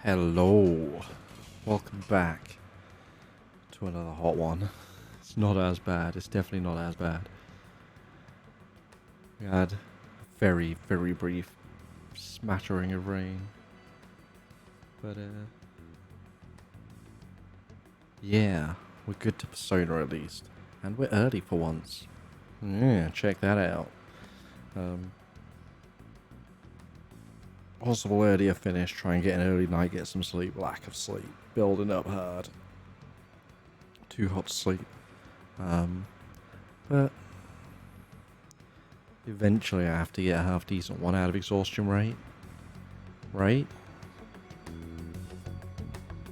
Hello. Welcome back to another hot one. It's not as bad. It's definitely not as bad. We had a very, very brief smattering of rain. But, yeah, we're good to Persona at least. And we're early for once. Yeah, check that out. Possible earlier finish, try and get an early night, get some sleep. Lack of sleep. Building up hard. Too hot to sleep. But eventually I have to get a half decent one out of exhaustion rate. Right?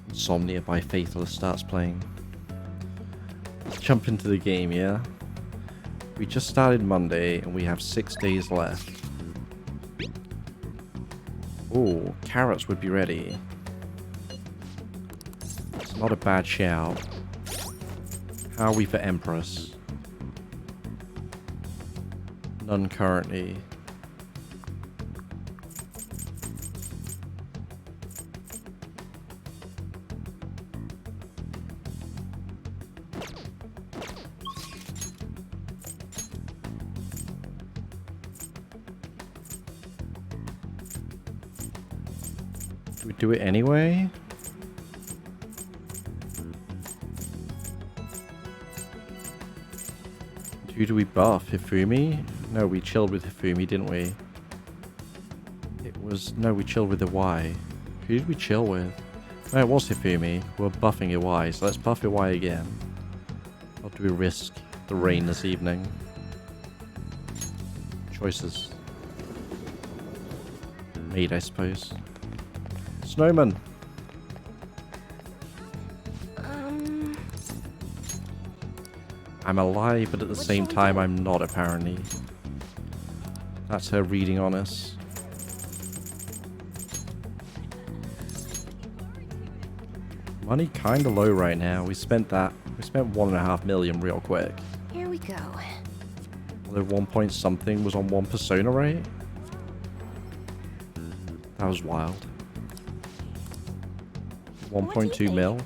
Insomnia by Faithless starts playing. Let's jump into the game, yeah? We just started Monday and we have 6 days left. Oh, carrots would be ready. It's not a bad shout. How are we for Empress? None currently. Do we do it anyway? Who do we buff? Hifumi? No, we chilled with Hifumi, didn't we? No, we chilled with the Y. Who did we chill with? No, it was Hifumi. We're buffing Iwai, so let's buff Iwai again. Or do we risk the rain this evening? Choices. Made, I suppose. Snowman! I'm alive, but at the same time I'm not, apparently. That's her reading on us. Money kinda low right now. We spent 1.5 million real quick. Here we go. Although 1 point something was on one persona, right? That was wild. 1.2 mil.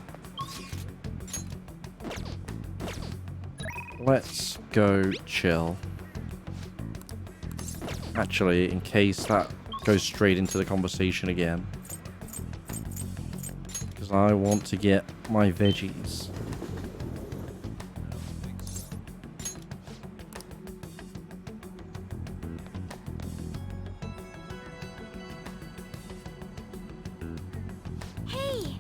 Let's go chill. Actually, in case that goes straight into the conversation again. Because I want to get my veggies. Hey!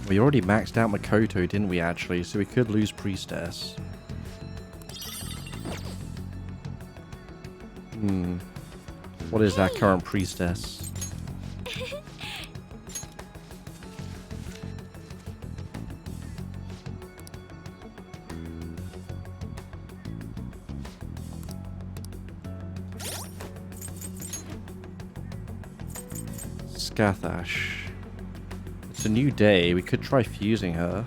We already maxed out Makoto, didn't we, actually? So we could lose Priestess. What is that current Priestess? Scathash. It's a new day. We could try fusing her.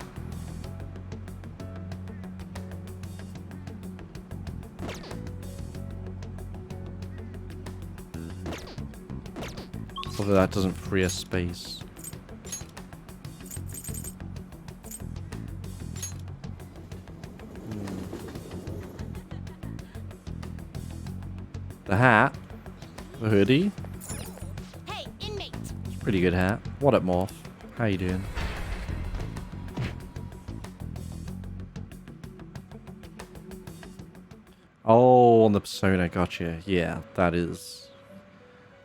Although that doesn't free us space. The hat. The hoodie. Hey, inmate! It's a pretty good hat. What up, Morph? How you doing? Oh, on the persona, gotcha. Yeah, that is.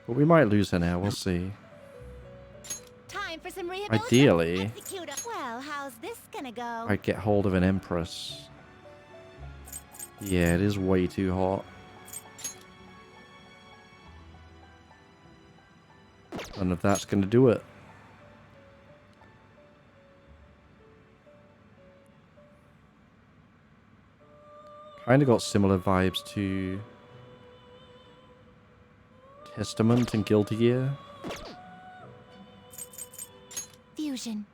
But we might lose her now, we'll see. Time for some Ideally, well, how's this gonna go? I'd get hold of an Empress. Yeah, it is way too hot. None of that's gonna do it. Kinda got similar vibes to Testament and Guilty Gear. Fusion.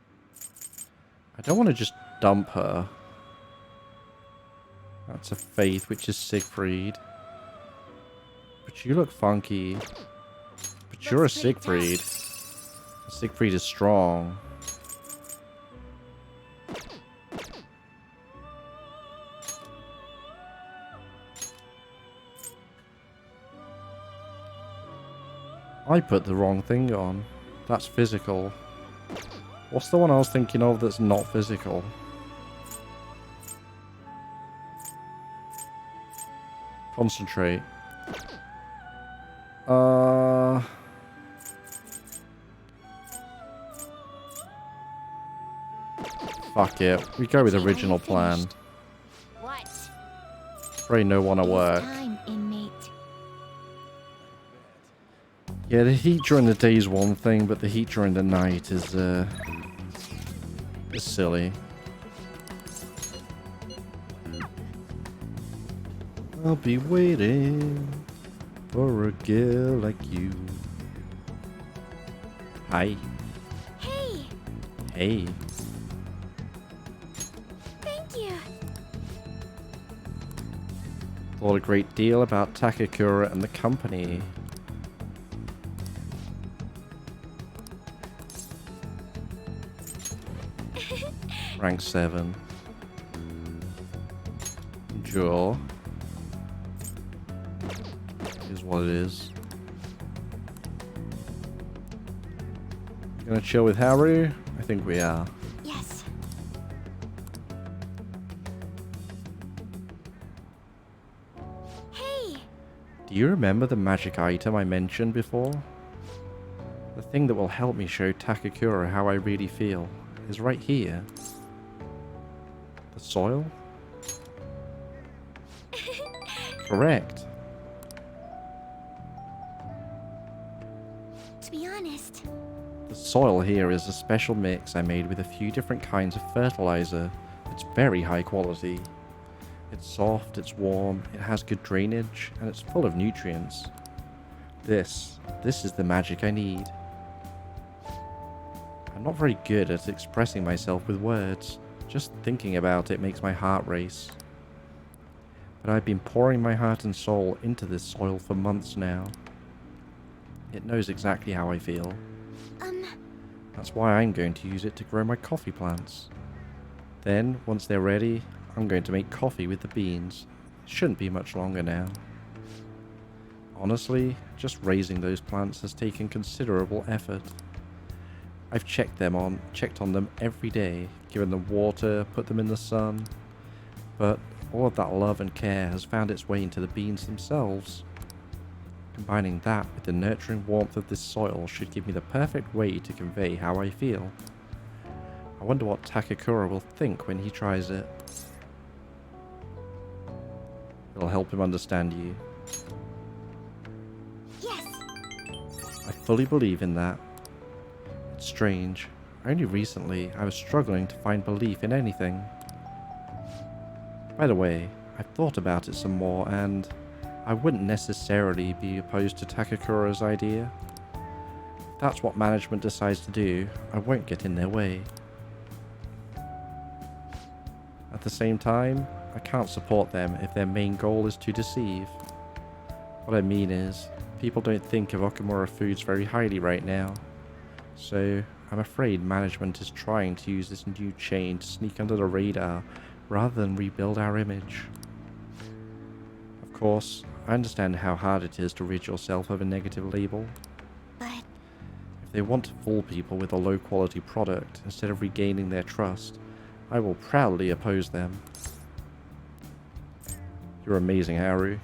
I don't want to just dump her. That's a Faith, which is Siegfried. But you look funky. But you're a Siegfried. Siegfried is strong. I put the wrong thing on. That's physical. What's the one I was thinking of that's not physical? Concentrate. Fuck it. We go with original plan. What? Pray no one to work. Time, inmate. Yeah, the heat during the day is one thing, but the heat during the night is silly. I'll be waiting for a girl like you. Hi. Hey, Hey. thank you. Thought a great deal about Takakura and the company. Rank 7. Sure. Is what it is. Gonna chill with Haru? I think we are. Yes. Hey, Do you remember the magic item I mentioned before? The thing that will help me show Takakura how I really feel is right here. The soil? Correct. to be honest, The soil here is a special mix I made with a few different kinds of fertilizer. It's very high quality. It's soft, it's warm, it has good drainage, and it's full of nutrients. This is the magic I need. I'm not very good at expressing myself with words. Just thinking about it makes my heart race. But I've been pouring my heart and soul into this soil for months now. It knows exactly how I feel. That's why I'm going to use it to grow my coffee plants. Then, once they're ready, I'm going to make coffee with the beans. It shouldn't be much longer now. Honestly, just raising those plants has taken considerable effort. I've checked on them every day, given them water, put them in the sun. But all of that love and care has found its way into the beans themselves. Combining that with the nurturing warmth of this soil should give me the perfect way to convey how I feel. I wonder what Takakura will think when he tries it. It'll help him understand you. yes. I fully believe in that. It's strange. Only recently I was struggling to find belief in anything. By the way, I've thought about it some more and I wouldn't necessarily be opposed to Takakura's idea. If that's what management decides to do, I won't get in their way. At the same time, I can't support them if their main goal is to deceive. What I mean is, people don't think of Okamura Foods very highly right now. So, I'm afraid management is trying to use this new chain to sneak under the radar rather than rebuild our image. Of course, I understand how hard it is to rid yourself of a negative label. But If they want to fool people with a low quality product instead of regaining their trust, I will proudly oppose them. You're amazing, Haru.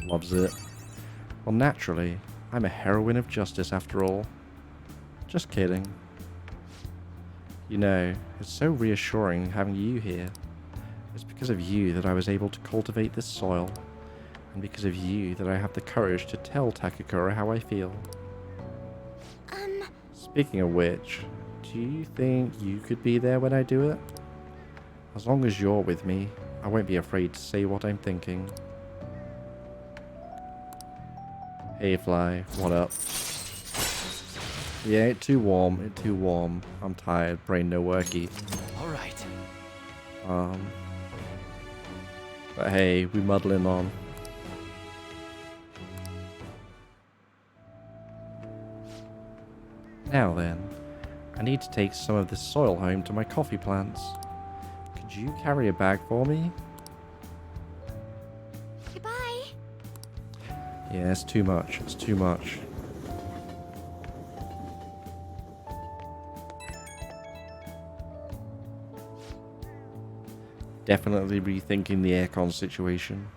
Loves it. Well, naturally, I'm a heroine of justice after all. Just kidding. You know, it's so reassuring having you here. It's because of you that I was able to cultivate this soil, and because of you that I have the courage to tell Takakura how I feel. Speaking of which, do you think you could be there when I do it? As long as you're with me, I won't be afraid to say what I'm thinking. Hey Fly, what up? Yeah, it's too warm, I'm tired, brain no worky. All right. But hey, we muddling on. Now then, I need to take some of this soil home to my coffee plants. Could you carry a bag for me? Goodbye. Yeah, it's too much. It's too much. Definitely rethinking the aircon situation.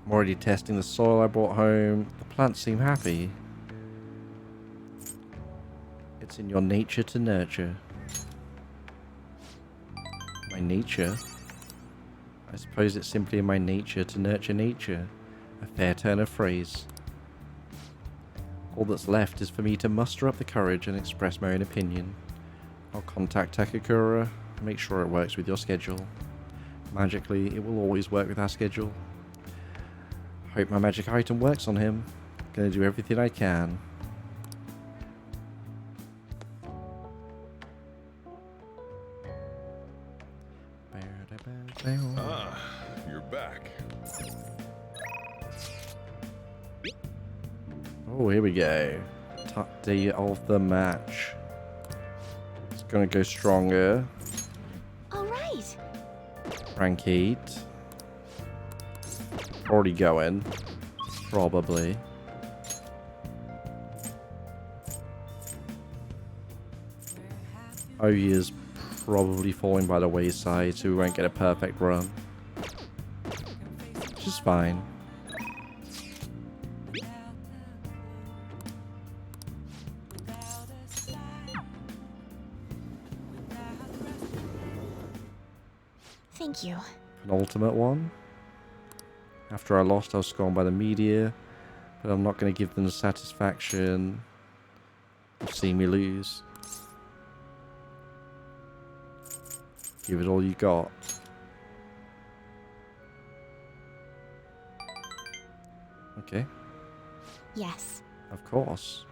I'm already testing the soil I brought home. The plants seem happy. It's in your nature to nurture. My nature? I suppose it's simply in my nature to nurture nature. A fair turn of phrase. All that's left is for me to muster up the courage and express my own opinion. I'll contact Takakura and make sure it works with your schedule. Magically, it will always work with our schedule. Hope my magic item works on him. Gonna do everything I can. Ah, you're back. Oh, here we go. Top day of the match. It's gonna go stronger. All right. Rank 8. Already going. Probably. Oh, he is probably falling by the wayside, so we won't get a perfect run. Which is fine. Thank you. Penultimate one. After I lost, I was scorned by the media, but I'm not going to give them the satisfaction of seeing me lose. Give it all you got. Okay, Yes. of course.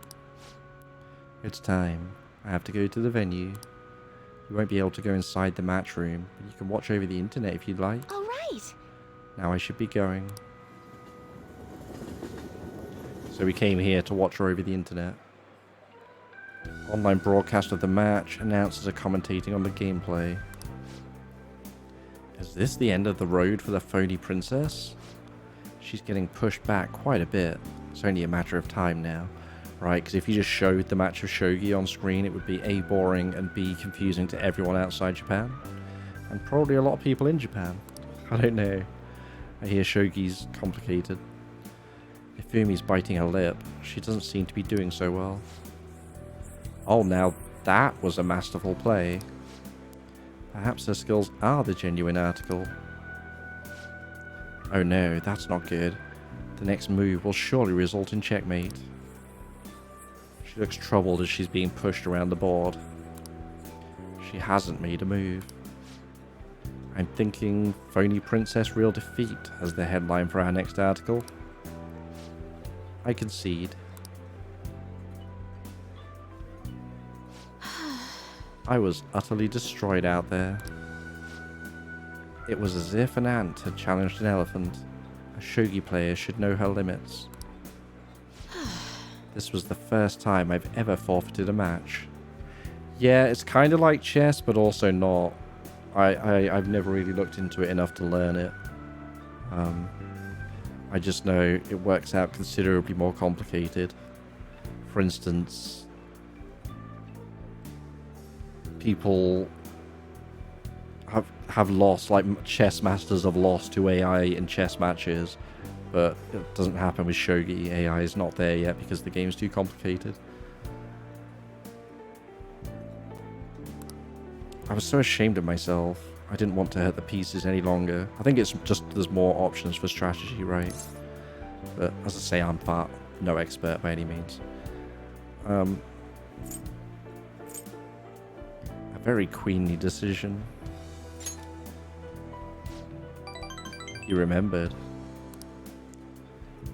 It's time. I have to go to the venue. You won't be able to go inside the match room, but you can watch over the internet if you'd like. All right. Now I should be going. So we came here to watch her over the internet. Online broadcast of the match. Announcers are commentating on the gameplay. Is this the end of the road for the phony princess? She's getting pushed back quite a bit. It's only a matter of time now. Right, because if you just showed the match of shogi on screen, it would be A, boring, and B, confusing to everyone outside Japan. And probably a lot of people in Japan. I don't know. I hear shogi's complicated. Ifumi's biting her lip. She doesn't seem to be doing so well. Oh, now that was a masterful play. Perhaps her skills are the genuine article. Oh no, that's not good. The next move will surely result in checkmate. She looks troubled as she's being pushed around the board. She hasn't made a move. I'm thinking phony princess real defeat as the headline for our next article. I concede. I was utterly destroyed out there. It was as if an ant had challenged an elephant. A shogi player should know her limits. This was the first time I've ever forfeited a match. Yeah, it's kind of like chess, but also not. I've never really looked into it enough to learn it. I just know it works out considerably more complicated. For instance, people have lost, like chess masters have lost to AI in chess matches, but it doesn't happen with shogi. AI is not there yet because the game's too complicated. I was so ashamed of myself. I didn't want to hurt the pieces any longer. I think it's just there's more options for strategy, right? But as I say, I'm no expert by any means. A very queenly decision. He remembered.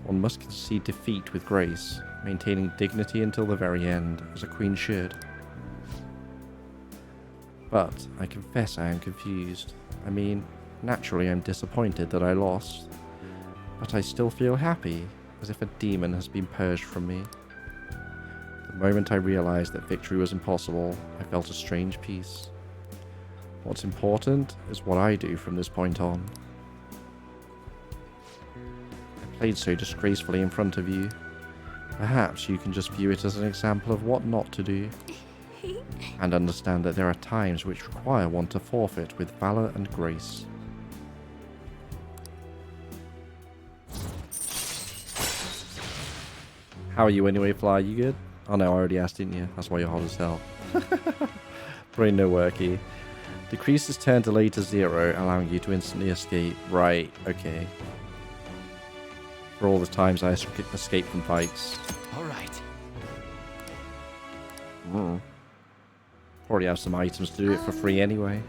One must concede defeat with grace, maintaining dignity until the very end, as a queen should. But I confess I am confused. I mean, naturally I'm disappointed that I lost, but I still feel happy, as if a demon has been purged from me. The moment I realized that victory was impossible, I felt a strange peace. What's important is what I do from this point on. I played so disgracefully in front of you. Perhaps you can just view it as an example of what not to do, and understand that there are times which require one to forfeit with valor and grace. How are you anyway, Fly? You good? Oh no, I already asked, didn't you? That's why you're hot as hell. Brain no worky. Decreases turn delay to 0, allowing you to instantly escape. Right, okay. For all the times I escaped from fights. Alright. Already have some items to do it for free anyway.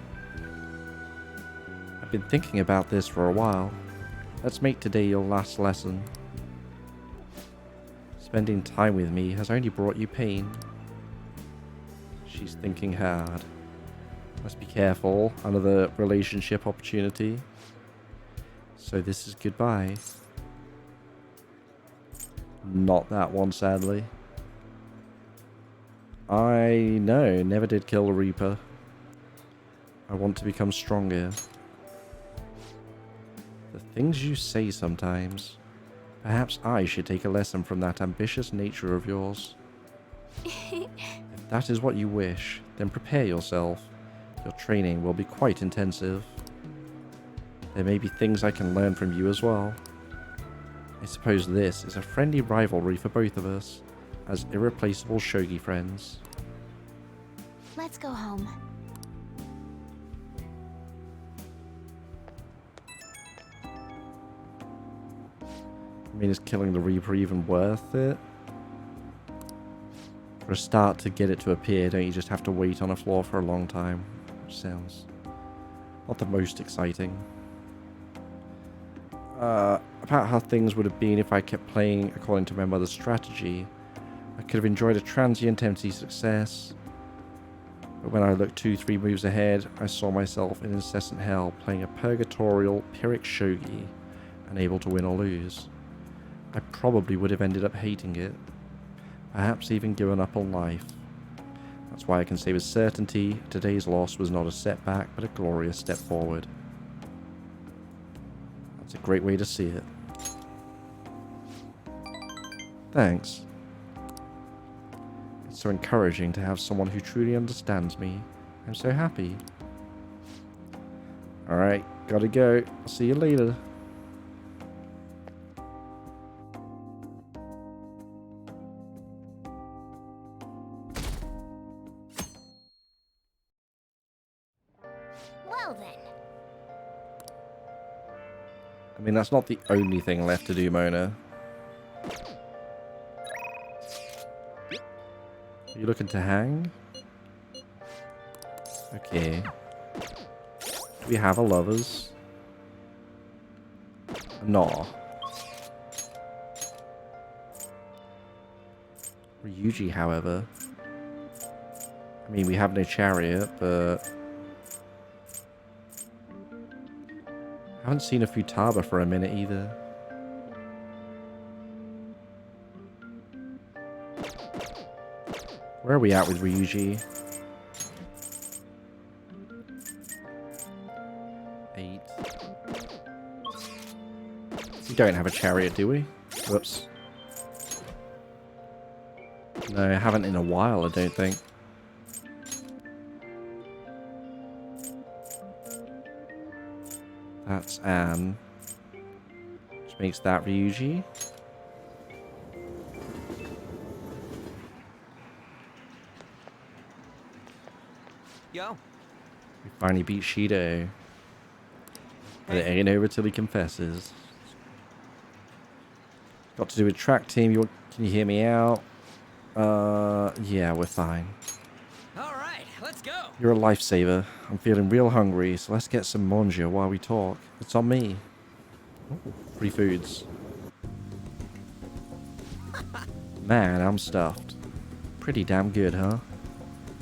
I've been thinking about this for a while. Let's make today your last lesson. Spending time with me has only brought you pain. She's thinking hard. Must be careful. Another relationship opportunity. So this is goodbye. Not that one, sadly. I know, never did kill the Reaper. I want to become stronger. The things you say sometimes. Perhaps I should take a lesson from that ambitious nature of yours. If that is what you wish, then prepare yourself. Your training will be quite intensive. There may be things I can learn from you as well. I suppose this is a friendly rivalry for both of us, as irreplaceable shogi friends. Let's go home. I mean, is killing the Reaper even worth it? For a start, to get it to appear, don't you just have to wait on a floor for a long time? Which sounds not the most exciting. About how things would have been if I kept playing according to my mother's strategy. I could have enjoyed a transient empty success, but when I looked 2-3 moves ahead, I saw myself in incessant hell playing a purgatorial Pyrrhic shogi, unable to win or lose. I probably would have ended up hating it, perhaps even given up on life. That's why I can say with certainty today's loss was not a setback but a glorious step forward. That's a great way to see it. Thanks. It's so encouraging to have someone who truly understands me. I'm so happy. Alright, gotta go. I'll see you later. Well then. I mean, that's not the only thing left to do, Mona. Are you looking to hang? Okay. Do we have a lovers? No. Ryuji, however. I mean, we have no chariot, but I haven't seen a Futaba for a minute either. Where are we at with Ryuji? 8. We don't have a chariot, do we? Whoops. No, I haven't in a while, I don't think. That's Anne. Which makes that Ryuji. Yo. We finally beat Shido. But it ain't over till he confesses. Got to do a track team. Can you hear me out? Yeah, we're fine. Alright, let's go. You're a lifesaver. I'm feeling real hungry, so let's get some monja while we talk. It's on me. Ooh, free foods. Man, I'm stuffed. Pretty damn good, huh?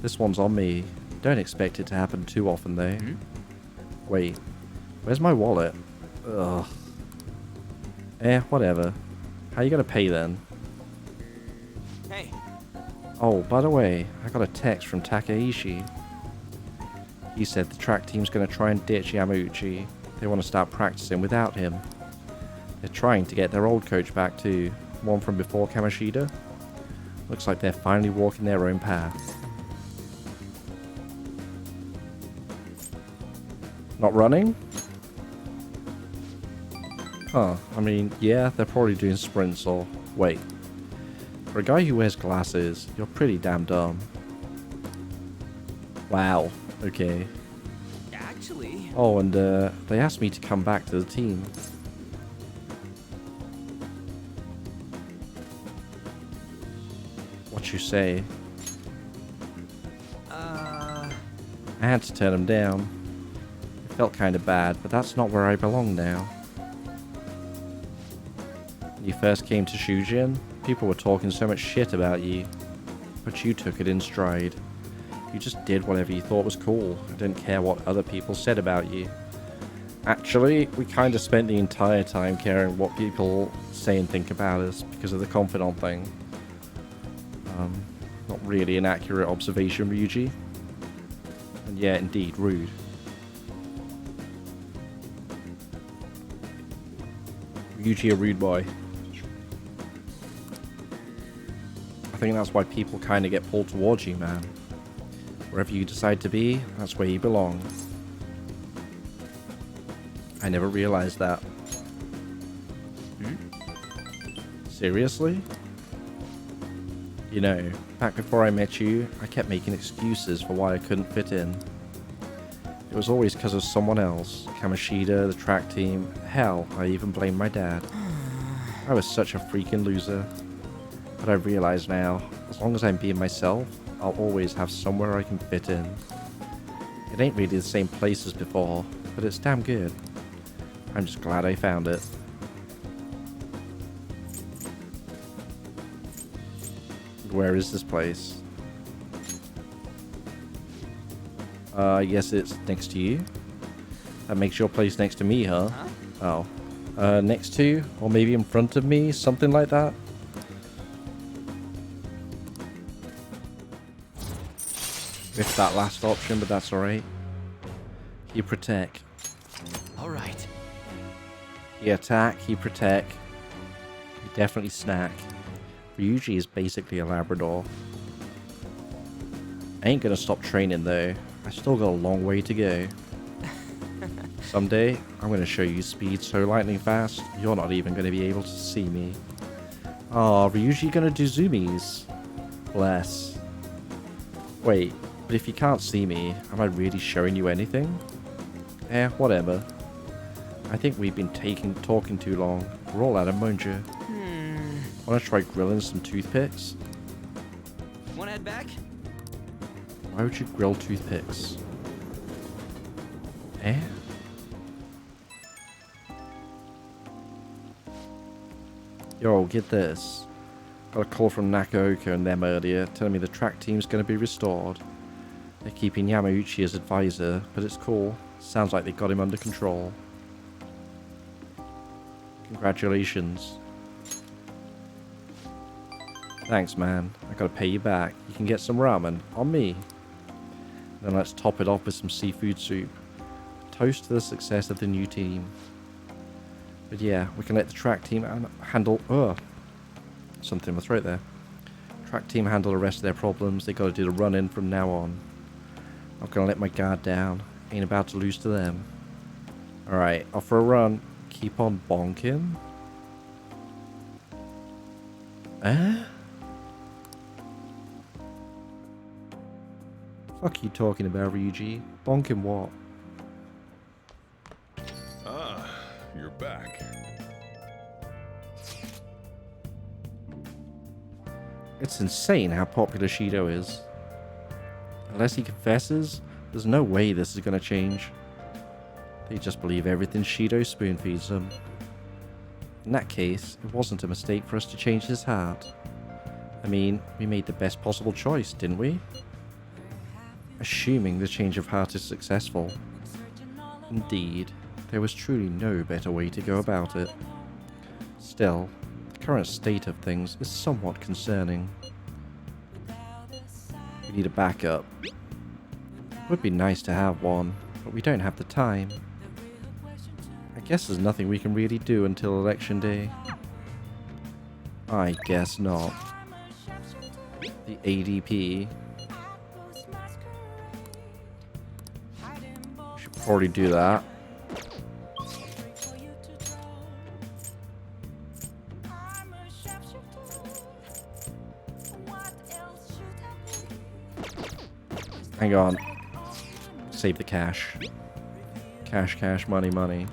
This one's on me. Don't expect it to happen too often, though. Hmm? Wait, where's my wallet? Ugh. Whatever. How you gonna pay then? Hey. Oh, by the way, I got a text from Takaishi. He said the track team's gonna try and ditch Yamauchi. They want to start practicing without him. They're trying to get their old coach back too, one from before Kamoshida. Looks like they're finally walking their own path. Not running? Huh, I mean, yeah, they're probably doing sprints or... Wait. For a guy who wears glasses, you're pretty damn dumb. Wow, okay. Actually... Oh, and they asked me to come back to the team. What you say? Uh... I had to turn them down. It felt kind of bad, but that's not where I belong now. When you first came to Shujin, people were talking so much shit about you. But you took it in stride. You just did whatever you thought was cool. I didn't care what other people said about you. Actually, we kind of spent the entire time caring what people say and think about us because of the confidant thing. Not really an accurate observation, Ryuji. And yeah, indeed, rude. Ryuji a rude boy. I think that's why people kind of get pulled towards you, man. Wherever you decide to be, that's where you belong. I never realized that. Hmm? Seriously? You know, back before I met you, I kept making excuses for why I couldn't fit in. It was always because of someone else. Kamoshida, the track team, hell, I even blamed my dad. I was such a freaking loser. But I realize now, as long as I'm being myself, I'll always have somewhere I can fit in. It ain't really the same place as before, but it's damn good. I'm just glad I found it. Where is this place? I guess it's next to you. That makes your place next to me, huh? Huh? Oh. Next to, or maybe in front of me, something like that? Missed that last option, but that's alright. He protect. Alright. He attack, he protect. He definitely snack. Ryuji is basically a Labrador. I ain't gonna stop training though. I still got a long way to go. Someday, I'm gonna show you speed so lightning fast, you're not even gonna be able to see me. Aw, Ryuji gonna do zoomies. Bless. Wait, but if you can't see me, am I really showing you anything? Whatever. I think we've been talking too long. We're all out of mojo. Wanna try grilling some toothpicks? Wanna head back? Why would you grill toothpicks? Yo, get this. Got a call from Nakaoka and them earlier telling me the track team's gonna be restored. They're keeping Yamauchi as advisor, but it's cool. Sounds like they got him under control. Congratulations. Thanks, man. I gotta pay you back. You can get some ramen. On me. Then let's top it off with some seafood soup. Toast to the success of the new team. But yeah, we can let the track team handle... something in my throat there. Track team handle the rest of their problems. They gotta do the run-in from now on. Not gonna let my guard down. Ain't about to lose to them. Alright, off for a run. Keep on bonking. Fuck you talking about, Ryuji? Bonking what? Ah, you're back. It's insane how popular Shido is. Unless he confesses, there's no way this is gonna change. They just believe everything Shido spoon feeds them. In that case, it wasn't a mistake for us to change his heart. I mean, we made the best possible choice, didn't we? assuming the change of heart is successful. Indeed, there was truly no better way to go about it. Still, the current state of things is somewhat concerning. We need a backup. Would be nice to have one, but we don't have the time. I guess there's nothing we can really do until election day. I guess not. The ADP. Should probably do that. Hang on. Save the cash. Cash, cash, money, money.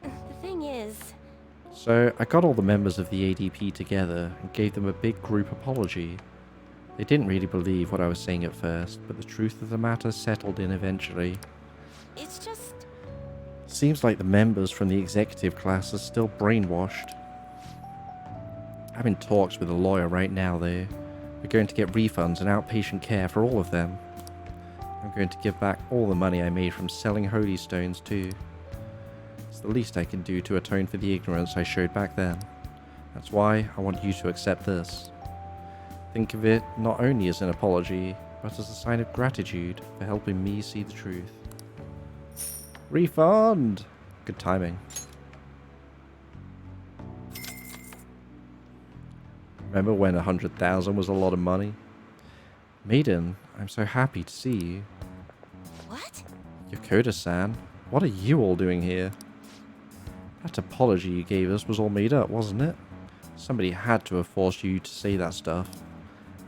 The thing is, So, I got all the members of the ADP together and gave them a big group apology. They didn't really believe what I was saying at first, but the truth of the matter settled in eventually. it's just... Seems like the members from the executive class are still brainwashed. I'm in talks with a lawyer right now though. We're going to get refunds and outpatient care for all of them. I'm going to give back all the money I made from selling holy stones too. It's the least I can do to atone for the ignorance I showed back then. That's why I want you to accept this. Think of it not only as an apology, but as a sign of gratitude for helping me see the truth. Refund! Good timing. Remember when 100,000 was a lot of money? Maiden, I'm so happy to see you. What? Yokota-san, what are you all doing here? That apology you gave us was all made up, wasn't it? Somebody had to have forced you to say that stuff.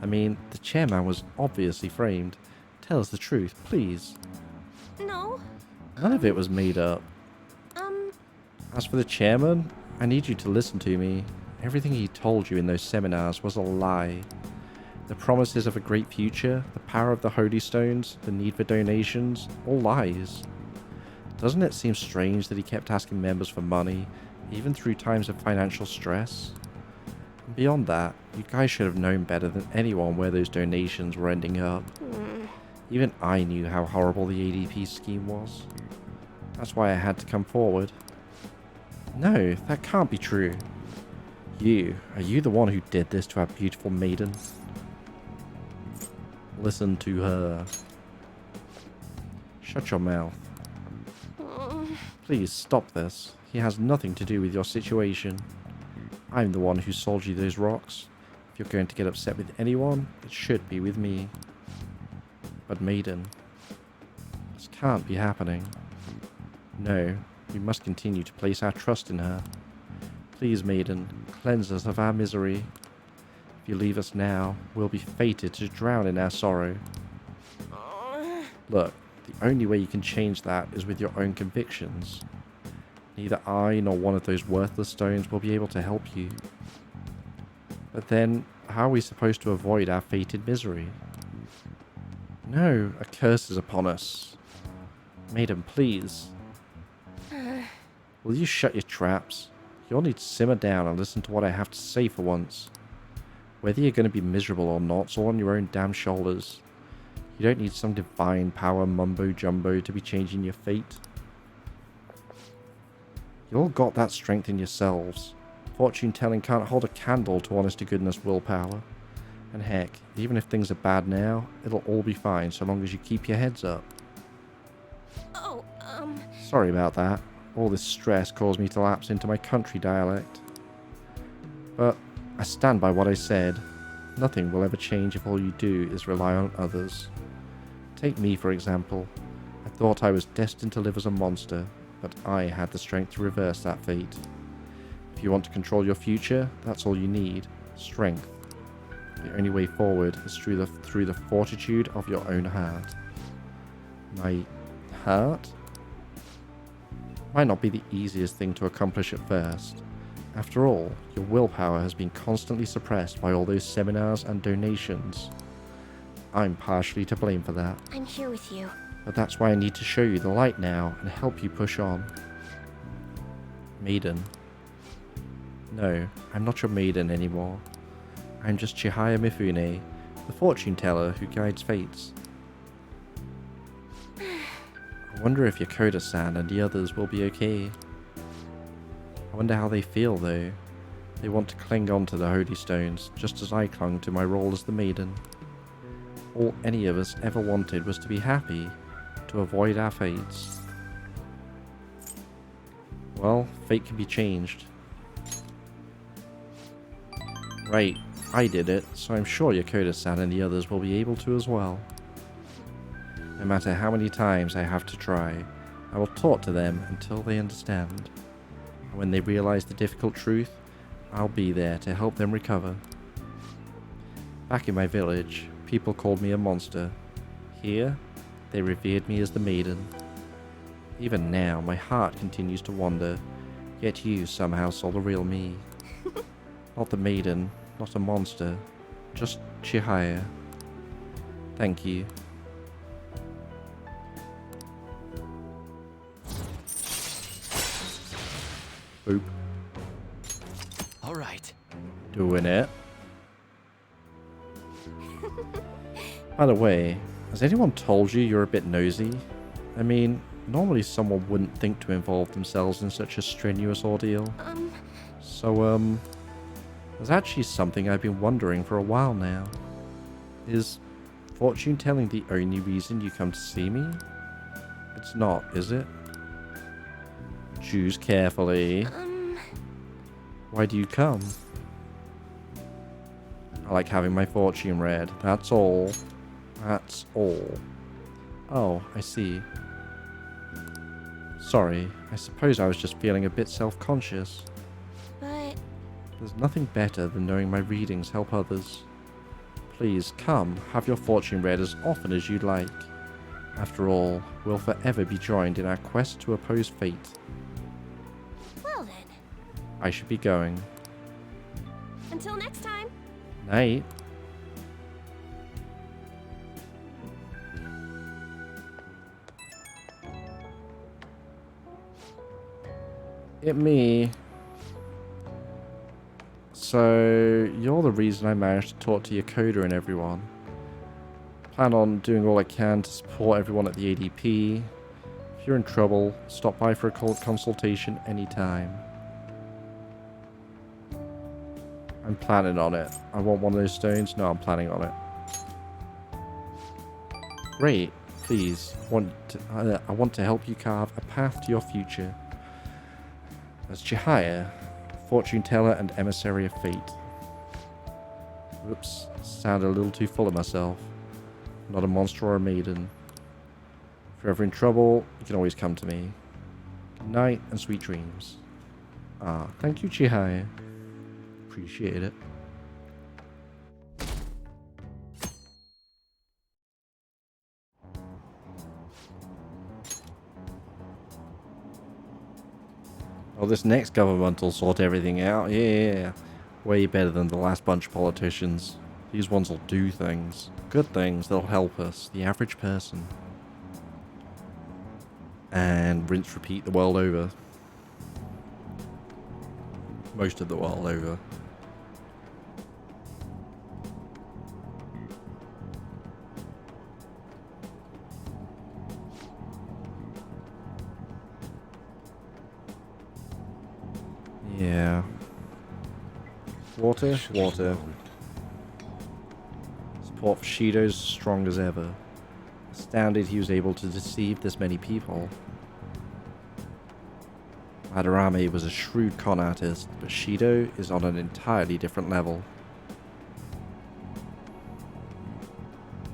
I mean, the chairman was obviously framed. Tell us the truth, please. No. None of it was made up. As for the chairman, I need you to listen to me. Everything he told you in those seminars was a lie. The promises of a great future, the power of the holy stones, the need for donations, all lies. Doesn't it seem strange that he kept asking members for money, even through times of financial stress? And beyond that, you guys should have known better than anyone where those donations were ending up. Even I knew how horrible the ADP scheme was. That's why I had to come forward. No, that can't be true. Are you the one who did this to our beautiful maiden? Listen to her. Shut your mouth. Please stop this. He has nothing to do with your situation. I'm the one who sold you those rocks. If you're going to get upset with anyone, it should be with me. But maiden, this can't be happening. No, we must continue to place our trust in her. Please, maiden, cleanse us of our misery. If you leave us now, we'll be fated to drown in our sorrow. Look, the only way you can change that is with your own convictions. Neither I nor one of those worthless stones will be able to help you. But then, how are we supposed to avoid our fated misery? No, a curse is upon us. Maiden, please. Will you shut your traps? You'll need to simmer down and listen to what I have to say for once. Whether you're going to be miserable or not, it's all on your own damn shoulders. You don't need some divine power mumbo-jumbo to be changing your fate. You all got that strength in yourselves. Fortune-telling can't hold a candle to honest-to-goodness willpower. And heck, even if things are bad now, it'll all be fine so long as you keep your heads up. Oh, Sorry about that. All this stress caused me to lapse into my country dialect. But I stand by what I said. Nothing will ever change if all you do is rely on others. Take me, for example. I thought I was destined to live as a monster, but I had the strength to reverse that fate. If you want to control your future, that's all you need. Strength. The only way forward is through the fortitude of your own heart. My heart? Might not be the easiest thing to accomplish at first. After all, your willpower has been constantly suppressed by all those seminars and donations. I'm partially to blame for that, I'm here with you. but that's why I need to show you the light now and help you push on. Maiden, No, I'm not your maiden anymore. I'm just Chihaya Mifune, the fortune teller who guides fates. I wonder if Yakoda-san and the others will be okay. I wonder how they feel though. They want to cling on to the holy stones, just as I clung to my role as the maiden. All any of us ever wanted was to be happy, to avoid our fates. Well, fate can be changed. Right, I did it, so I'm sure Yakoda-san and the others will be able to as well. No matter how many times I have to try, I will talk to them until they understand. And when they realize the difficult truth, I'll be there to help them recover. Back in my village, people called me a monster. Here, they revered me as the maiden. Even now, my heart continues to wander, yet you somehow saw the real me. Not the maiden, not a monster, just Chihaya. Thank you. Boop. All right. Doing it. By the way, has anyone told you you're a bit nosy? I mean, normally someone wouldn't think to involve themselves in such a strenuous ordeal. So, there's actually something I've been wondering for a while now. Is fortune telling the only reason you come to see me? It's not, is it? Choose carefully. Why do you come? I like having my fortune read. That's all. That's all. Oh, I see. Sorry, I suppose I was just feeling a bit self-conscious. But There's nothing better than knowing my readings help others. Please, come, have your fortune read as often as you'd like. After all, we'll forever be joined in our quest to oppose fate. well then, I should be going. until next time. Night. It me. So, you're the reason I managed to talk to Yakoda and everyone. Plan on doing all I can to support everyone at the ADP. If you're in trouble, stop by for a consultation anytime. I'm planning on it. I want one of those stones. No, I'm planning on it. Great. Please. I want to help you carve a path to your future. As Chihaya, fortune teller and emissary of fate. Whoops. Sounded a little too full of myself. Not a monster or a maiden. If you're ever in trouble, you can always come to me. Good night and sweet dreams. Ah, thank you, Chihaya. Appreciate it. Oh, this next government will sort everything out. Yeah. Way better than the last bunch of politicians. These ones will do things. Good things that'll help us, the average person. And rinse, repeat the world over. Most of the world over. Yeah. Water, water. Support for Shido's strong as ever. Astounded he was able to deceive this many people. Madarame was a shrewd con artist, but Shido is on an entirely different level.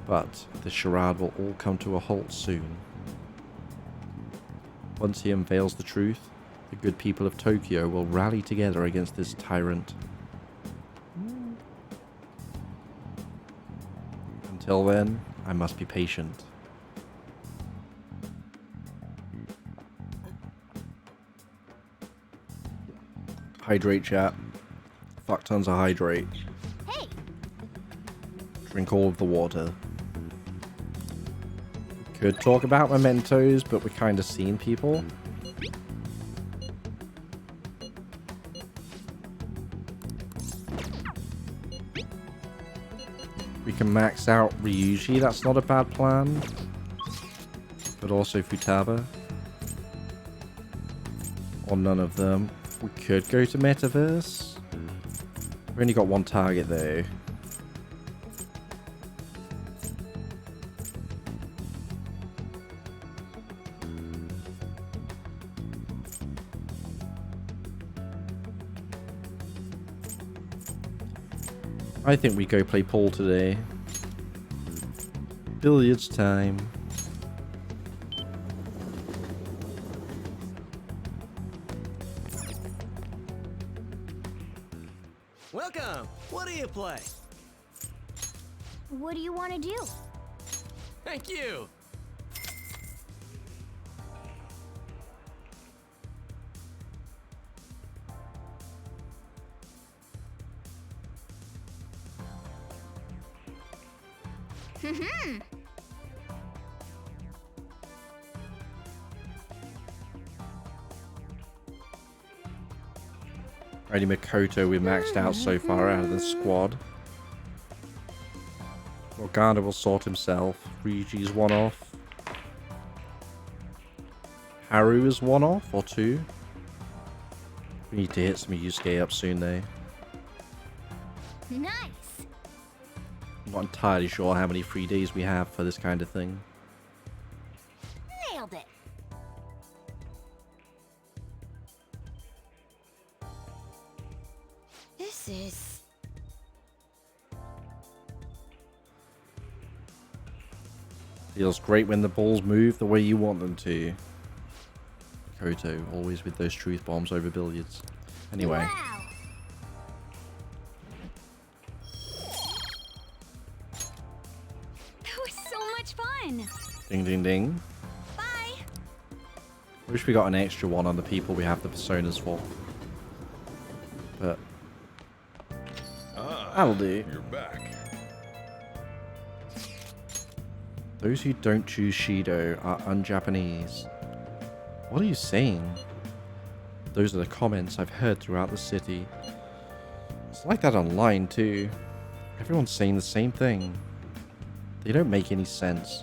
But the charade will all come to a halt soon. Once he unveils the truth, the good people of Tokyo will rally together against this tyrant. Until then, I must be patient. Hydrate, chat. Fuck tons of hydrate. Hey, Drink all of the water. Could talk about mementos, but we're kind of seeing people. We can max out Ryuji, that's not a bad plan. But also Futaba. Or none of them. We could go to Metaverse. We've only got one target though. I think we go play pool today. Billiards time. Welcome. What do you play? What do you want to do? Thank you. Alrighty, Makoto, we maxed out so far out of the squad. Morgana will sort himself. Ryuji's one off. Haru is one off, or two. We need to hit some Yusuke up soon though. Nice. I'm not entirely sure how many free days we have for this kind of thing. Nailed it. This is... Feels great when the balls move the way you want them to. Koto, always with those truth bombs over billiards. Anyway. Wow. That was so much fun. Ding ding ding. Bye. Wish we got an extra one on the people we have the personas for. But that'll do. You're back. Those who don't choose Shido are un-Japanese. What are you saying? Those are the comments I've heard throughout the city. It's like that online too. Everyone's saying the same thing. They don't make any sense.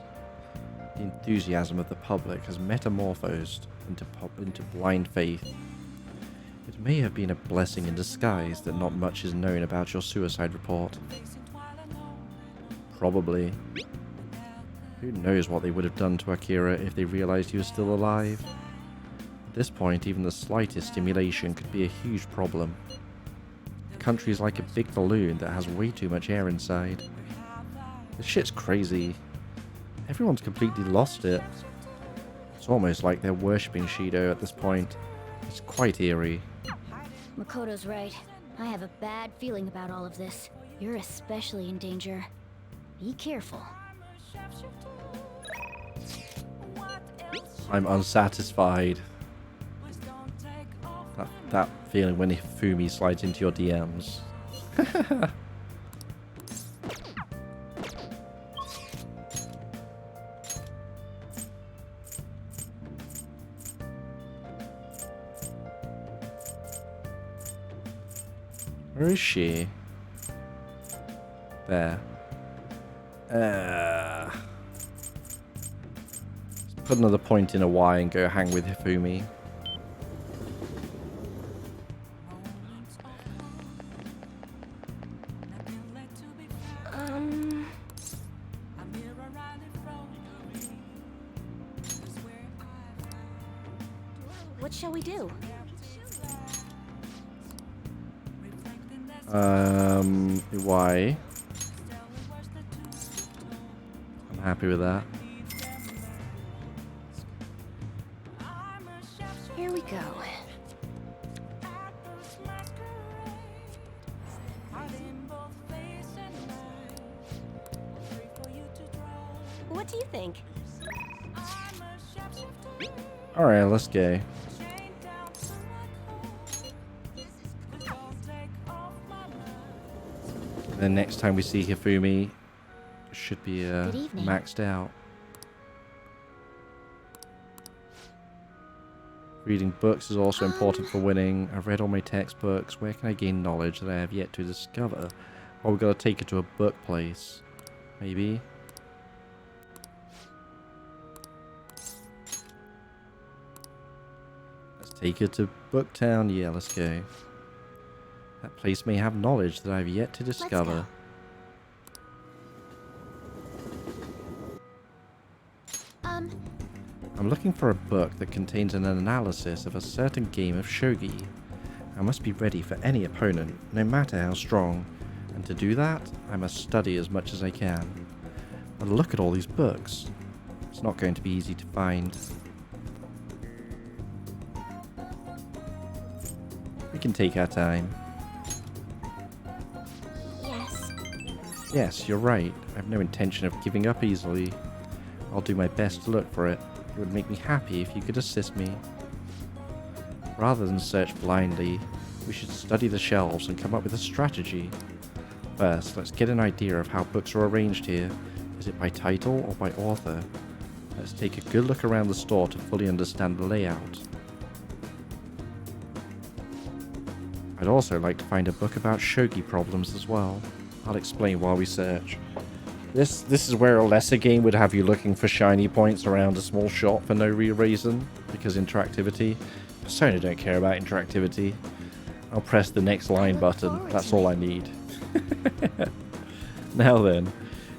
The enthusiasm of the public has metamorphosed into blind faith. It may have been a blessing in disguise that not much is known about your suicide report. Probably. Who knows what they would have done to Akira if they realized he was still alive? At this point, even the slightest stimulation could be a huge problem. The country is like a big balloon that has way too much air inside. This shit's crazy. Everyone's completely lost it. It's almost like they're worshipping Shido at this point. It's quite eerie. Makoto's right. I have a bad feeling about all of this. You're especially in danger. Be careful. I'm unsatisfied. That feeling when Hifumi slides into your DMs. Where is she? There. Let's put another point in a Y and go hang with Hifumi. What shall we do? Y. I'm happy with that. Here we go. What do you think? Alright, let's go. And then next time we see Hifumi, should be Good evening. maxed out. Reading books is also important for winning. I've read all my textbooks. Where can I gain knowledge that I have yet to discover? Well, we've got to take her to a book place. maybe. Let's take her to Booktown. Yeah, let's go. That place may have knowledge that I've yet to discover. I'm looking for a book that contains an analysis of a certain game of shogi. I must be ready for any opponent, no matter how strong. And to do that, I must study as much as I can. But look at all these books. It's not going to be easy to find. We can take our time. Yes. Yes, you're right. I have no intention of giving up easily. I'll do my best to look for it. It would make me happy if you could assist me. Rather than search blindly, we should study the shelves and come up with a strategy. First, let's get an idea of how books are arranged here. Is it by title or by author? Let's take a good look around the store to fully understand the layout. I'd also like to find a book about shogi problems as well. I'll explain while we search. This is where a lesser game would have you looking for shiny points around a small shop for no real reason, because interactivity. Persona don't care about interactivity. I'll press the next line button, that's all I need. Now then,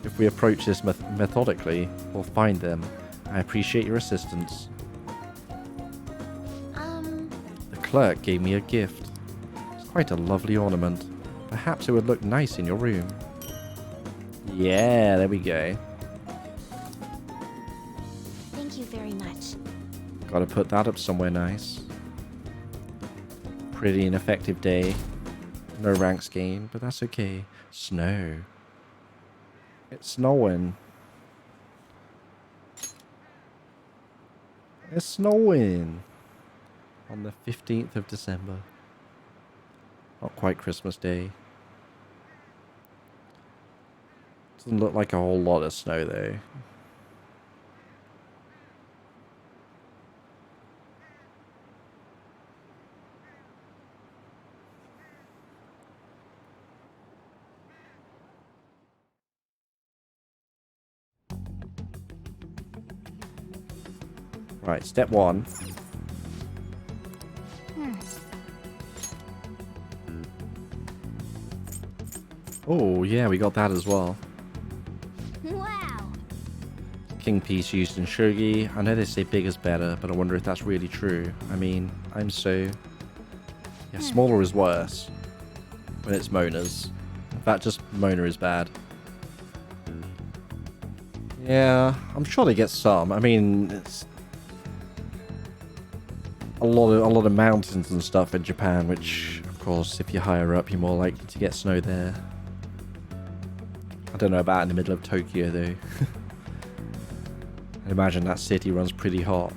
if we approach this methodically, we'll find them. I appreciate your assistance. The clerk gave me a gift. It's quite a lovely ornament. Perhaps it would look nice in your room. Yeah, there we go. Thank you very much. Gotta put that up somewhere nice. Pretty ineffective day. No ranks gained, but that's okay. Snow. It's snowing. It's snowing. On the 15th of December. Not quite Christmas Day. Doesn't look like a whole lot of snow though. Right, step one. Oh yeah, we got that as well. Wow. King piece used in shogi. I know they say big is better, but I wonder if that's really true. I mean, yeah, smaller is worse when it's Mona's. In fact, just Mona is bad. Yeah, I'm sure they get some. I mean, it's a lot of mountains and stuff in Japan, which, of course, if you're higher up, you're more likely to get snow there. I don't know about in the middle of Tokyo, though. I imagine that city runs pretty hot.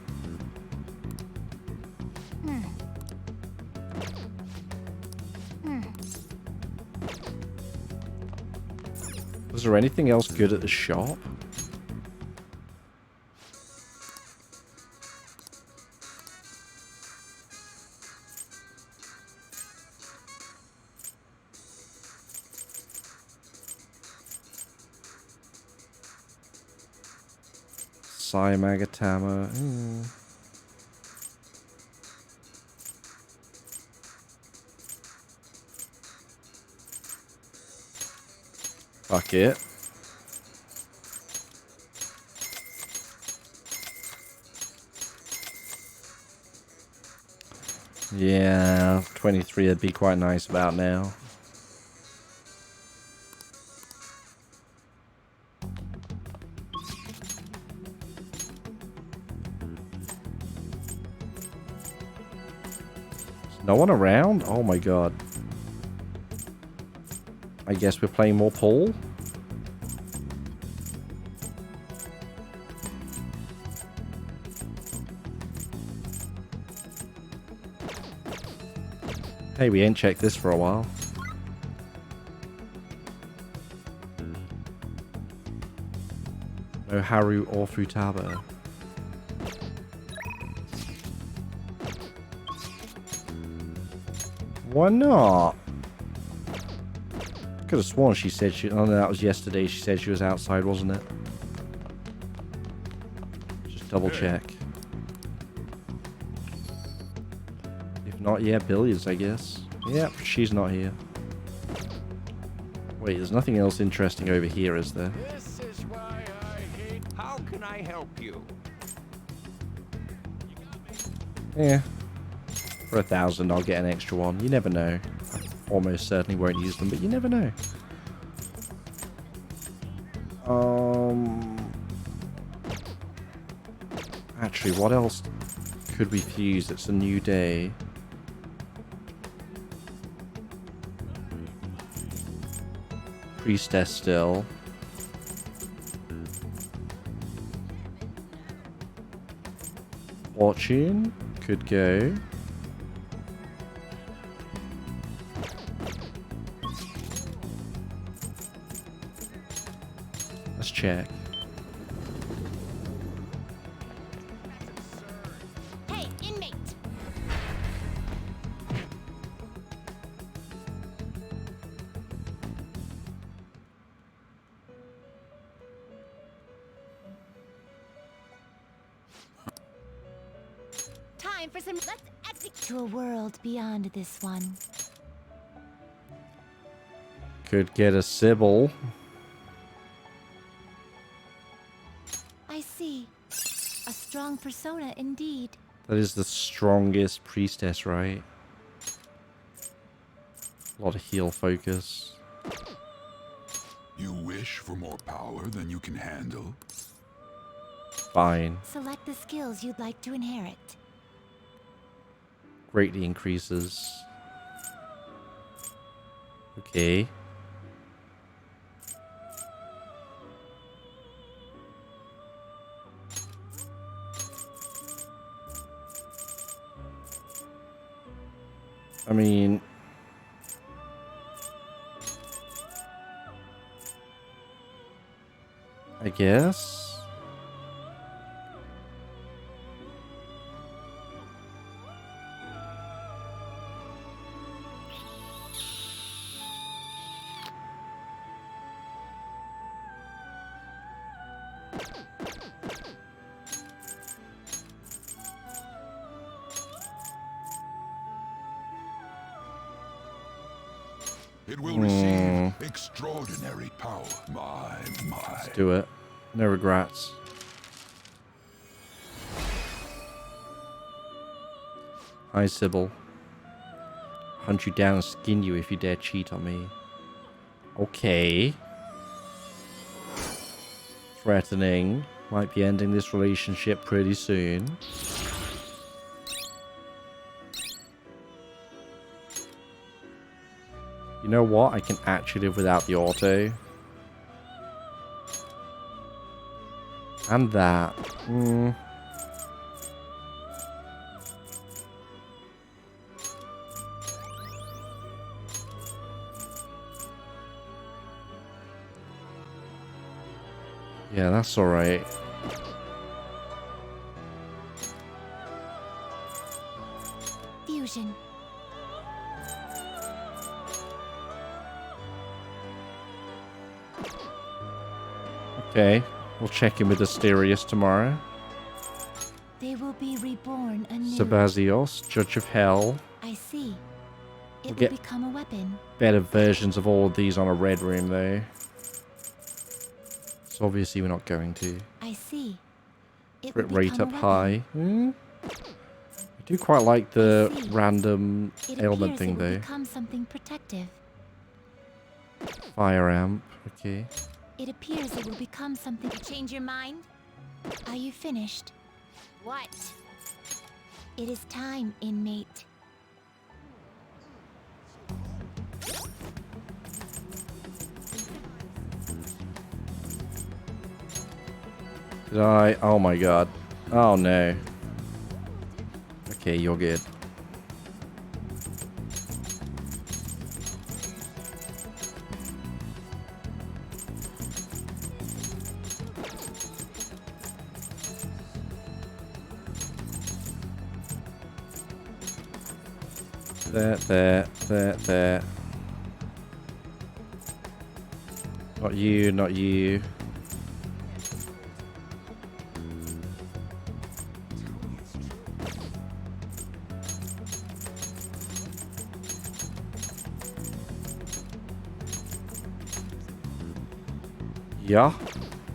Was there anything else good at the shop? Sai Magatama. Fuck it. Yeah, 23 would be quite nice about now. No one around? Oh my god. I guess we're playing more pool? Hey, we ain't checked this for a while. No Haru or Futaba. Why not? Could have sworn she said she... Oh, no, that was yesterday. She said she was outside, wasn't it? Just double check. If not, yeah, billiards, I guess. Yep, she's not here. Wait, there's nothing else interesting over here, is there? This is why I hate. How can I help you? Yeah. For 1,000, I'll get an extra one. You never know. I almost certainly won't use them, but you never know. Actually, what else could we fuse? It's a new day. Priestess still. Fortune could go. Let's check. Hey, inmate! Time for some. Let's execute to a world beyond this one. Could get a Sybil. I see. A strong persona indeed. That is the strongest priestess, right? A lot of heal focus. You wish for more power than you can handle? Fine. Select the skills you'd like to inherit. Greatly increases. Okay. I mean... I guess... It will receive extraordinary power. My. Let's do it. No regrets. Hi, Sybil. Hunt you down and skin you if you dare cheat on me. Okay. Threatening. Might be ending this relationship pretty soon. You know what? I can actually live without the auto. And that. Yeah, that's alright. Fusion. Okay, we'll check in with Asterius tomorrow. They will be reborn anew. Sabazios, Judge of Hell. I see. It We'll will get- become a weapon. Better versions of all of these on a red room, though. So obviously we're not going to. I see. It Crit will rate become up a high. weapon. I do quite like the I see. random It ailment appears thing, it will though. become something protective. Fire amp. Okay. It appears it will become something. You change your mind? Are you finished? What? It is time, inmate. Did I? Oh my god. Oh no. Okay, you're good. There. Not you, not you. Yeah,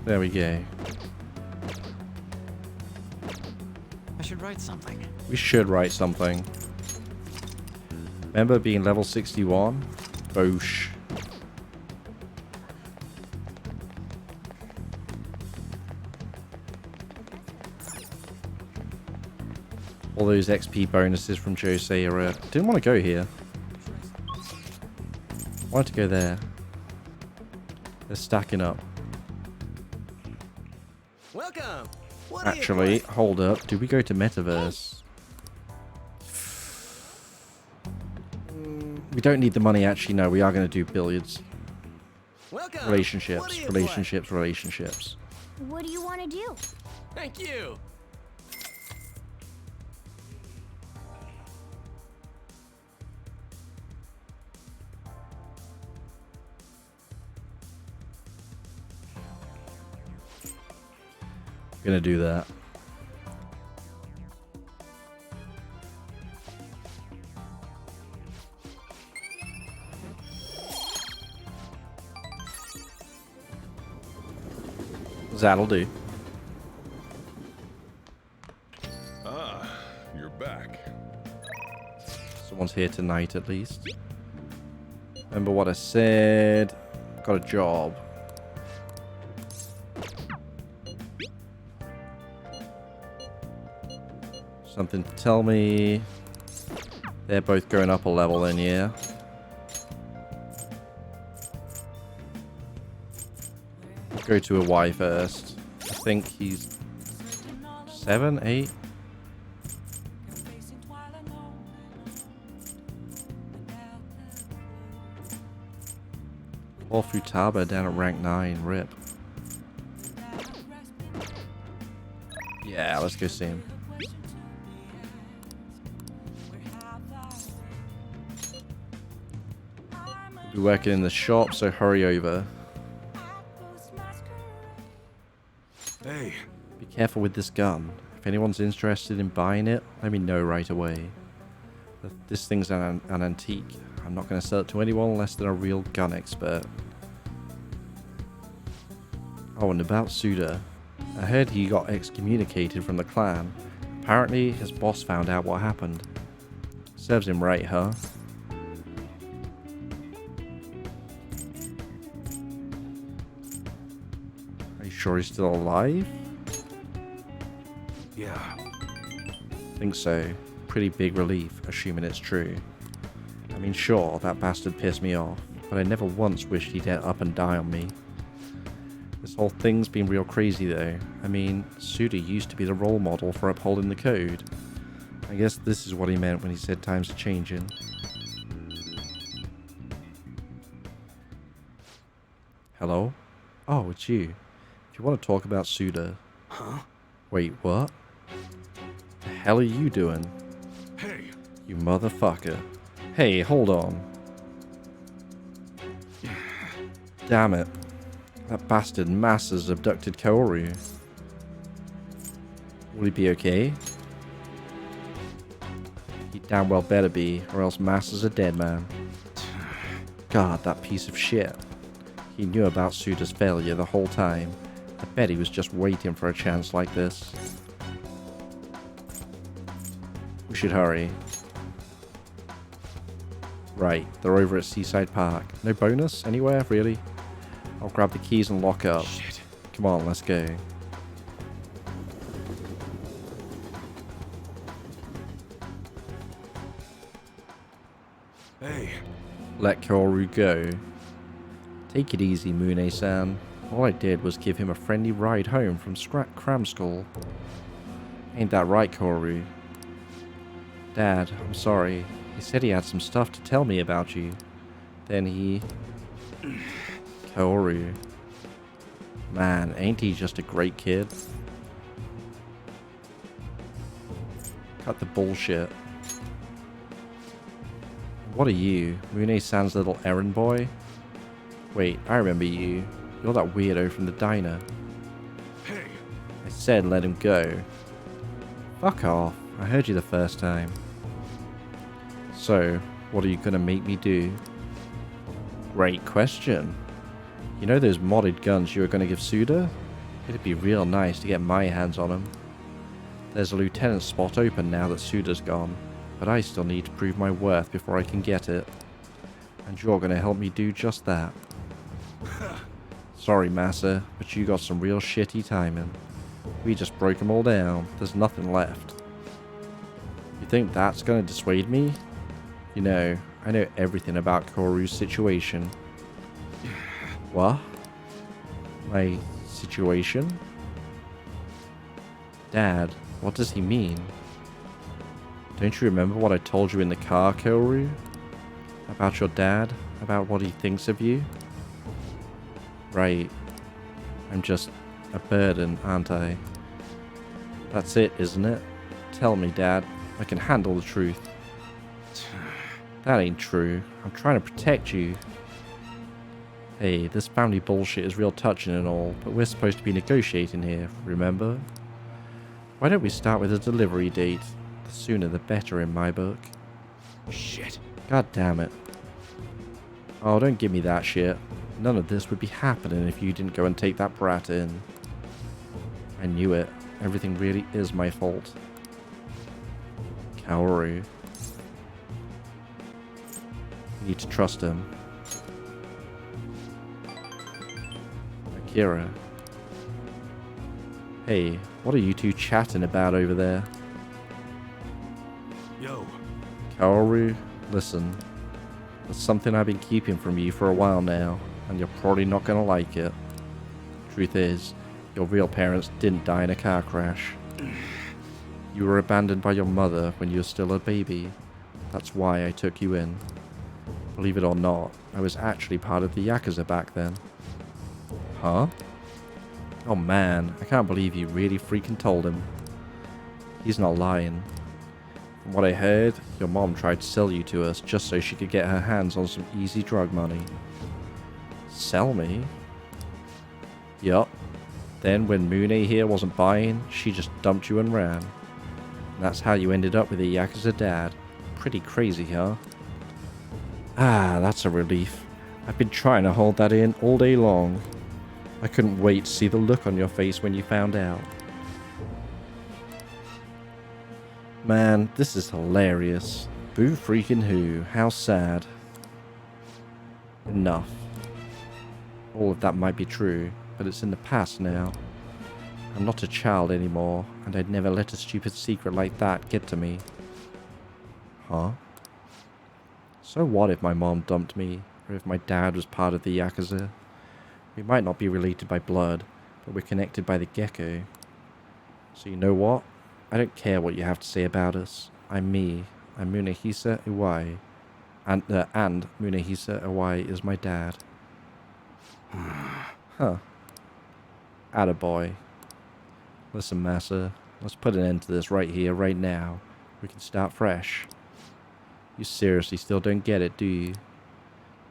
there we go. I should write something. We should write something. Remember being level 61? Boosh. All those XP bonuses from Jose are... didn't want to go here. Wanted to go there. They're stacking up. Welcome. What do you Actually, play? hold up. Do we go to Metaverse? We don't need the money, actually. No, we are going to do billiards. Welcome. What do Relationships, you relationships, relationships. What do you want to do? play? Thank you. Gonna do that. That'll do. Ah, you're back. Someone's here tonight at least. Remember what I said? Got a job. Something to tell me they're both going up a level then, yeah. Go to a Y first. I think he's 7, 8. Paul Futaba down at rank 9, rip. Yeah, let's go see him. Be working in the shop, so hurry over. Hey, Be careful with this gun. If anyone's interested in buying it, let me know right away. This thing's an antique. I'm not going to sell it to anyone less than a real gun expert. Oh, and about Suda. I heard he got excommunicated from the clan. Apparently, his boss found out what happened. Serves him right, huh? Are you sure he's still alive? yeah. Think so. Pretty big relief, assuming it's true. I mean, sure, that bastard pissed me off, but I never once wished he'd get up and die on me. This whole thing's been real crazy though. I mean, Suda used to be the role model for upholding the code. I guess this is what he meant when he said times are changing. Hello? Oh, it's you. If you want to talk about Suda. Huh? Wait, what? The hell are you doing? Hey, You motherfucker. Hey, hold on. Damn it. That bastard Massa's abducted Kaoru. Will he be okay? He damn well better be, or else Massa's a dead man. God, that piece of shit. He knew about Suda's failure the whole time. I bet he was just waiting for a chance like this. We should hurry. Right, they're over at Seaside Park. No bonus anywhere, really? I'll grab the keys and lock up. shit. Come on, let's go. Hey, Let Kaoru go. Take it easy, Mune-san. All I did was give him a friendly ride home from Krimxon. Ain't that right, Kaoru? Dad, I'm sorry. He said he had some stuff to tell me about you. Then he... Kaoru. Man, ain't he just a great kid? Cut the bullshit. What are you, Mune-san's little errand boy? Wait, I remember you. You're that weirdo from the diner. Hey, I said let him go. Fuck off. I heard you the first time. So, what are you gonna make me do? Great question. You know those modded guns you were gonna give Suda? It'd be real nice to get my hands on them. There's a lieutenant's spot open now that Suda's gone, but I still need to prove my worth before I can get it. And you're gonna help me do just that. Sorry, Massa, but you got some real shitty timing. We just broke them all down. There's nothing left. You think that's gonna dissuade me? You know, I know everything about Koru's situation. What? My situation? Dad, what does he mean? Don't you remember what I told you in the car, Koru? About your dad? About what he thinks of you? Right. I'm just a burden, aren't I? That's it, isn't it? Tell me, Dad. I can handle the truth. That ain't true. I'm trying to protect you. Hey, this family bullshit is real touching and all, but we're supposed to be negotiating here, remember? Why don't we start with a delivery date? The sooner the better in my book. Shit. God damn it. Oh, don't give me that shit. None of this would be happening if you didn't go and take that brat in. I knew it. Everything really is my fault. Kaoru. You need to trust him. Akira. Hey, what are you two chatting about over there? yo, Kaoru, listen. There's something I've been keeping from you for a while now, and you're probably not gonna like it. Truth is, your real parents didn't die in a car crash. You were abandoned by your mother when you were still a baby. That's why I took you in. Believe it or not, I was actually part of the Yakuza back then. Huh? Oh man, I can't believe you really freaking told him. He's not lying. From what I heard, your mom tried to sell you to us just so she could get her hands on some easy drug money. Sell me? Yup. Then when Mune here wasn't buying, she just dumped you and ran. And that's how you ended up with a Yakuza dad. Pretty crazy, huh? Ah, that's a relief. I've been trying to hold that in all day long. I couldn't wait to see the look on your face when you found out. Man, this is hilarious. Boo freaking who. How sad. Enough. All of that might be true, but it's in the past now. I'm not a child anymore, and I'd never let a stupid secret like that get to me. Huh? So what if my mom dumped me, or if my dad was part of the Yakuza? We might not be related by blood, but we're connected by the gecko. So you know what? I don't care what you have to say about us. I'm me. I'm Munehisa Iwai. And Munehisa Iwai is my dad. Huh. Attaboy. Listen, Massa. Let's put an end to this right here, right now. We can start fresh. You seriously still don't get it, do you?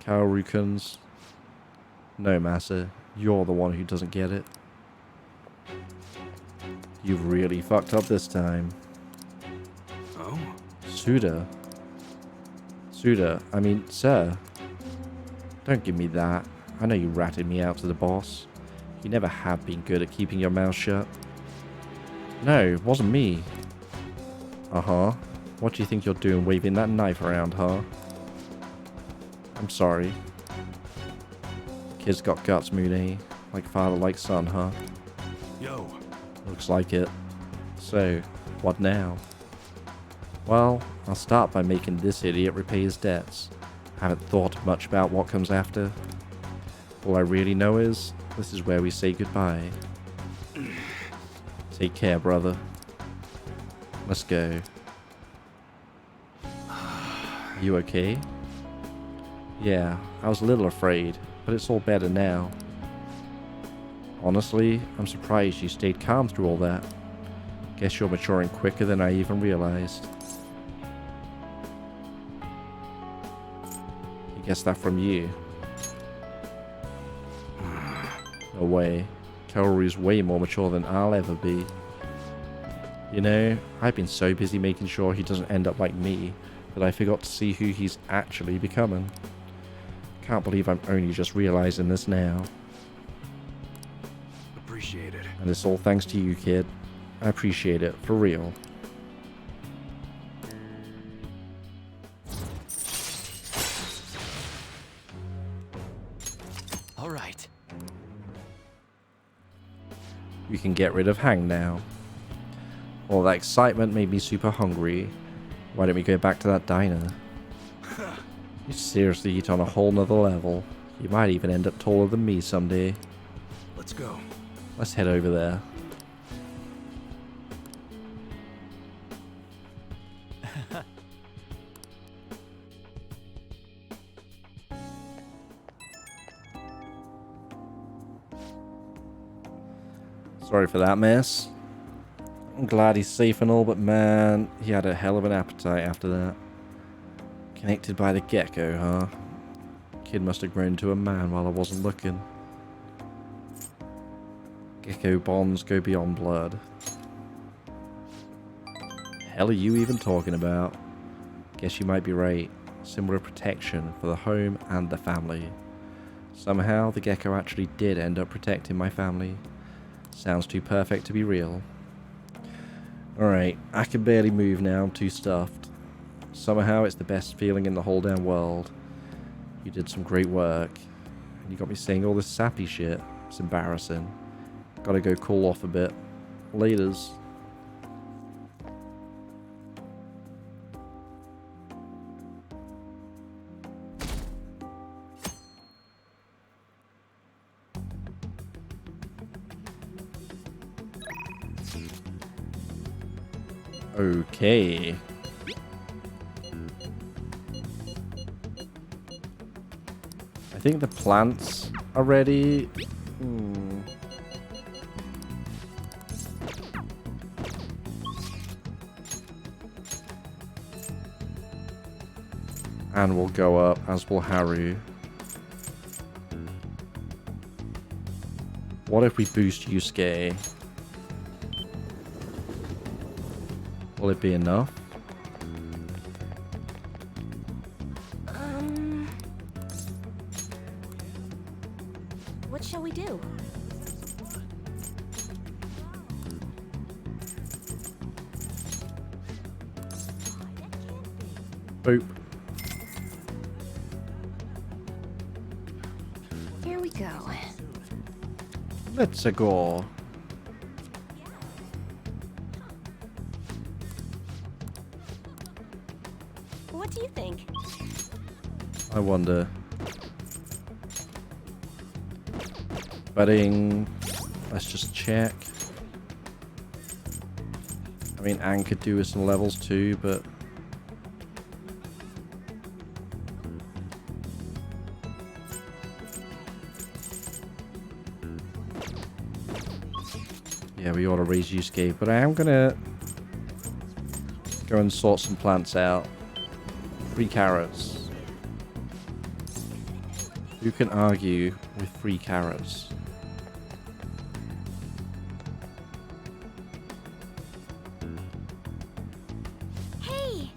Kaoru-kun's? No, Massa. You're the one who doesn't get it. You've really fucked up this time. oh, Suda. Suda, I mean, sir. Don't give me that. I know you ratted me out to the boss. You never have been good at keeping your mouth shut. No, it wasn't me. Uh-huh. What do you think you're doing waving that knife around, huh? I'm sorry. Kid's got guts, Mooney. Like father, like son, huh? yo, Looks like it. So, what now? Well, I'll start by making this idiot repay his debts. Haven't thought much about what comes after. All I really know is, this is where we say goodbye. Take care, brother. Let's go. You okay? Yeah, I was a little afraid, but it's all better now. Honestly, I'm surprised you stayed calm through all that. Guess you're maturing quicker than I even realized. You guessed that from you. No way. Kaoru's way more mature than I'll ever be. You know, I've been so busy making sure he doesn't end up like me that I forgot to see who he's actually becoming. Can't believe I'm only just realizing this now. Appreciate it. And it's all thanks to you, kid. I appreciate it, for real. All right. You can get rid of Hang now. All that excitement made me super hungry. Why don't we go back to that diner? You seriously eat on a whole nother level. You might even end up taller than me someday. Let's go. Let's head over there. Sorry for that mess. I'm glad he's safe and all, but man, he had a hell of an appetite after that. Connected by the gecko, huh? Kid must have grown to a man while I wasn't looking. Gecko bonds go beyond blood. Hell are you even talking about? Guess you might be right. Similar protection for the home and the family. Somehow, the gecko actually did end up protecting my family. Sounds too perfect to be real. Alright, I can barely move now, I'm too stuffed. Somehow it's the best feeling in the whole damn world. You did some great work. And you got me saying all this sappy shit. It's embarrassing. Gotta go cool off a bit. Laters. Okay. I think the plants are ready. And we'll go up, as will Haru. What if we boost Yusuke? Will it be enough? What shall we do? Boop. Here we go. Let's go. What do you think? I wonder. Bedding. Let's just check. I mean, Anne could do with some levels too, but... yeah, we ought to raise Yusuke, but I am gonna go and sort some plants out. 3 carrots. Who can argue with 3 carrots? Hey!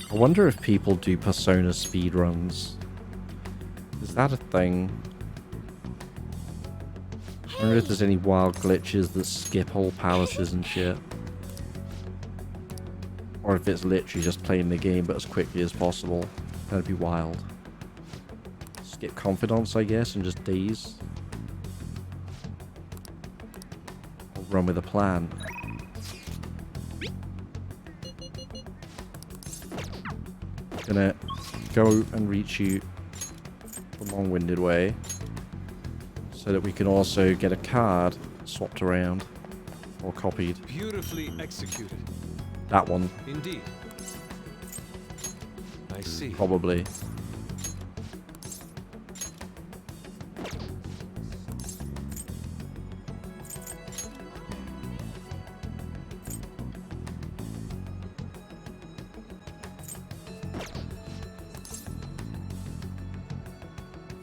I wonder if people do Persona speedruns. Is that a thing? I wonder if there's any wild glitches that skip whole palaces and shit. Or if it's literally just playing the game but as quickly as possible. That'd be wild. Skip confidants, I guess, and just daze. Or run with a plan. Gonna go and reach you the long-winded way so that we can also get a card swapped around or copied. Beautifully executed. That one, Indeed. I see. probably.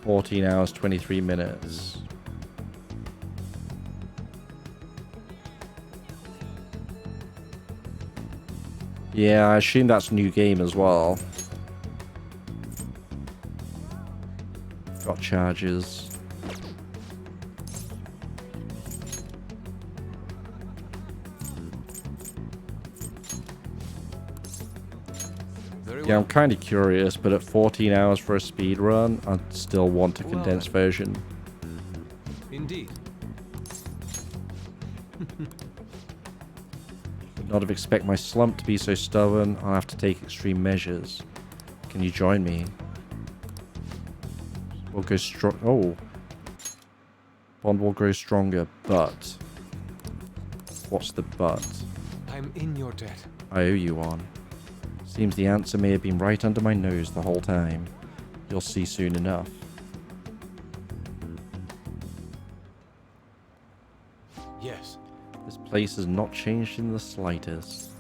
14 hours, 23 minutes. Yeah, I assume that's new game as well. Got charges. Very Yeah, well. I'm kind of curious, but at 14 hours for a speed run, I'd still want a Well condensed then. version. Indeed. Would not have expected my slump to be so stubborn. I'll have to take extreme measures. Can you join me? We'll go strong. Oh. Bond will grow stronger, but... What's the but? I'm in your debt. I owe you one. Seems the answer may have been right under my nose the whole time. You'll see soon enough. Yes. This place has not changed in the slightest.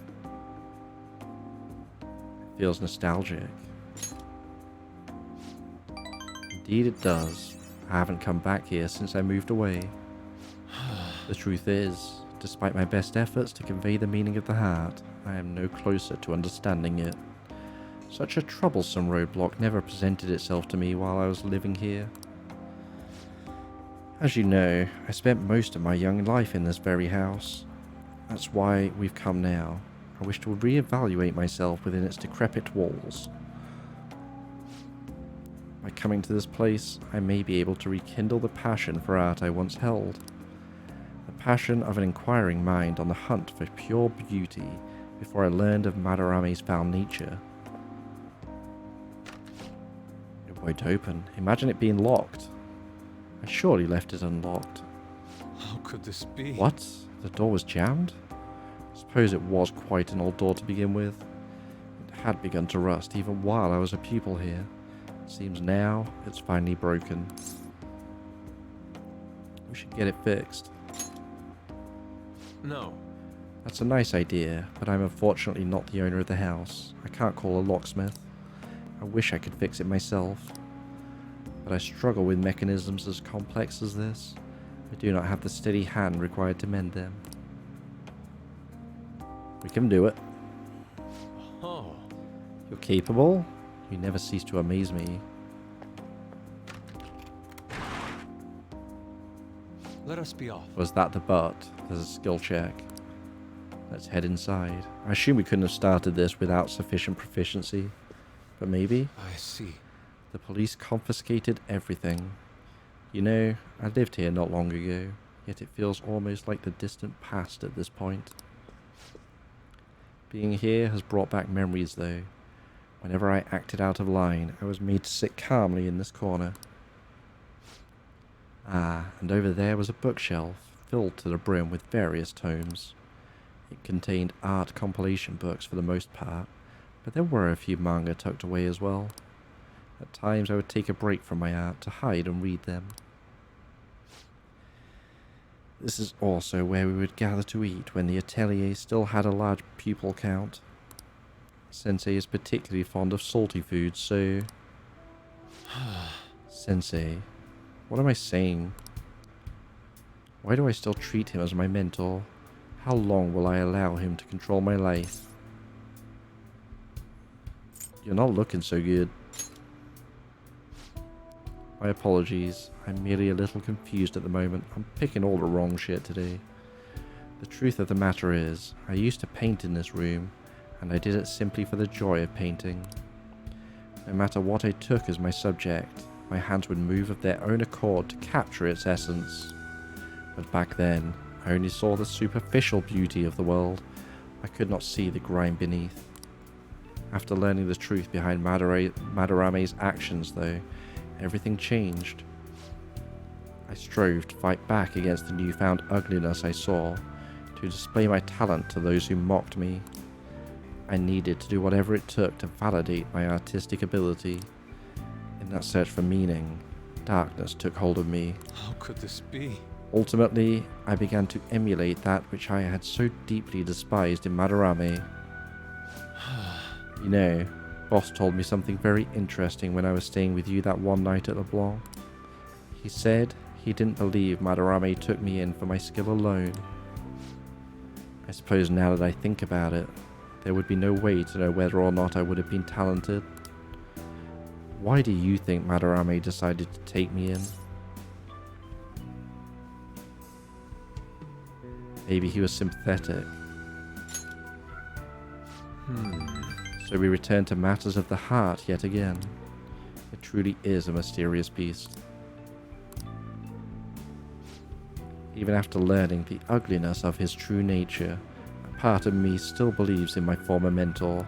It feels nostalgic. Indeed it does. I haven't come back here since I moved away. The truth is, despite my best efforts to convey the meaning of the heart, I am no closer to understanding it. Such a troublesome roadblock never presented itself to me while I was living here. As you know, I spent most of my young life in this very house. That's why we've come now. I wish to reevaluate myself within its decrepit walls. By coming to this place, I may be able to rekindle the passion for art I once held. The passion of an inquiring mind on the hunt for pure beauty before I learned of Madarame's foul nature. It won't open. Imagine it being locked. I surely left it unlocked. How could this be? What? The door was jammed? I suppose it was quite an old door to begin with. It had begun to rust even while I was a pupil here. It seems now it's finally broken. We should get it fixed. No. That's a nice idea, but I'm unfortunately not the owner of the house. I can't call a locksmith. I wish I could fix it myself. But I struggle with mechanisms as complex as this. I do not have the steady hand required to mend them. We can do it. Oh. You're capable? You never cease to amaze me. Let us be off. Was that the but? There's a skill check. Let's head inside. I assume we couldn't have started this without sufficient proficiency. But maybe? I see. The police confiscated everything. You know, I lived here not long ago, yet it feels almost like the distant past at this point. Being here has brought back memories though. Whenever I acted out of line, I was made to sit calmly in this corner. Ah, and over there was a bookshelf, filled to the brim with various tomes. It contained art compilation books for the most part, but there were a few manga tucked away as well. At times I would take a break from my art to hide and read them. This is also where we would gather to eat when the atelier still had a large pupil count. Sensei is particularly fond of salty foods, so... Sensei, what am I saying? Why do I still treat him as my mentor? How long will I allow him to control my life? You're not looking so good. My apologies, I'm merely a little confused at the moment. I'm picking all the wrong shit today. The truth of the matter is, I used to paint in this room, and I did it simply for the joy of painting. No matter what I took as my subject, my hands would move of their own accord to capture its essence. But back then, I only saw the superficial beauty of the world. I could not see the grime beneath. After learning the truth behind Madarame's actions, though, everything changed. I strove to fight back against the newfound ugliness I saw, to display my talent to those who mocked me. I needed to do whatever it took to validate my artistic ability. In that search for meaning, darkness took hold of me. How could this be? Ultimately, I began to emulate that which I had so deeply despised in Madarame. You know, boss told me something very interesting when I was staying with you that one night at the Blanc. He said he didn't believe Madarame took me in for my skill alone. I suppose now that I think about it, there would be no way to know whether or not I would have been talented. Why do you think Madarame decided to take me in? Maybe he was sympathetic. So we return to matters of the heart yet again. It truly is a mysterious beast. Even after learning the ugliness of his true nature, a part of me still believes in my former mentor.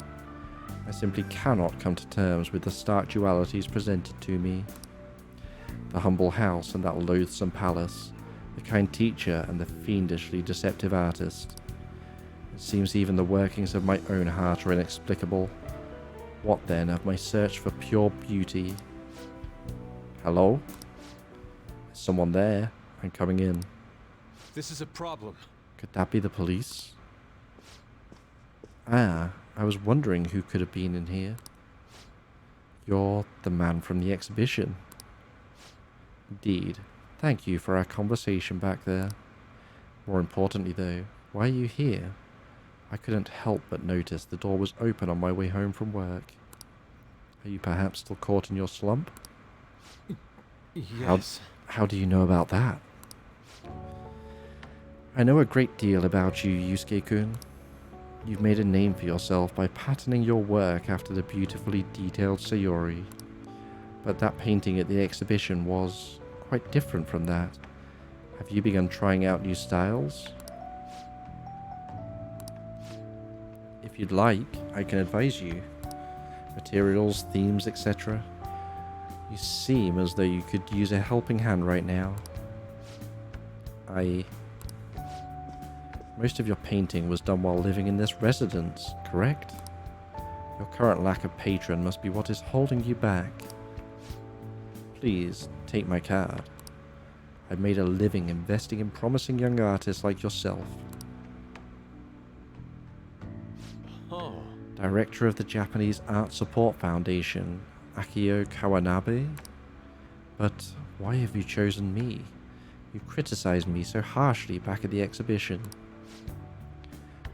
I simply cannot come to terms with the stark dualities presented to me. The humble house and that loathsome palace, the kind teacher and the fiendishly deceptive artist. It seems even the workings of my own heart are inexplicable. What then of my search for pure beauty? Hello? Is someone there? I'm coming in. This is a problem. Could that be the police? Ah, I was wondering who could have been in here. You're the man from the exhibition. Indeed. Thank you for our conversation back there. More importantly though, why are you here? I couldn't help but notice the door was open on my way home from work. Are you perhaps still caught in your slump? Yes. How do you know about that? I know a great deal about you, Yusuke-kun. You've made a name for yourself by patterning your work after the beautifully detailed Sayori. But that painting at the exhibition was quite different from that. Have you begun trying out new styles? If you'd like, I can advise you. Materials, themes, etc. You seem as though you could use a helping hand right now. Most of your painting was done while living in this residence, correct? Your current lack of patron must be what is holding you back. Please, take my card. I've made a living investing in promising young artists like yourself. Oh. Director of the Japanese Art Support Foundation, Akio Kawanabe? But why have you chosen me? You criticized me so harshly back at the exhibition.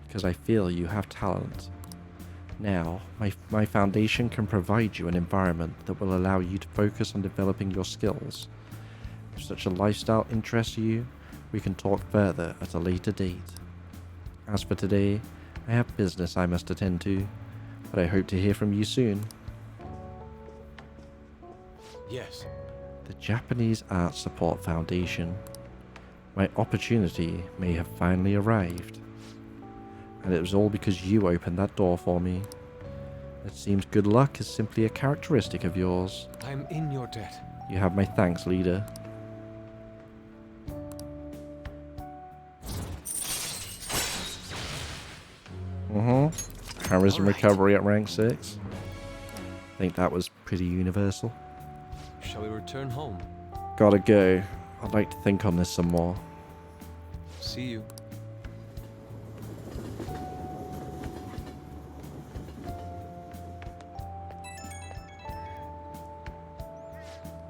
Because I feel you have talent. Now, my foundation can provide you an environment that will allow you to focus on developing your skills. If such a lifestyle interests you, we can talk further at a later date. As for today, I have business I must attend to, but I hope to hear from you soon. Yes. The Japanese Art Support Foundation. My opportunity may have finally arrived. And it was all because you opened that door for me. It seems good luck is simply a characteristic of yours. I'm in your debt. You have my thanks, leader. Charisma All right. recovery at rank 6. I think that was pretty universal. Shall we return home? Gotta go. I'd like to think on this some more. See you.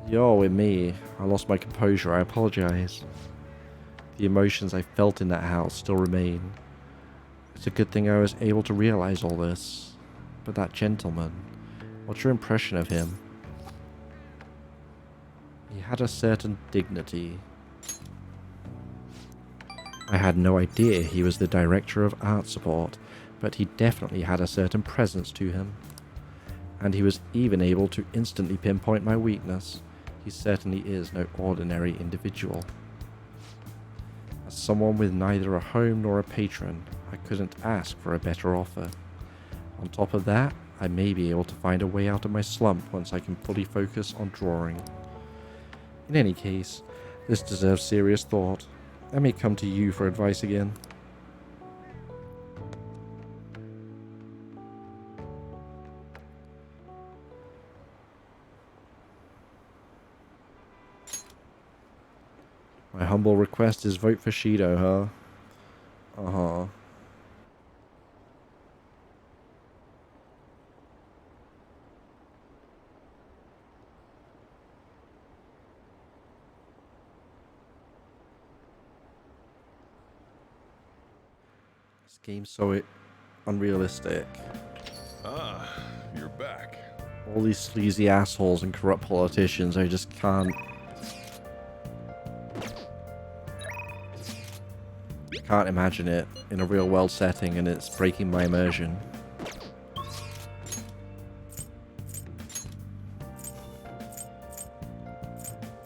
Yo, with me. I lost my composure. I apologize. The emotions I felt in that house still remain. It's a good thing I was able to realize all this. But that gentleman, what's your impression of him? He had a certain dignity. I had no idea he was the director of art support, but he definitely had a certain presence to him. And he was even able to instantly pinpoint my weakness. He certainly is no ordinary individual. As someone with neither a home nor a patron, I couldn't ask for a better offer. On top of that, I may be able to find a way out of my slump once I can fully focus on drawing. In any case, this deserves serious thought. I may come to you for advice again. My humble request is vote for Shido, huh? Uh-huh. This game's so unrealistic. Ah, you're back. All these sleazy assholes and corrupt politicians, I just can't imagine it in a real world setting, and it's breaking my immersion.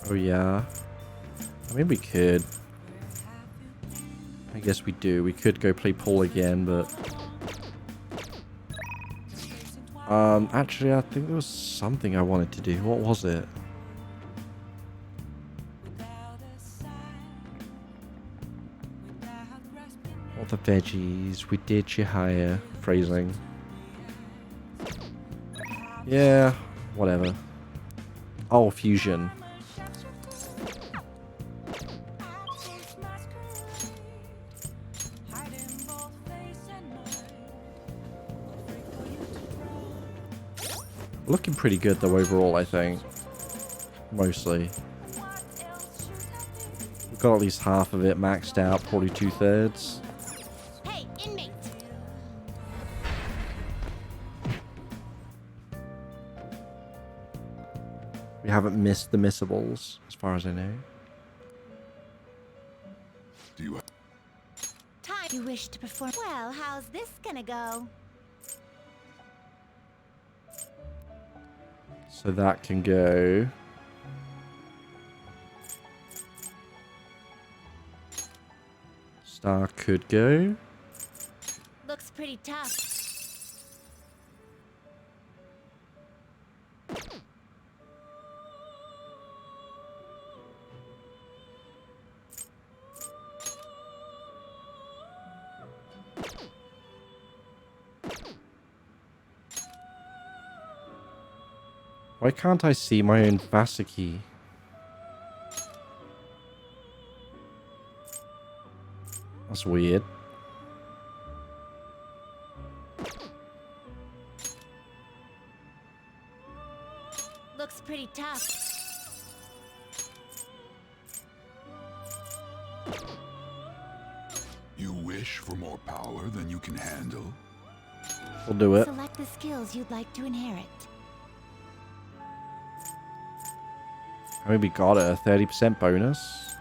Oh yeah. I mean, we could. I guess we do. We could go play pool again, but actually, I think there was something I wanted to do. What was it? All the veggies. We did higher phrasing. Yeah, whatever. Oh, fusion. Looking pretty good though overall, I think. Mostly. We've got at least half of it maxed out, probably 2/3. Hey, inmate! We haven't missed the missables, as far as I know. Do you Time you wish to perform. Well, how's this gonna go? So that can go. Star could go. Looks pretty tough. Why can't I see my own Vasaki? That's weird. Looks pretty tough. You wish for more power than you can handle? We'll do it. Select the skills you'd like to inherit. I mean, we got it. A 30% bonus.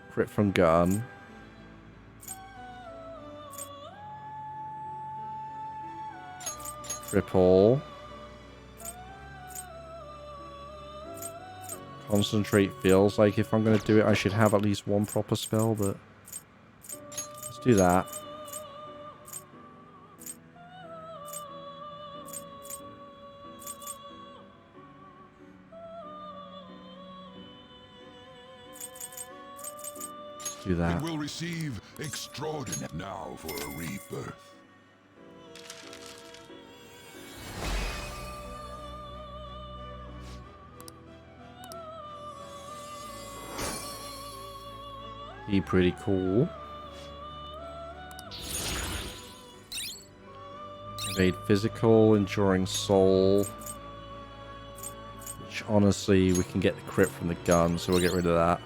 Crit from gun. Triple. Concentrate feels like if I'm going to do it, I should have at least one proper spell, but let's do that. Do that. It will receive extraordinary now for a rebirth. Be pretty cool. Evade physical, enduring soul. Which honestly, we can get the crit from the gun, so we'll get rid of that.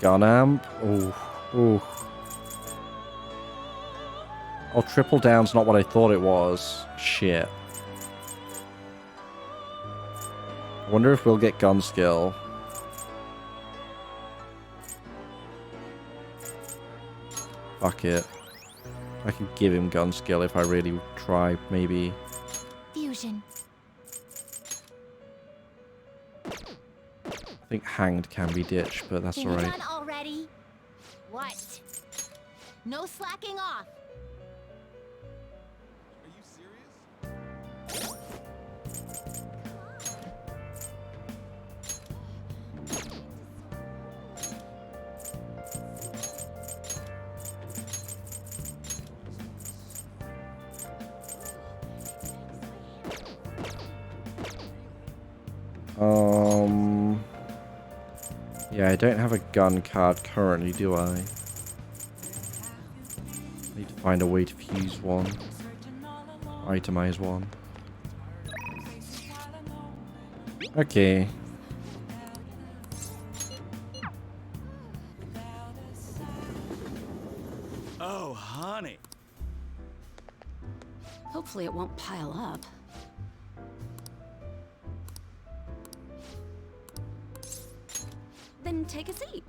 Gun amp. Ooh. Ooh. Oh, triple down's not what I thought it was. Shit. I wonder if we'll get gun skill. Fuck it. I can give him gun skill if I really try, maybe. Fusion. I think hanged can be ditched, but that's alright. Done already? What? No slacking off. Are you serious? Yeah, I don't have a gun card currently, do I? Need to find a way to fuse one. Itemize one. Okay. Oh, honey. Hopefully it won't pile up. Then take a seat.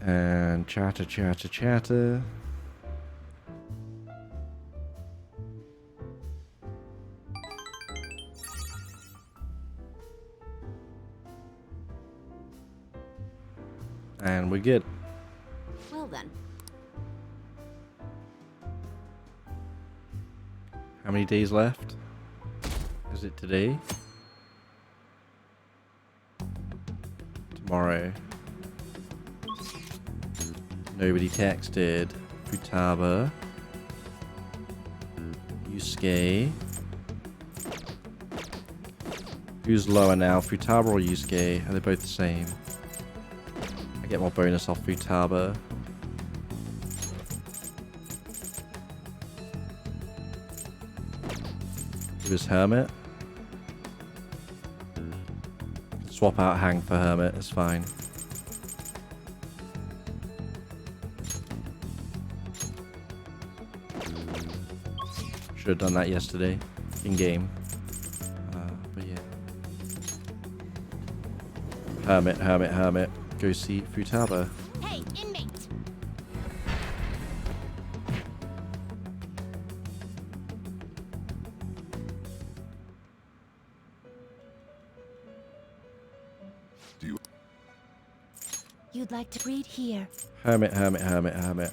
And chatter, chatter, chatter. And we're good. Well then. How many days left? Is it today? Tomorrow. Nobody texted. Futaba. Yusuke. Who's lower now? Futaba or Yusuke? Are they both the same? I get more bonus off Futaba. It was Hermit. Swap out Hang for Hermit, it's fine. Should have done that yesterday, in game. But yeah. Hermit, Hermit, Hermit. Go see Futaba. Hey, inmate! Do you You'd like to read here. Hermit, Hermit, Hermit, Hermit.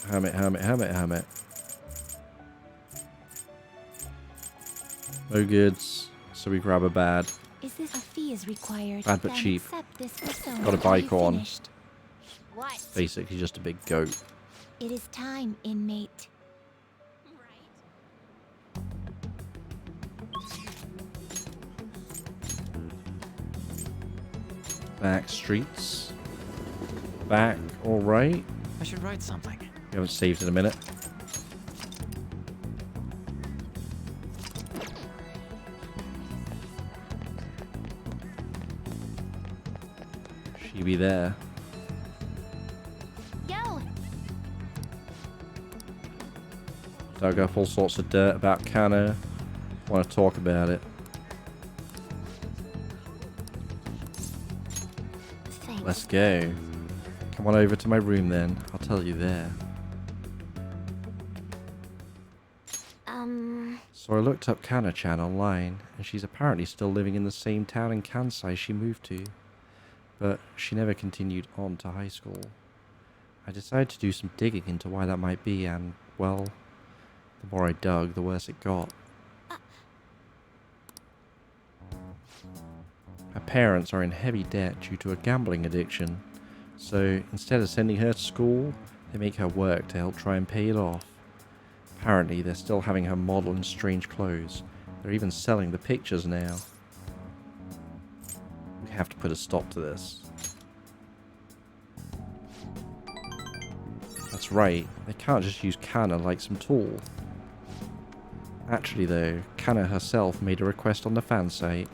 Hermit, Hermit, Hermit, Hermit. No goods, so we grab a bad. Is this a fee is required? Bad but Then cheap. accept this persona. Got a buy Are you corn. finished? What? Basically just a big goat. It is time, inmate. Back streets. Back, alright. I should write something. We haven't saved in a minute. She be there. Yo! Dug up all sorts of dirt about Kana. Want to talk about it. Thanks. Let's go. Come on over to my room then. I'll tell you there. So I looked up Kana-chan online, and she's apparently still living in the same town in Kansai she moved to. But she never continued on to high school. I decided to do some digging into why that might be, and, well, the more I dug, the worse it got. Her parents are in heavy debt due to a gambling addiction, so instead of sending her to school, they make her work to help try and pay it off. Apparently, they're still having her model in strange clothes. They're even selling the pictures now. We have to put a stop to this. That's right, they can't just use Kana like some tool. Actually though, Kana herself made a request on the fan site.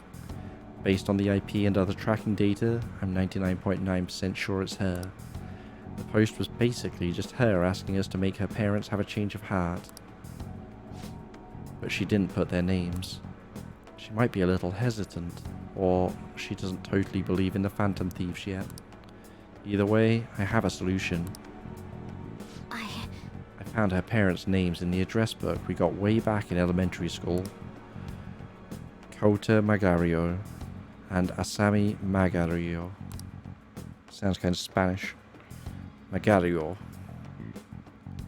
Based on the IP and other tracking data, I'm 99.9% sure it's her. The post was basically just her asking us to make her parents have a change of heart. But she didn't put their names. She might be a little hesitant, or she doesn't totally believe in the Phantom Thieves yet. Either way, I have a solution. I found her parents' names in the address book we got way back in elementary school. Kota Magario and Asami Magario. Sounds kind of Spanish. Magario. Or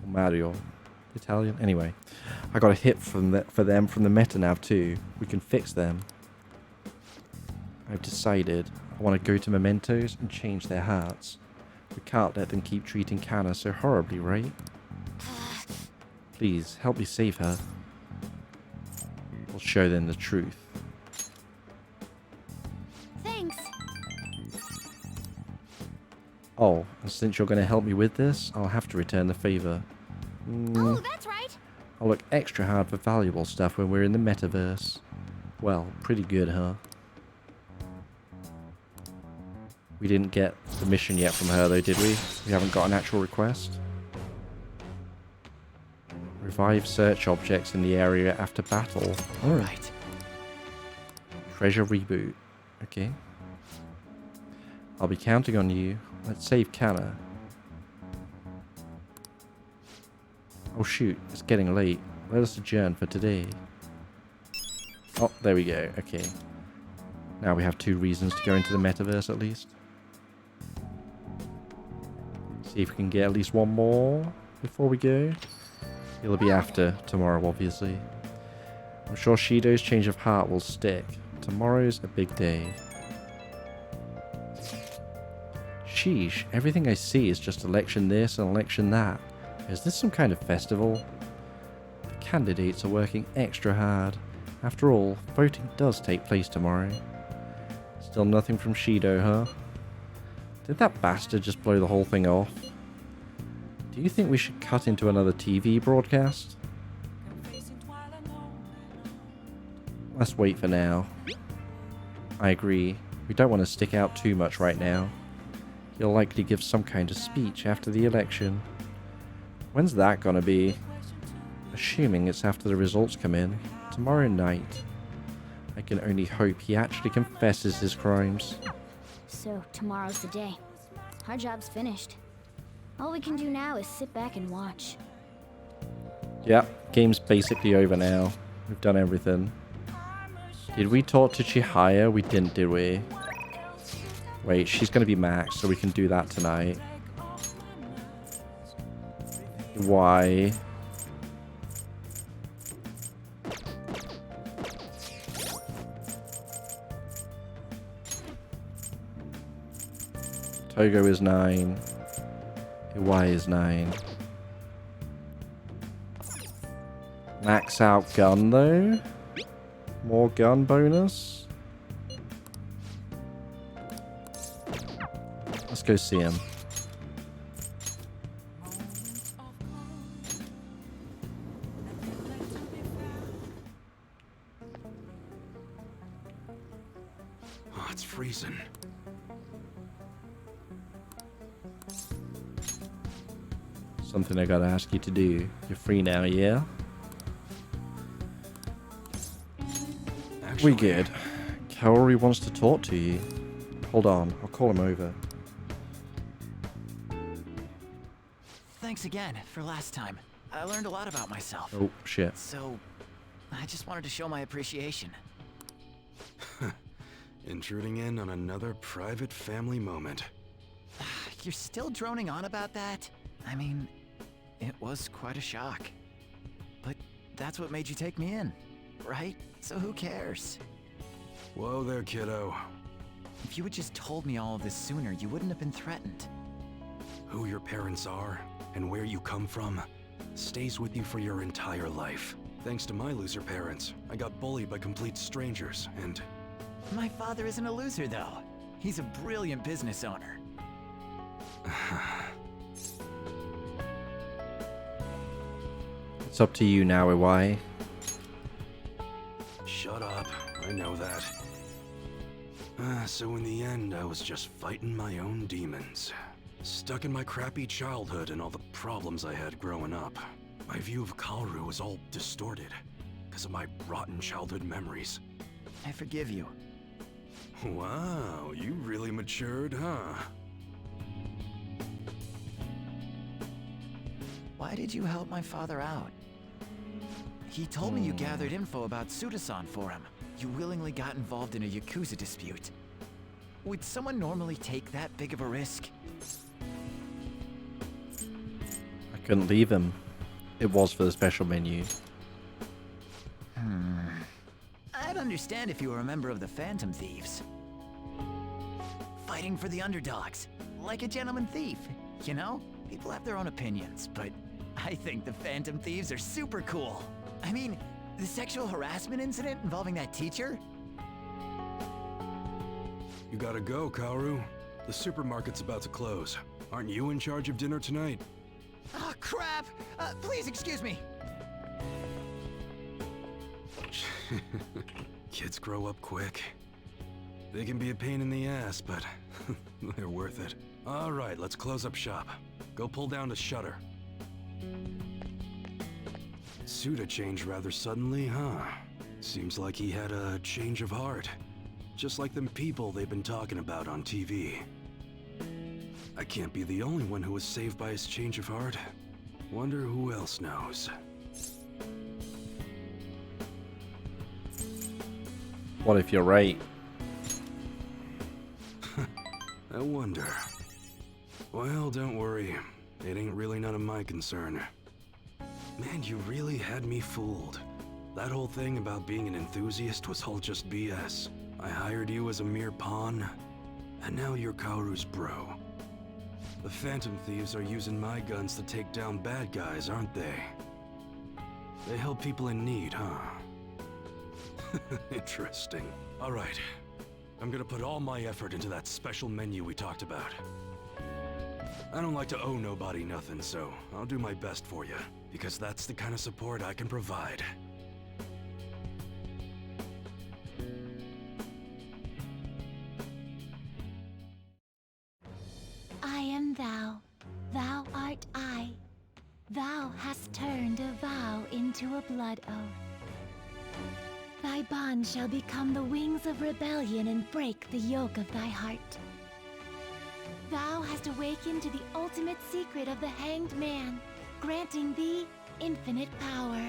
Mario. Italian? Anyway. I got a hit for them from the MetaNav too. We can fix them. I've decided I want to go to Mementos and change their hearts. We can't let them keep treating Kana so horribly, right? Please, help me save her. We'll show them the truth. Thanks. Oh, and since you're going to help me with this, I'll have to return the favor. Oh, that's right. I'll look extra hard for valuable stuff when we're in the metaverse. Well, pretty good, huh? We didn't get the mission yet from her though, did we? We haven't got an actual request. Revive search objects in the area after battle. All right. Treasure reboot. Okay. I'll be counting on you. Let's save Canna. Oh shoot, it's getting late. Let us adjourn for today. Oh, there we go. Okay. Now we have 2 reasons to go into the metaverse at least. See if we can get at least 1 more before we go. It'll be after tomorrow, obviously. I'm sure Shido's change of heart will stick. Tomorrow's a big day. Sheesh, everything I see is just election this and election that. Is this some kind of festival? The candidates are working extra hard. After all, voting does take place tomorrow. Still nothing from Shido, huh? Did that bastard just blow the whole thing off? Do you think we should cut into another TV broadcast? Let's wait for now. I agree. We don't want to stick out too much right now. He'll likely give some kind of speech after the election. When's that gonna be? Assuming it's after the results come in. Tomorrow night. I can only hope he actually confesses his crimes. So, tomorrow's the day. Our job's finished. All we can do now is sit back and watch. Yep, game's basically over now. We've done everything. Did we talk to Chihaya? We didn't, did we? Wait, she's gonna be max, so we can do that tonight. Why? Togo is 9. Y is 9. Max out gun though? More gun bonus? Let's go see him. Oh, it's freezing. Something I gotta ask you to do. You're free now, yeah? We good. Kaori wants to talk to you. Hold on, I'll call him over. Thanks again for last time. I learned a lot about myself. Oh, shit. So, I just wanted to show my appreciation. Intruding in on another private family moment. You're still droning on about that? I mean, it was quite a shock. But that's what made you take me in, right? So who cares? Whoa there, kiddo. If you had just told me all of this sooner, you wouldn't have been threatened. Who your parents are and where you come from stays with you for your entire life. Thanks to my loser parents, I got bullied by complete strangers and... My father isn't a loser, though. He's a brilliant business owner. It's up to you now, Iwai. Shut up. I know that. So in the end, I was just fighting my own demons. Stuck in my crappy childhood and all the problems I had growing up. My view of Kaoru was all distorted because of my rotten childhood memories. I forgive you. Wow, you really matured, huh? Why did you help my father out? He told me you gathered info about Suda-san for him. You willingly got involved in a Yakuza dispute. Would someone normally take that big of a risk? I couldn't leave him. It was for the special menu. I'd understand if you were a member of the Phantom Thieves. Fighting for the underdogs, like a gentleman thief, you know? People have their own opinions, but I think the Phantom Thieves are super cool. I mean, the sexual harassment incident involving that teacher? You gotta go, Kaoru. The supermarket's about to close. Aren't you in charge of dinner tonight? Oh, crap! Please excuse me! Kids grow up quick. They can be a pain in the ass, but they're worth it. All right, let's close up shop. Go pull down the shutter. Suda changed rather suddenly, huh? Seems like he had a change of heart. Just like them people they've been talking about on TV. I can't be the only one who was saved by his change of heart. Wonder who else knows. What if you're right? I wonder. Well, don't worry. It ain't really none of my concern. Man, you really had me fooled. That whole thing about being an enthusiast was all just BS. I hired you as a mere pawn, and now you're Kaoru's bro. The Phantom Thieves are using my guns to take down bad guys, aren't they? They help people in need, huh? Interesting. Alright. I'm gonna put all my effort into that special menu we talked about. I don't like to owe nobody nothing, so I'll do my best for you, because that's the kind of support I can provide. I am thou, thou art I. Thou hast turned a vow into a blood oath. Thy bond shall become the wings of rebellion and break the yoke of thy heart. Thou hast awakened to the ultimate secret of the Hanged Man, granting thee infinite power.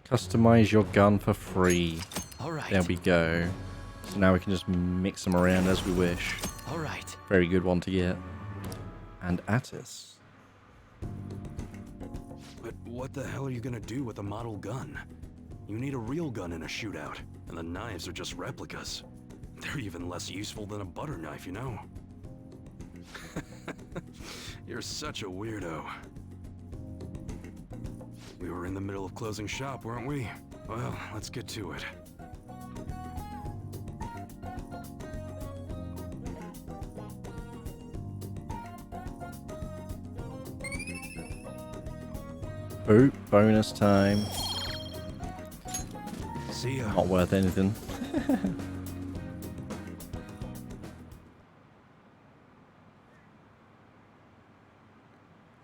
Customize your gun for free. All right. There we go. So now we can just mix them around as we wish. All right. Very good one to get. And Attis. But what the hell are you gonna do with a model gun? You need a real gun in a shootout, and the knives are just replicas. They're even less useful than a butter knife, you know? You're such a weirdo. We were in the middle of closing shop, weren't we? Well, let's get to it. Boot bonus time. See ya. Not worth anything.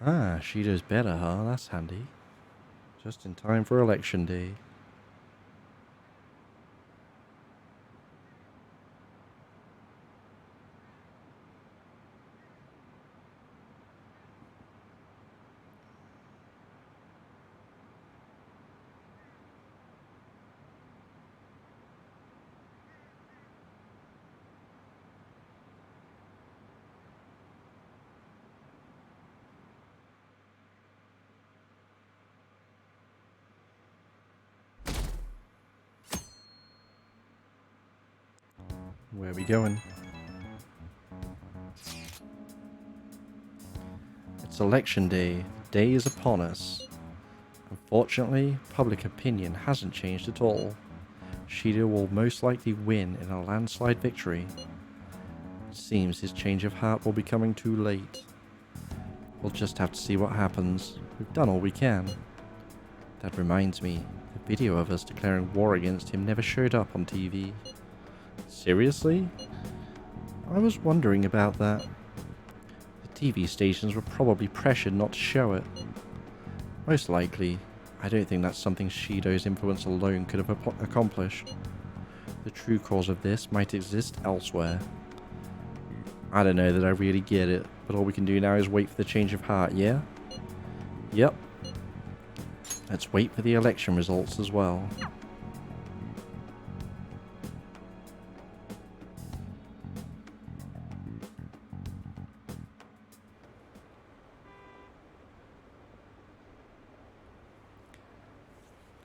Ah, she does better, huh? That's handy. Just in time for election day. Where are we going? It's election day. The day is upon us. Unfortunately, public opinion hasn't changed at all. Shido will most likely win in a landslide victory. It seems his change of heart will be coming too late. We'll just have to see what happens. We've done all we can. That reminds me, the video of us declaring war against him never showed up on TV. Seriously? I was wondering about that. The TV stations were probably pressured not to show it. Most likely, I don't think that's something Shido's influence alone could have accomplished. The true cause of this might exist elsewhere. I don't know that I really get it, but all we can do now is wait for the change of heart, yeah? Yep. Let's wait for the election results as well.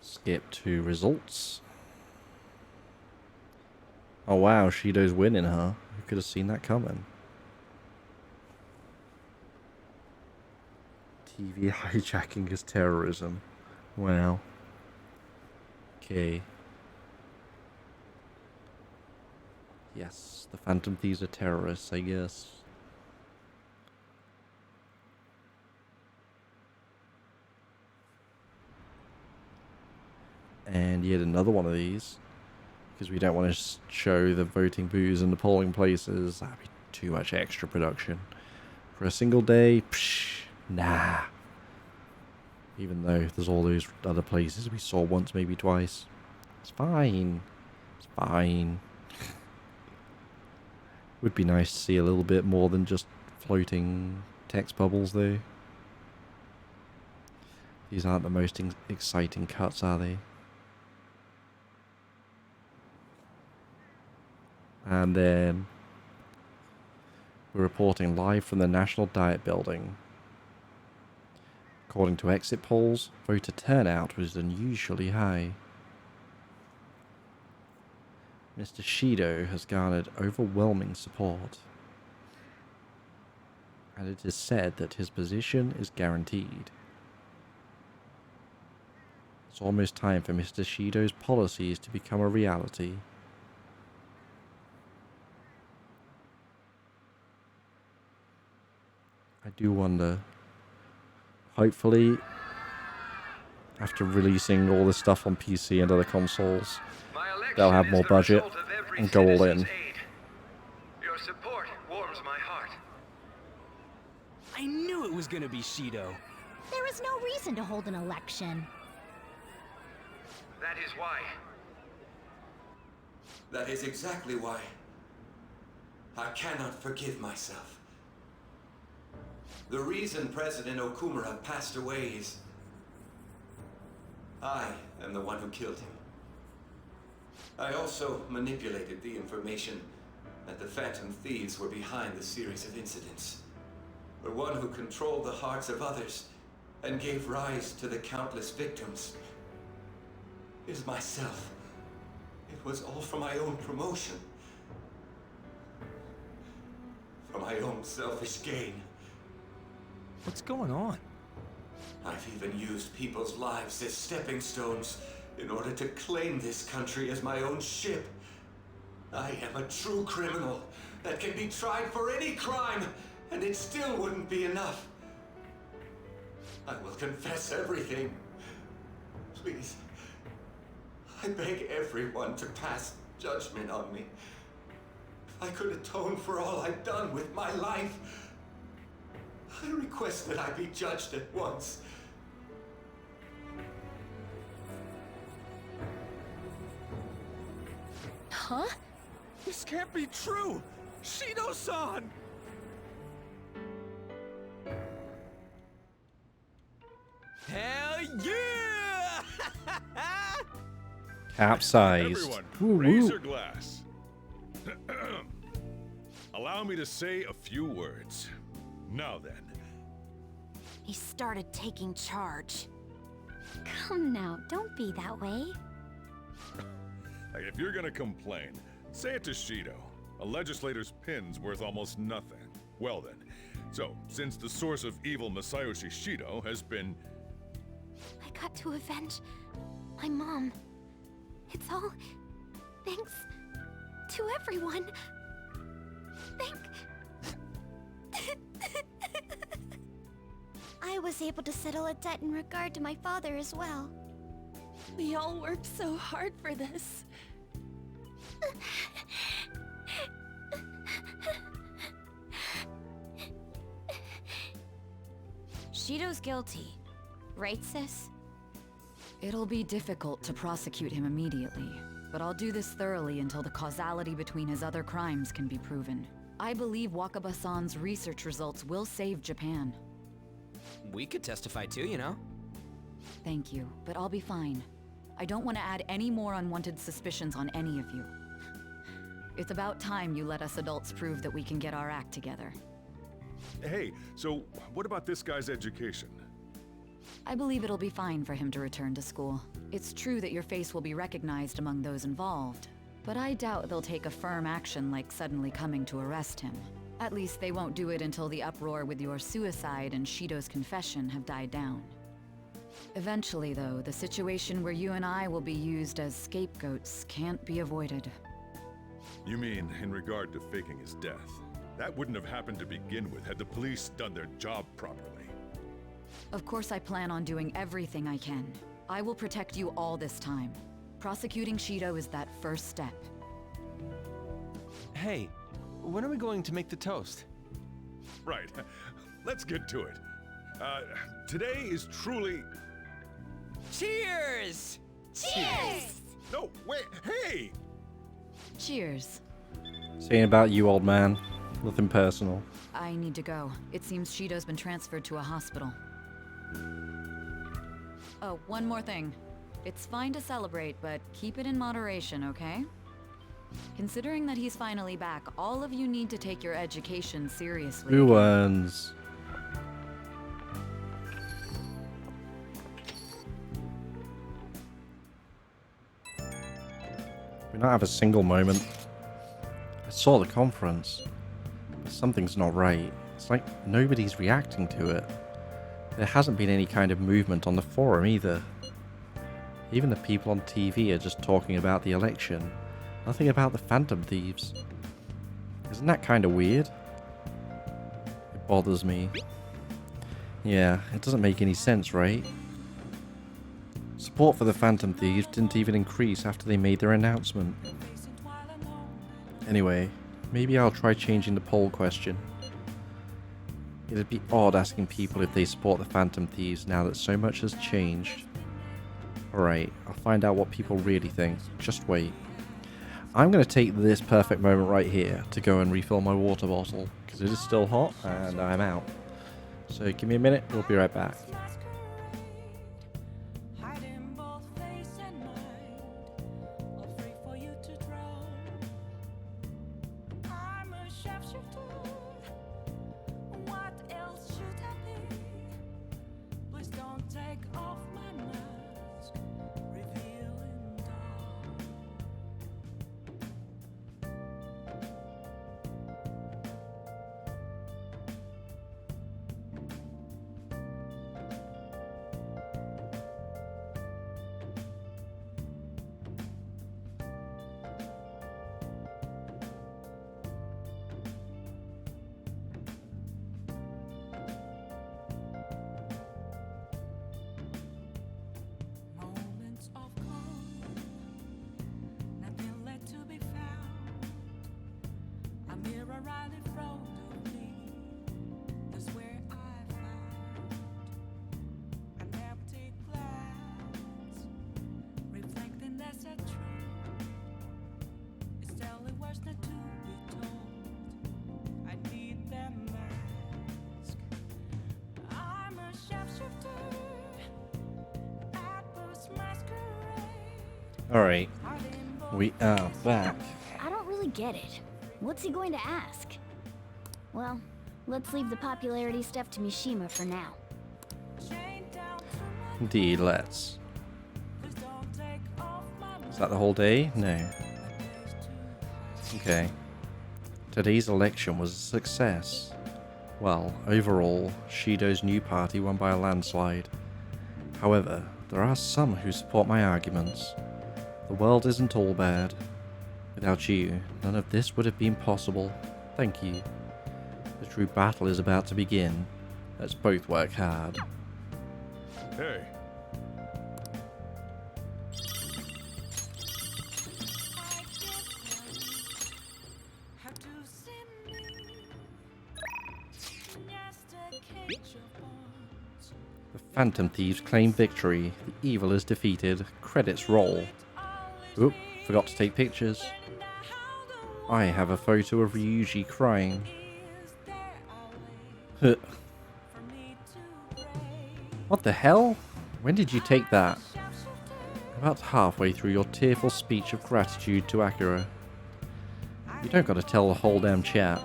Skip to results. Oh wow, Shido's winning, huh? Who could have seen that coming? TV hijacking is terrorism. Wow. Okay. Yes, the Phantom Thieves are terrorists, I guess. And yet another one of these. because we don't want to show the voting booths and the polling places. That'd be too much extra production. For a single day, psh, nah. Even though there's all those other places we saw once, maybe twice. It's fine. It's fine. Would be nice to see a little bit more than just floating text bubbles, though. These aren't the most exciting cuts, are they? And then we're reporting live from the National Diet Building. According to exit polls, voter turnout was unusually high. Mr. Shido has garnered overwhelming support, and it is said that his position is guaranteed. It's almost time for Mr. Shido's policies to become a reality. I do wonder, hopefully, after releasing all this stuff on PC and other consoles, they'll have more budget and go all in. Your support warms my heart. I knew it was gonna be Shido. There is no reason to hold an election. That is why. That is exactly why. I cannot forgive myself. The reason President Okumura passed away is I am the one who killed him. I also manipulated the information that the Phantom Thieves were behind the series of incidents. The one who controlled the hearts of others and gave rise to the countless victims is myself. It was all for my own promotion. For my own selfish gain. What's going on? I've even used people's lives as stepping stones in order to claim this country as my own ship. I am a true criminal that can be tried for any crime, and it still wouldn't be enough. I will confess everything. Please. I beg everyone to pass judgment on me. If I could atone for all I've done with my life, I request that I be judged at once. Huh? This can't be true! Shido-san! Hell yeah! Capsized. Everyone, Woo raise woo. your glass. Allow me to say a few words. Now then. He started taking charge. Come now, don't be that way. Like, if you're gonna complain, say it to Shido. A legislator's pin's worth almost nothing. Well then, so, since the source of evil Masayoshi Shido has been... I got to avenge my mom. It's all thanks to everyone. I was able to settle a debt in regard to my father as well. We all worked so hard for this. Shido's guilty. Right, sis? It'll be difficult to prosecute him immediately, but I'll do this thoroughly until the causality between his other crimes can be proven. I believe Wakaba-san's research results will save Japan. We could testify too, you know? Thank you, but I'll be fine. I don't want to add any more unwanted suspicions on any of you. It's about time you let us adults prove that we can get our act together. Hey, so what about this guy's education? I believe it'll be fine for him to return to school. It's true that your face will be recognized among those involved, but I doubt they'll take a firm action like suddenly coming to arrest him. At least they won't do it until the uproar with your suicide and Shido's confession have died down. Eventually, though, the situation where you and I will be used as scapegoats can't be avoided. You mean in regard to faking his death? That wouldn't have happened to begin with had the police done their job properly. Of course I plan on doing everything I can. I will protect you all this time. Prosecuting Shido is that first step. Hey, when are we going to make the toast? Right. Let's get to it. Today is truly... Cheers! Cheers! No, wait, hey! Cheers. Saying about you, old man. Nothing personal. I need to go. It seems Shido's been transferred to a hospital. Oh, one more thing. It's fine to celebrate, but keep it in moderation, okay? Considering that he's finally back, all of you need to take your education seriously. Who earns? We don't have a single moment. I saw the conference, but something's not right. It's like nobody's reacting to it. There hasn't been any kind of movement on the forum either. Even the people on TV are just talking about the election. Nothing about the Phantom Thieves. Isn't that kind of weird? It bothers me. Yeah, it doesn't make any sense, right? Support for the Phantom Thieves didn't even increase after they made their announcement. Anyway, maybe I'll try changing the poll question. It'd be odd asking people if they support the Phantom Thieves now that so much has changed. Alright, I'll find out what people really think. Just wait. I'm going to take this perfect moment right here to go and refill my water bottle, because it is still hot and I'm out. So give me a minute, we'll be right back. Alright, we are back. I don't really get it. What's he going to ask? Well, let's leave the popularity stuff to Mishima for now. Indeed, let's. Is that the whole day? No. Okay. Today's election was a success. Well, overall, Shido's new party won by a landslide. However, there are some who support my arguments. The world isn't all bad. Without you, none of this would have been possible. Thank you. The true battle is about to begin. Let's both work hard. Hey. The Phantom Thieves claim victory. The evil is defeated. Credits roll. Oop, forgot to take pictures. I have a photo of Ryuji crying. Huh. What the hell? When did you take that? About halfway through your tearful speech of gratitude to Akira. You don't gotta tell the whole damn chat.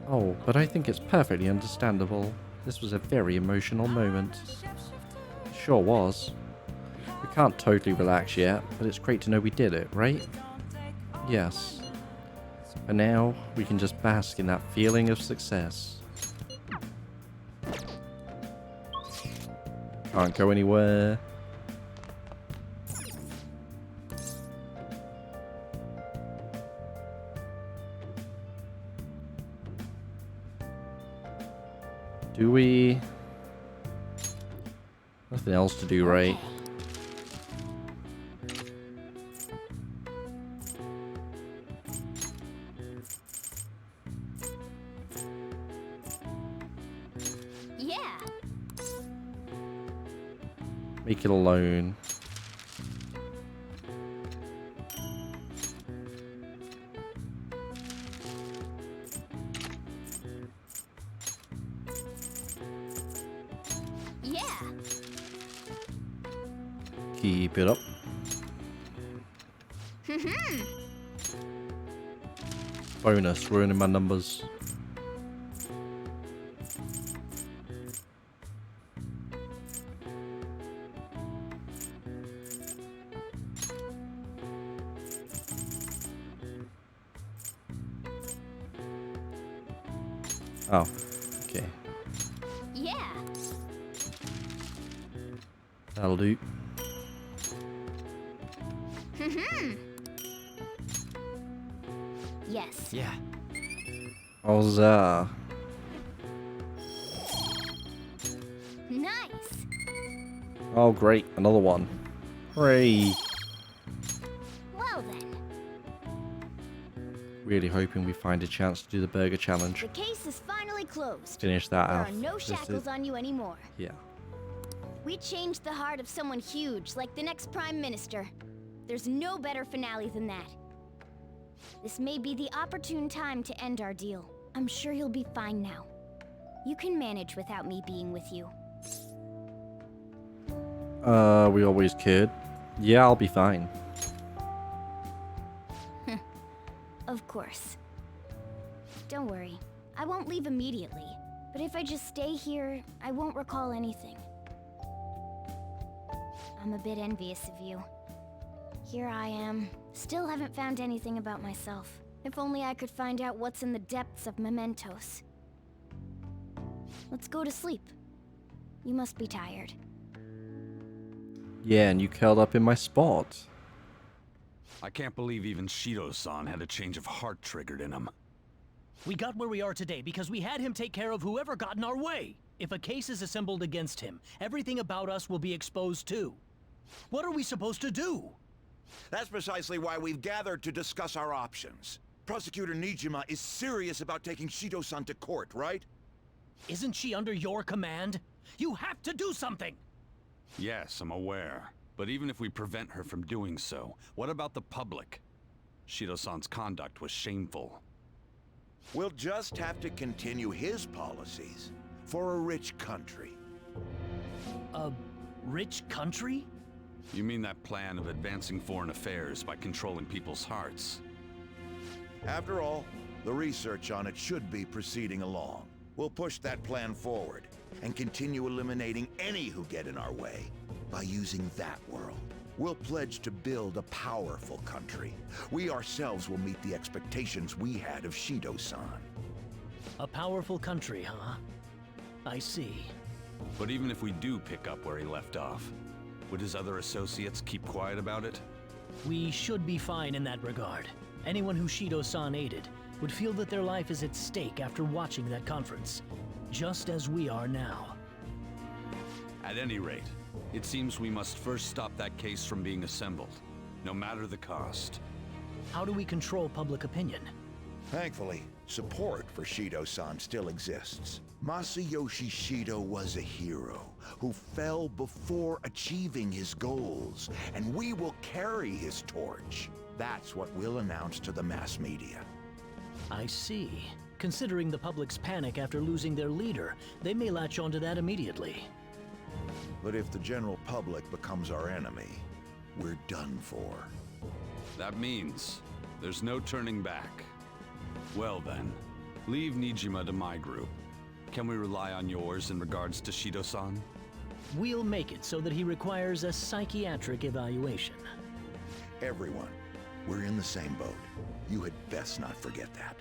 Oh, but I think it's perfectly understandable. This was a very emotional moment. It sure was. We can't totally relax yet, but it's great to know we did it, right? Yes. For now, we can just bask in that feeling of success. Can't go anywhere. Do we? Nothing else to do, right? Make it alone. Yeah. Keep it up. Bonus, ruining my numbers. Oh, okay. Yeah. That'll do. Yes. Yeah. Huzzah. Nice. Oh, great. Another one. Hooray. Well then, Really hoping we find a chance to do the burger challenge. the case is finally closed. Finish that There off. are no This shackles is- on you anymore. Yeah. We changed the heart of someone huge, like the next Prime Minister. There's no better finale than that. This may be the opportune time to end our deal. I'm sure you'll be fine now. You can manage without me being with you. We always could. Yeah, I'll be fine. Of course. Don't worry. I won't leave immediately. But if I just stay here, I won't recall anything. I'm a bit envious of you. Here I am. Still haven't found anything about myself. If only I could find out what's in the depths of mementos. Let's go to sleep. You must be tired. Yeah, and you curled up in my spot. I can't believe even Shido-san had a change of heart triggered in him. We got where we are today because we had him take care of whoever got in our way. If a case is assembled against him, everything about us will be exposed too. What are we supposed to do? That's precisely why we've gathered to discuss our options. Prosecutor Nijima is serious about taking Shido-san to court, right? Isn't she under your command? You have to do something! Yes, I'm aware. But even if we prevent her from doing so, what about the public? Shido-san's conduct was shameful. We'll just have to continue his policies for a rich country. A rich country? You mean that plan of advancing foreign affairs by controlling people's hearts? After all, the research on it should be proceeding along. We'll push that plan forward and continue eliminating any who get in our way by using that world. We'll pledge to build a powerful country. We ourselves will meet the expectations we had of Shido-san. A powerful country, huh? I see. But even if we do pick up where he left off, would his other associates keep quiet about it? We should be fine in that regard. Anyone who Shido-san aided would feel that their life is at stake after watching that conference, just as we are now. At any rate, it seems we must first stop that case from being assembled, no matter the cost. How do we control public opinion? Thankfully, support for Shido-san still exists. Masayoshi Shido was a hero who fell before achieving his goals, and we will carry his torch. That's what we'll announce to the mass media. I see. Considering the public's panic after losing their leader, they may latch onto that immediately. But if the general public becomes our enemy, we're done for. That means there's no turning back. Well then, leave Nijima to my group. Can we rely on yours in regards to Shido-san? We'll make it so that he requires a psychiatric evaluation. Everyone, we're in the same boat. You had best not forget that.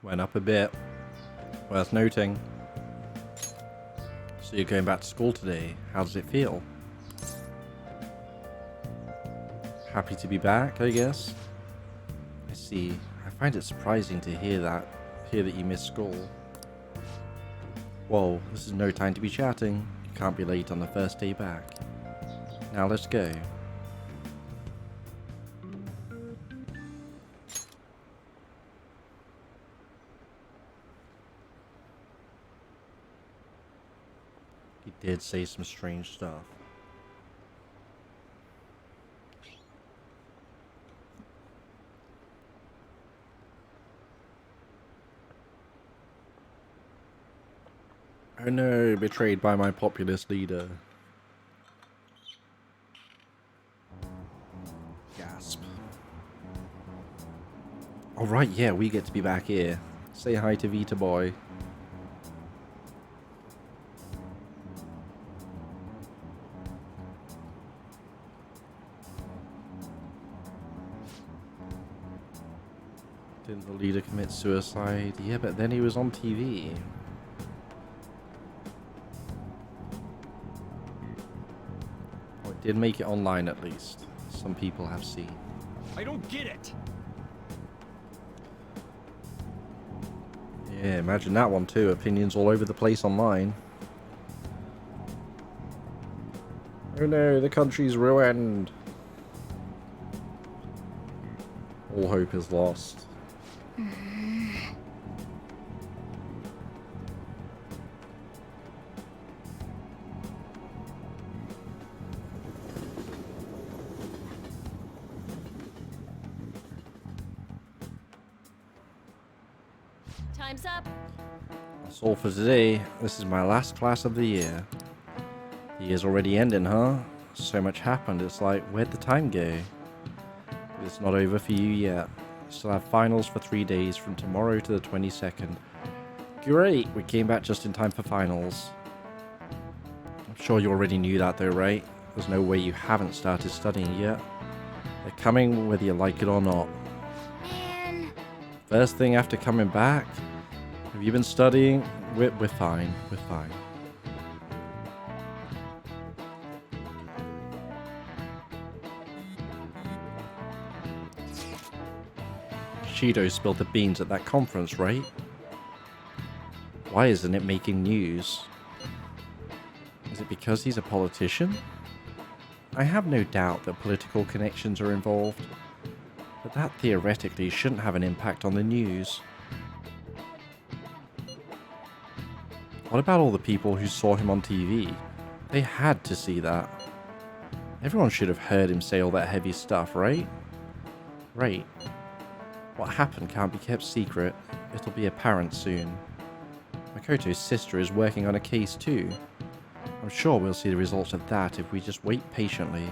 Went up a bit. Worth noting. So you're going back to school today. How does it feel? Happy to be back, I guess. I see. I find it surprising to hear that you missed school. Whoa, this is no time to be chatting. You can't be late on the first day back. Now let's go. He did say some strange stuff. Oh no, betrayed by my populist leader. Gasp. Alright, yeah, we get to be back here. Say hi to Vita boy. Didn't the leader commit suicide? Yeah, but then he was on TV. Oh, it did make it online at least. Some people have seen. I don't get it. Yeah, imagine that one too. Opinions all over the place online. Oh no, the country's ruined. All hope is lost. Time's up. That's all for today. This is my last class of the year. The year's already ending, huh? So much happened, it's like, where'd the time go? It's not over for you yet. You still have finals for 3 days from tomorrow to the 22nd. Great! We came back just in time for finals. I'm sure you already knew that though, right? There's no way you haven't started studying yet. They're coming whether you like it or not. Man. First thing after coming back? Have you been studying? We're fine. We're fine. Shido spilled the beans at that conference, right? Why isn't it making news? Is it because he's a politician? I have no doubt that political connections are involved, but that theoretically shouldn't have an impact on the news. What about all the people who saw him on TV? They had to see that. Everyone should have heard him say all that heavy stuff, right? Right. What happened can't be kept secret. It'll be apparent soon. Makoto's sister is working on a case too. I'm sure we'll see the results of that if we just wait patiently.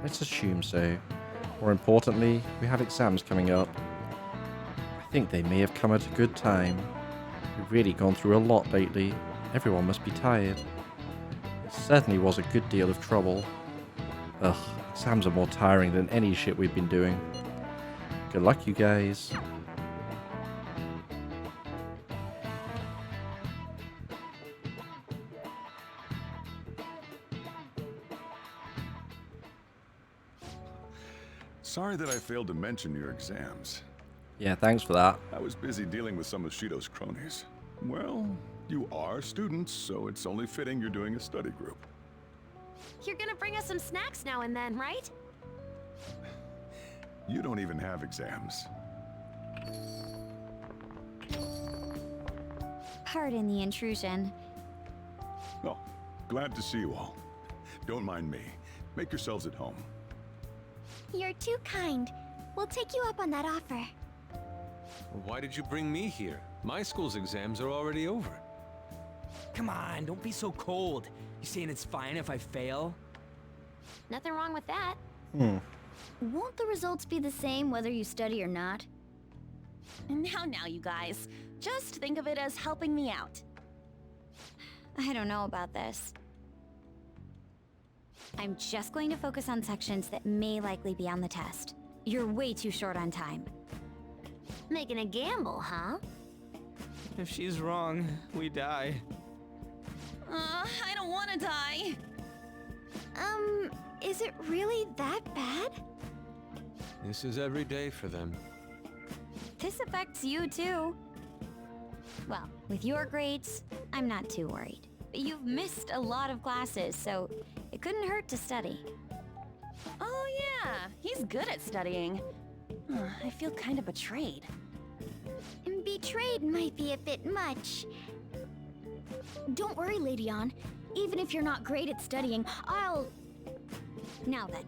Let's assume so. More importantly, we have exams coming up. I think they may have come at a good time. We've really gone through a lot lately. Everyone must be tired. It certainly was a good deal of trouble. Ugh, exams are more tiring than any shit we've been doing. Good luck, you guys. Sorry that I failed to mention your exams. Yeah, thanks for that. I was busy dealing with some of Shido's cronies. Well, you are students, so it's only fitting you're doing a study group. You're gonna bring us some snacks now and then, right? You don't even have exams. Pardon the intrusion. Oh, glad to see you all. Don't mind me. Make yourselves at home. You're too kind. We'll take you up on that offer. Why did you bring me here? My school's exams are already over. Come on, don't be so cold. You saying it's fine if I fail? Nothing wrong with that. Won't the results be the same whether you study or not? Now, you guys. Just think of it as helping me out. I don't know about this. I'm just going to focus on sections that may likely be on the test. You're way too short on time. Making a gamble, huh? If she's wrong, we die. I don't want to die. Is it really that bad? This is every day for them. This affects you too. Well, with your grades, I'm not too worried. But you've missed a lot of classes, so it couldn't hurt to study. Oh yeah, he's good at studying. I feel kind of betrayed. Betrayed might be a bit much. Don't worry, Lady Ann. Even if you're not great at studying, I'll... Now then,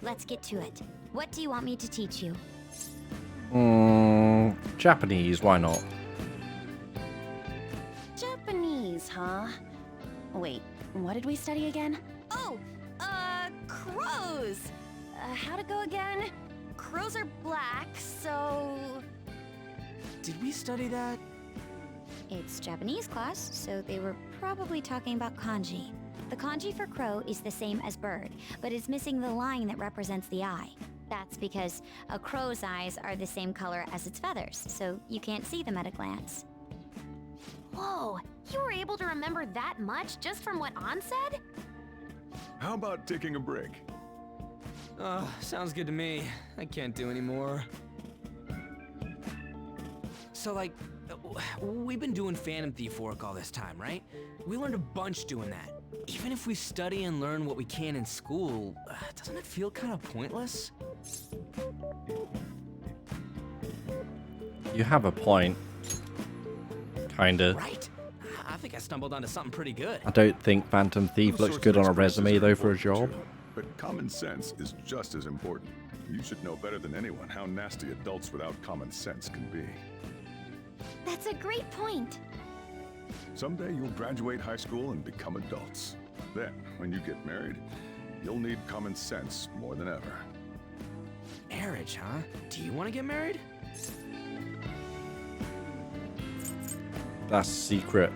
let's get to it. What do you want me to teach you? Japanese, why not? Japanese, huh? Wait, what did we study again? Oh, crows! How'd it go again? Crows are black, so... Did we study that? It's Japanese class, so they were probably talking about kanji. The kanji for crow is the same as bird, but is missing the line that represents the eye. That's because a crow's eyes are the same color as its feathers, so you can't see them at a glance. Whoa, you were able to remember that much just from what Ann said? How about taking a break? Sounds good to me. I can't do any more. So, like, we've been doing Phantom Thief work all this time, right? We learned a bunch doing that. Even if we study and learn what we can in school, doesn't it feel kind of pointless? You have a point. Kinda. Right? I think I stumbled onto something pretty good. I don't think Phantom Thief looks good on a resume though for a job. But common sense is just as important. You should know better than anyone how nasty adults without common sense can be. That's a great point. Someday you'll graduate high school and become adults. Then, when you get married, you'll need common sense more than ever. Marriage, huh? Do you want to get married? That's secret.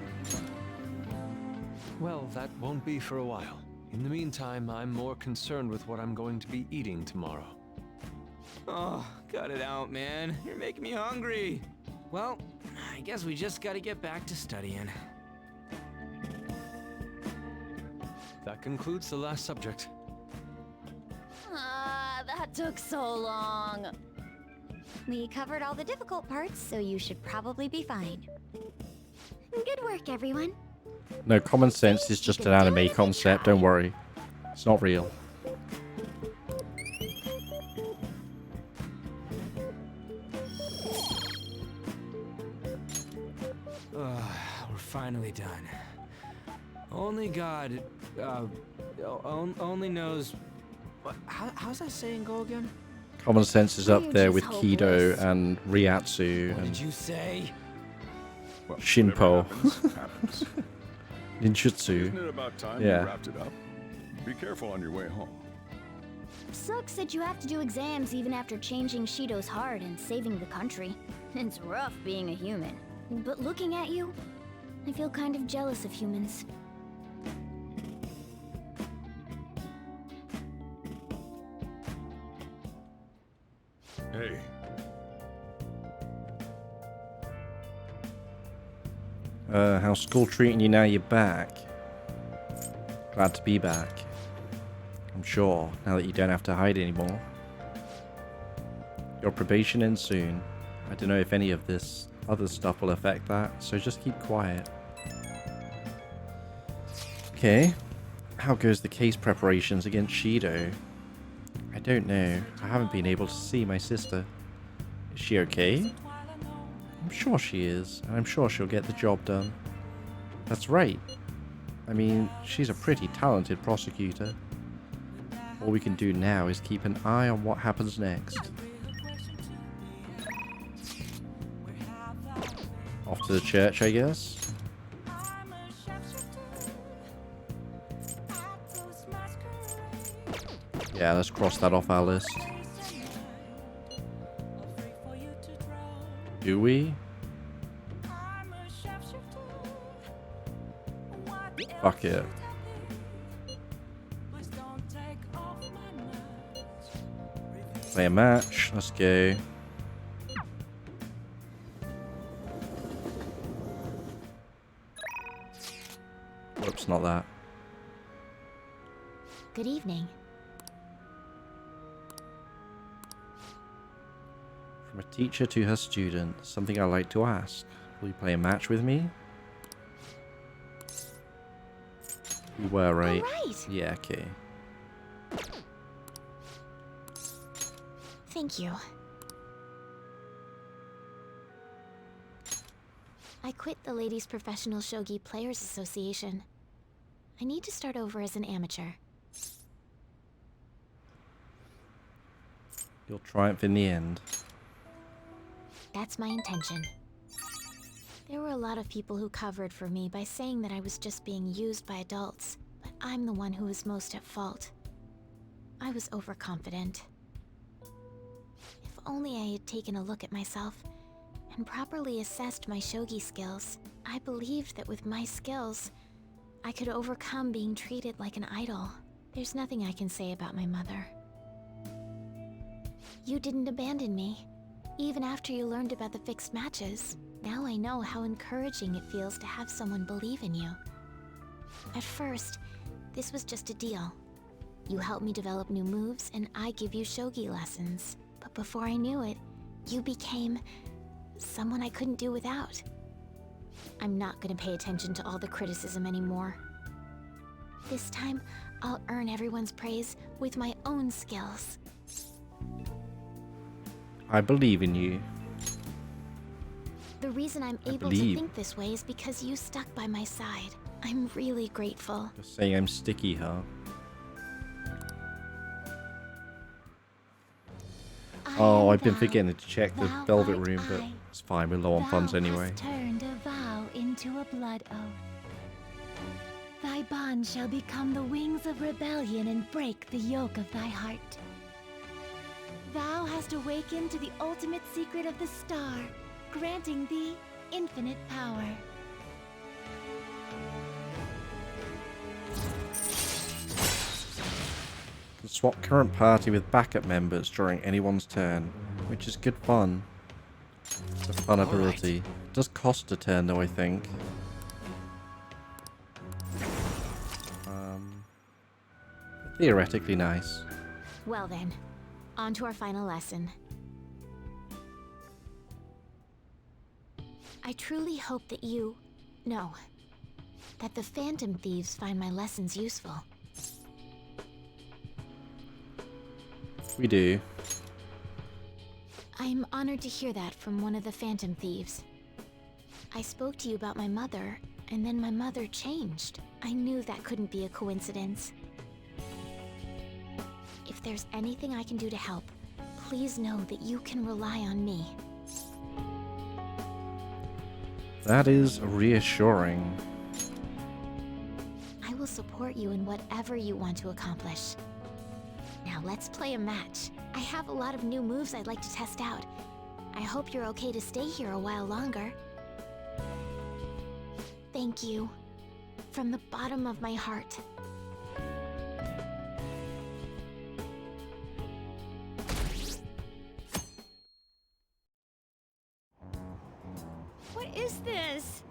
Well, that won't be for a while. In the meantime, I'm more concerned with what I'm going to be eating tomorrow. Oh, cut it out, man. You're making me hungry. Well, I guess we just gotta get back to studying. That concludes the last subject. That took so long. We covered all the difficult parts, so you should probably be fine. Good work, everyone. No, common sense is just an anime concept, don't worry. It's not real. We're finally done. Only God, only knows... How's that saying go again? Common sense is up You're there just with Kido hopeless. and Ryatsu What and did you say? Well, Shinpo. whatever happens. Ninjutsu. Isn't it about time Yeah. you wrapped it up? Be careful on your way home. Sucks that you have to do exams even after changing Shido's heart and saving the country. It's rough being a human. But looking at you, I feel kind of jealous of humans. Hey, How's school treating you now you're back? Glad to be back. I'm sure, now that you don't have to hide anymore. Your probation ends soon. I don't know if any of this other stuff will affect that, so just keep quiet. Okay. How goes the case preparations against Shido? I don't know. I haven't been able to see my sister. Is she okay? I'm sure she is, and I'm sure she'll get the job done. That's right. I mean, she's a pretty talented prosecutor. All we can do now is keep an eye on what happens next. Off to the church, I guess. Yeah, let's cross that off our list. Do we? Fuck it. Play a match. Let's go. Whoops, not that. Good evening. From a teacher to her student, something I like to ask. Will you play a match with me? You were right. Alright. Yeah, okay. Thank you. I quit the Ladies Professional Shogi Players Association. I need to start over as an amateur. You'll triumph in the end. That's my intention. There were a lot of people who covered for me by saying that I was just being used by adults, but I'm the one who was most at fault. I was overconfident. If only I had taken a look at myself and properly assessed my shogi skills. I believed that with my skills, I could overcome being treated like an idol. There's nothing I can say about my mother. You didn't abandon me, even after you learned about the fixed matches. Now I know how encouraging it feels to have someone believe in you. At first, this was just a deal. You help me develop new moves, and I give you shogi lessons. But before I knew it, you became someone I couldn't do without. I'm not gonna pay attention to all the criticism anymore. This time, I'll earn everyone's praise with my own skills. I believe in you. The reason I'm able to think this way is because you stuck by my side. I'm really grateful. You're saying I'm sticky, huh? Oh, I've been forgetting to check the Velvet Room, but it's fine, we're low on funds anyway. Turned a vow into a blood oath. Thy bond shall become the wings of rebellion and break the yoke of thy heart. Thou hast awakened to the ultimate secret of the star, granting thee infinite power. Can swap current party with backup members during anyone's turn, which is good fun. It's a fun ability. It does cost a turn though, I think. Theoretically nice. Well then, on to our final lesson. I truly hope that that the Phantom Thieves find my lessons useful. We do. I'm honored to hear that from one of the Phantom Thieves. I spoke to you about my mother, and then my mother changed. I knew that couldn't be a coincidence. If there's anything I can do to help, please know that you can rely on me. That is reassuring. I will support you in whatever you want to accomplish. Now let's play a match. I have a lot of new moves I'd like to test out. I hope you're okay to stay here a while longer. Thank you. From the bottom of my heart. What is this?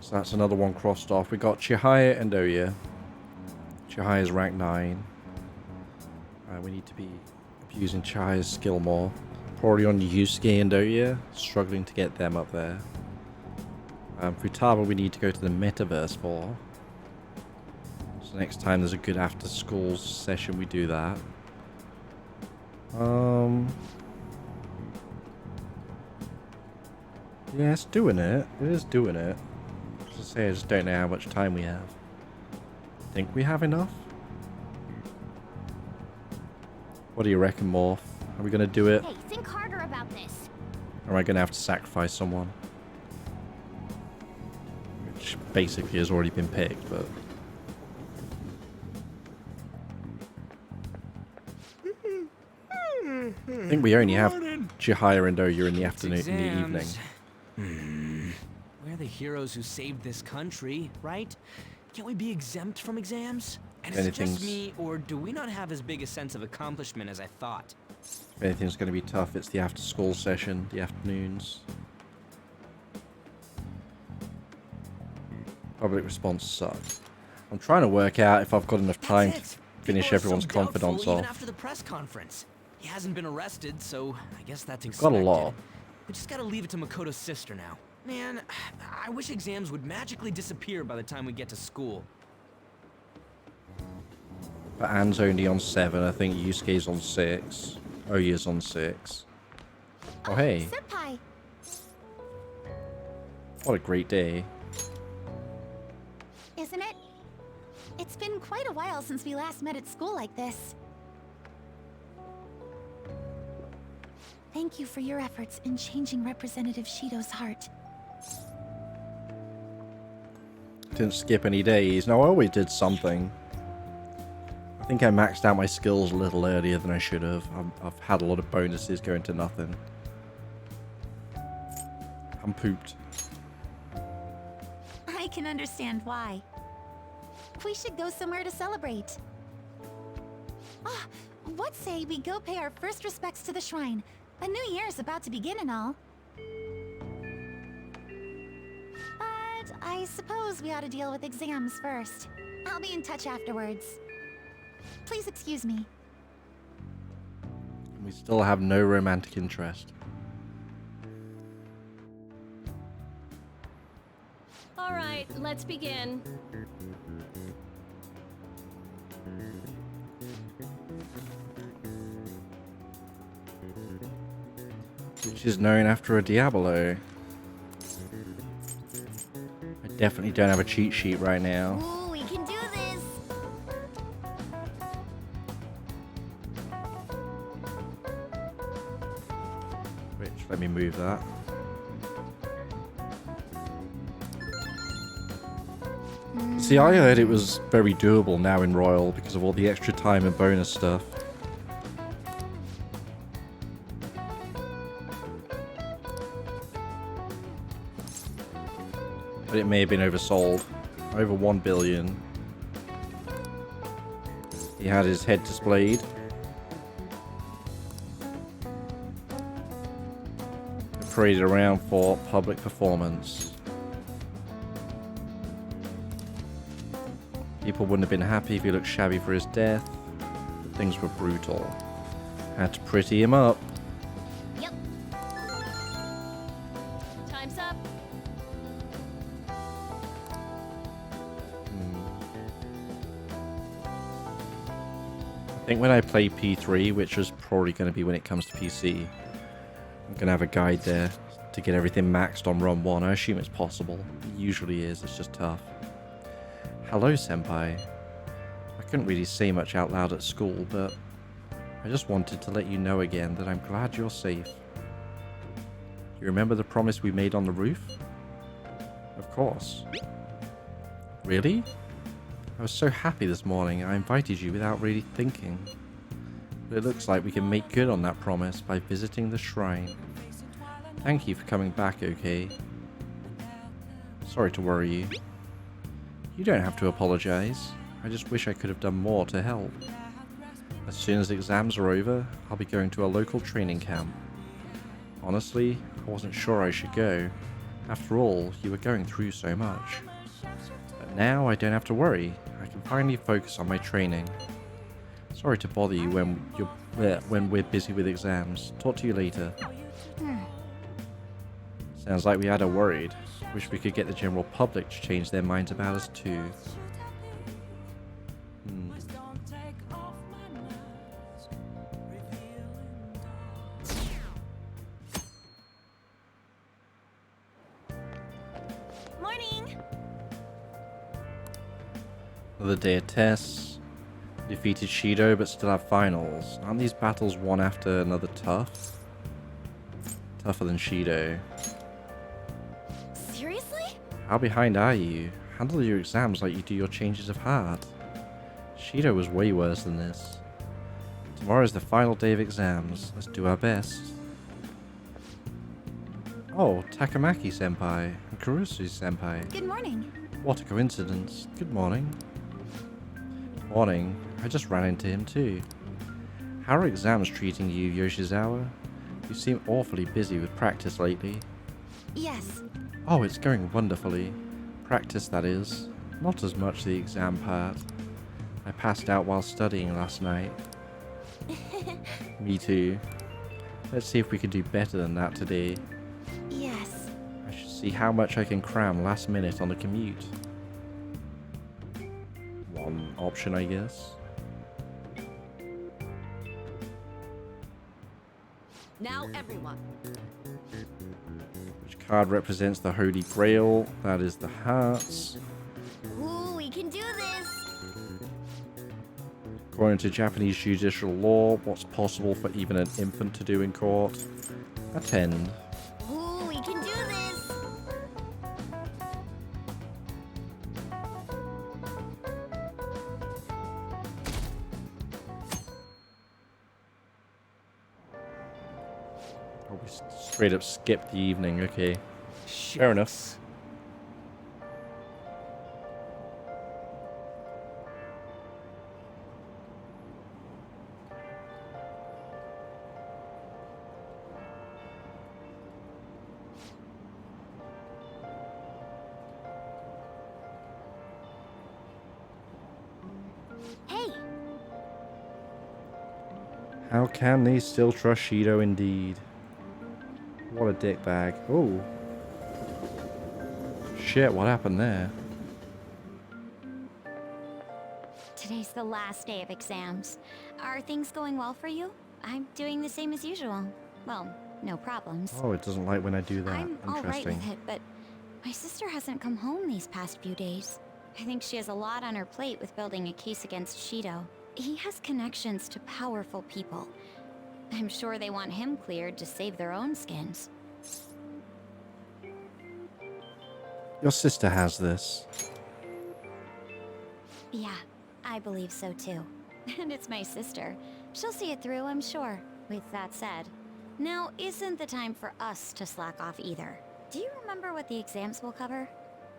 So that's another one crossed off. We got Chihaya and Oya. Chihaya's rank 9. We need to be abusing Chihaya's skill more. Probably on Yusuke and Oya. Struggling to get them up there. Futaba we need to go to the metaverse for. So next time there's a good after school session we do that. Yeah, it's doing it. It is doing it. As I say, I just don't know how much time we have. Think we have enough? What do you reckon, Morph? Are we gonna do it? Hey, think harder about this. Or am I gonna have to sacrifice someone? Which basically has already been picked, but... I think we only have Chihaya and Oya in the afternoon, in the evening. We're the heroes who saved this country, right? Can't we be exempt from exams? And is it just me, or do we not have as big a sense of accomplishment as I thought? If anything's going to be tough, it's the after school session, the afternoons. Public response sucks. I'm trying to work out if I've got enough time to finish everyone's confidence even off. after the press conference. He hasn't been arrested, so I guess that's Got expected. a lot. We just gotta leave it to Makoto's sister now. Man, I wish exams would magically disappear by the time we get to school. But Anne's only on 7. I think Yusuke's on 6. Oya's on 6. Oh, hey. Senpai! What a great day. Isn't it? It's been quite a while since we last met at school like this. Thank you for your efforts in changing Representative Shido's heart. Didn't skip any days. No, I always did something. I think I maxed out my skills a little earlier than I should have. I've had a lot of bonuses going to nothing. I'm pooped. I can understand why. We should go somewhere to celebrate. Ah, what say we go pay our first respects to the shrine? A new year is about to begin and all. But I suppose we ought to deal with exams first. I'll be in touch afterwards. Please excuse me. We still have no romantic interest. All right, let's begin. Which is known after a Diablo. I definitely don't have a cheat sheet right now. Ooh, we can do this! Which, let me move that. See, I heard it was very doable now in Royal because of all the extra time and bonus stuff. But it may have been oversold. Over 1 billion. He had his head displayed. Paraded around for public performance. People wouldn't have been happy if he looked shabby for his death. But things were brutal. Had to pretty him up. Yep. Time's up. I think when I play P3, which is probably going to be when it comes to PC, I'm going to have a guide there to get everything maxed on run 1. I assume it's possible. It usually is, it's just tough. Hello, Senpai. I couldn't really say much out loud at school, but I just wanted to let you know again that I'm glad you're safe. You remember the promise we made on the roof? Of course. Really? I was so happy this morning I invited you without really thinking. But it looks like we can make good on that promise by visiting the shrine. Thank you for coming back, okay? Sorry to worry you. You don't have to apologize. I just wish I could have done more to help. As soon as exams are over, I'll be going to a local training camp. Honestly, I wasn't sure I should go. After all, you were going through so much. But now I don't have to worry. I can finally focus on my training. Sorry to bother you when we're busy with exams. Talk to you later. Sounds like we had her worried. Wish we could get the general public to change their minds about us too. Morning! Another day of tests. Defeated Shido but still have finals. Aren't these battles one after another tough? Tougher than Shido. Seriously? How behind are you? Handle your exams like you do your changes of heart. Shido was way worse than this. Tomorrow's the final day of exams. Let's do our best. Oh, Takamaki-senpai and Kurusu-senpai. Good morning. What a coincidence. Good morning. Morning. I just ran into him too. How are exams treating you, Yoshizawa? You seem awfully busy with practice lately. Yes. Oh, it's going wonderfully. Practice, that is. Not as much the exam part. I passed out while studying last night. Me too. Let's see if we can do better than that today. Yes. I should see how much I can cram last minute on the commute. One option, I guess. Now, everyone. Which card represents the Holy Grail? That is the hearts. Ooh, we can do this! According to Japanese judicial law, what's possible for even an infant to do in court? Attend. Ooh, we can do this! Oh, we straight up skipped the evening. Okay. Fair enough. Hey! How can they still trust Shido indeed? What a dickbag. Oh. Shit, what happened there? Today's the last day of exams. Are things going well for you? I'm doing the same as usual. Well, no problems. Oh, it doesn't like when I do that. I'm all right Interesting. with it, but my sister hasn't come home these past few days. I think she has a lot on her plate with building a case against Shido. He has connections to powerful people. I'm sure they want him cleared to save their own skins. Your sister has this. Yeah, I believe so too. And it's my sister. She'll see it through, I'm sure. With that said, now isn't the time for us to slack off either. Do you remember what the exams will cover?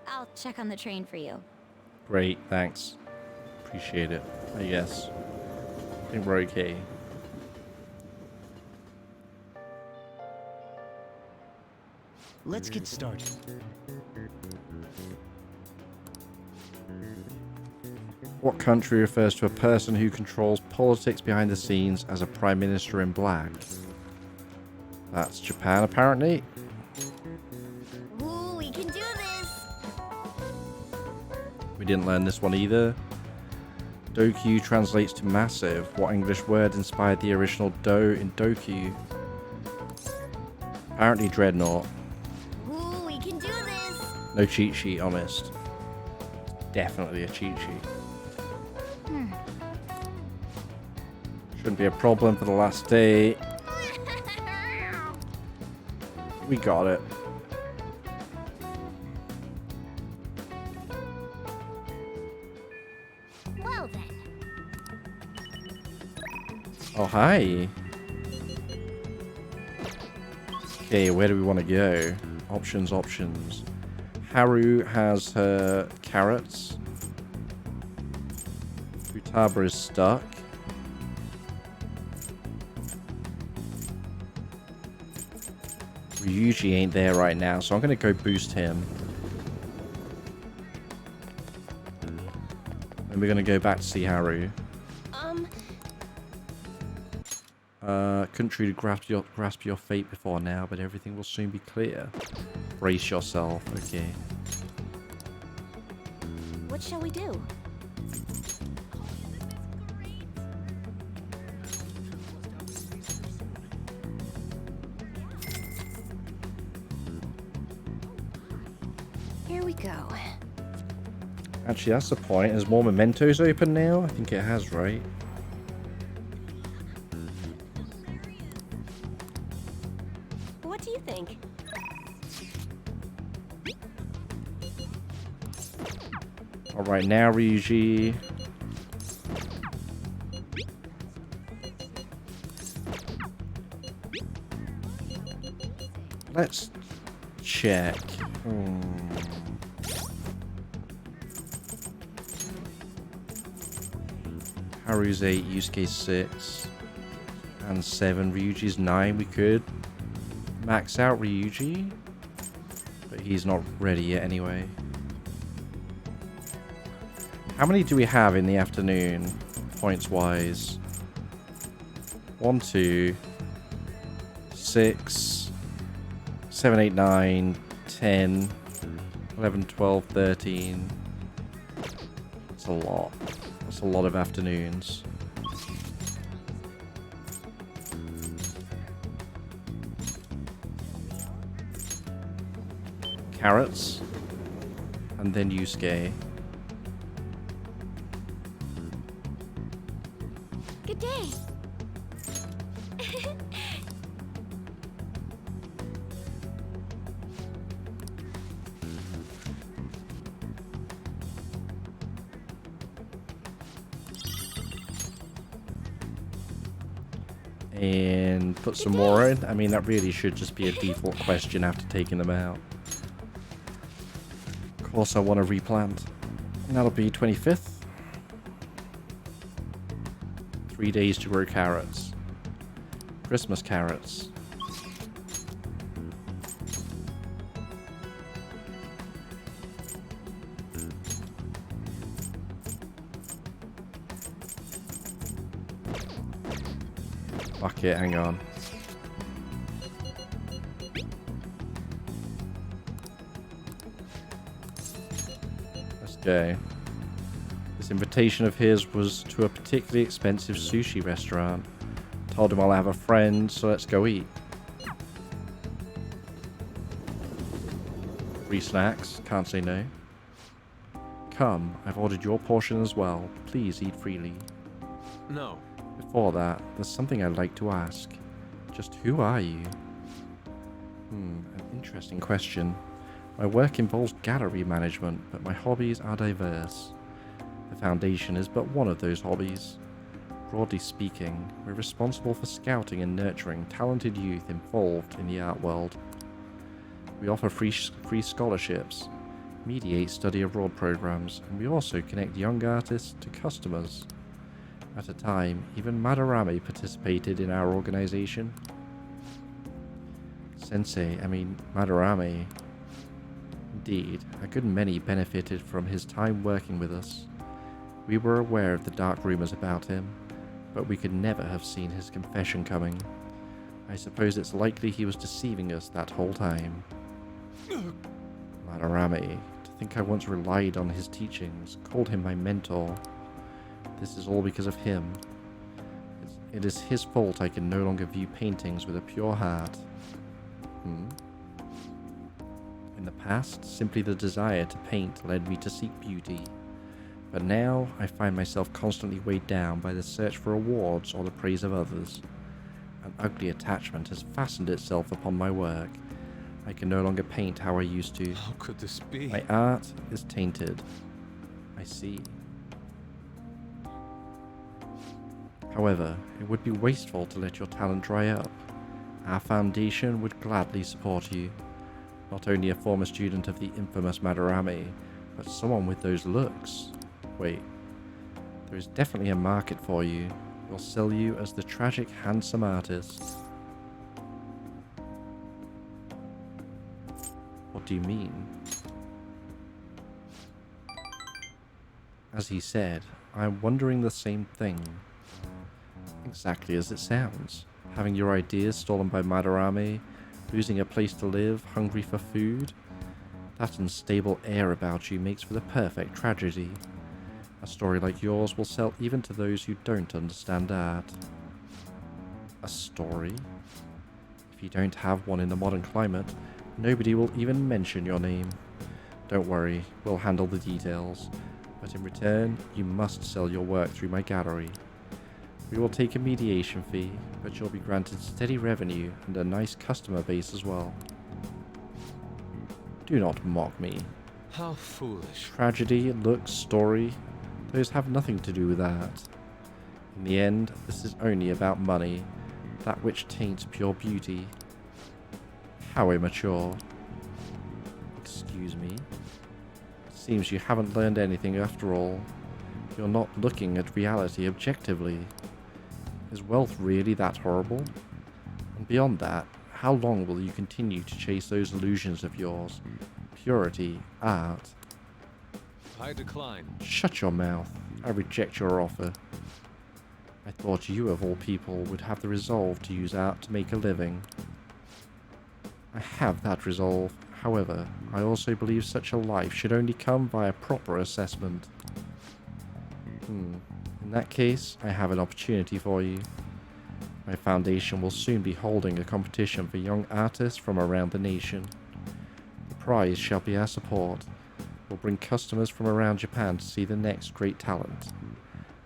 I'll check on the train for you. Great, thanks. Appreciate it, I guess. I think we're okay. Let's get started. What country refers to a person who controls politics behind the scenes as a prime minister in black? That's Japan, apparently. Ooh, we can do this! We didn't learn this one either. Doku translates to massive. What English word inspired the original do in Doku? Apparently Dreadnought. Ooh, we can do this! No cheat sheet, honest. Definitely a cheat sheet. Shouldn't be a problem for the last day. We got it. Well then. Oh, hi. Okay, where do we want to go? Options, options. Haru has her carrots. Futaba is stuck. Ryuji ain't there right now, so I'm going to go boost him. And we're going to go back to see Haru. Couldn't truly grasp your fate before now, but everything will soon be clear. Brace yourself, okay. What shall we do? Here we go. Actually, that's the point. Is more mementos open now? I think it has, right? What do you think? Alright, now Ryuji. Let's check. Haru's 8, Yusuke's 6. And 7. Ryuji's 9. We could max out Ryuji. But he's not ready yet anyway. How many do we have in the afternoon, points-wise? 1, 2, 6, 7, 8, 9, 10, 11, 12, 13. That's a lot. That's a lot of afternoons. carrots. And then Yusuke. Good day. And put some more in. I mean, that really should just be a default question after taking them out. Of course, I want to replant. And that'll be 25th. 3 days to grow carrots. Christmas carrots. Fuck it, hang on. Let's go. This invitation of his was to a particularly expensive sushi restaurant. Told him I'll have a friend, so let's go eat. Free snacks, can't say no. Come, I've ordered your portion as well. Please eat freely. No. Before that, there's something I'd like to ask. Just who are you? An interesting question. My work involves gallery management, but my hobbies are diverse. The Foundation is but one of those hobbies. Broadly speaking, we're responsible for scouting and nurturing talented youth involved in the art world. We offer free scholarships, mediate study abroad programs, and we also connect young artists to customers. At a time, even Madarame participated in our organization. Madarame. Indeed, a good many benefited from his time working with us. We were aware of the dark rumors about him, but we could never have seen his confession coming. I suppose it's likely he was deceiving us that whole time. Madarame, to think I once relied on his teachings, called him my mentor. This is all because of him. It is his fault I can no longer view paintings with a pure heart. In the past, simply the desire to paint led me to seek beauty. But now, I find myself constantly weighed down by the search for awards or the praise of others. An ugly attachment has fastened itself upon my work. I can no longer paint how I used to. How could this be? My art is tainted. I see. However, it would be wasteful to let your talent dry up. Our foundation would gladly support you. Not only a former student of the infamous Madarame, but someone with those looks. Wait, there is definitely a market for you. We'll sell you as the tragic, handsome artist. What do you mean? As he said, I'm wondering the same thing. Exactly as it sounds. Having your ideas stolen by Madarame, losing a place to live, hungry for food. That unstable air about you makes for the perfect tragedy. A story like yours will sell even to those who don't understand art. A story? If you don't have one in the modern climate, nobody will even mention your name. Don't worry, we'll handle the details. But in return, you must sell your work through my gallery. We will take a mediation fee, but you'll be granted steady revenue and a nice customer base as well. Do not mock me. How foolish. Tragedy, looks, story, those have nothing to do with that. In the end, this is only about money, that which taints pure beauty. How immature. Excuse me. Seems you haven't learned anything after all. You're not looking at reality objectively. Is wealth really that horrible? And beyond that, how long will you continue to chase those illusions of yours? Purity, art. I decline. Shut your mouth. I reject your offer. I thought you, of all people, would have the resolve to use art to make a living. I have that resolve. However, I also believe such a life should only come via proper assessment. In that case, I have an opportunity for you. My foundation will soon be holding a competition for young artists from around the nation. The prize shall be our support. We'll bring customers from around Japan to see the next great talent.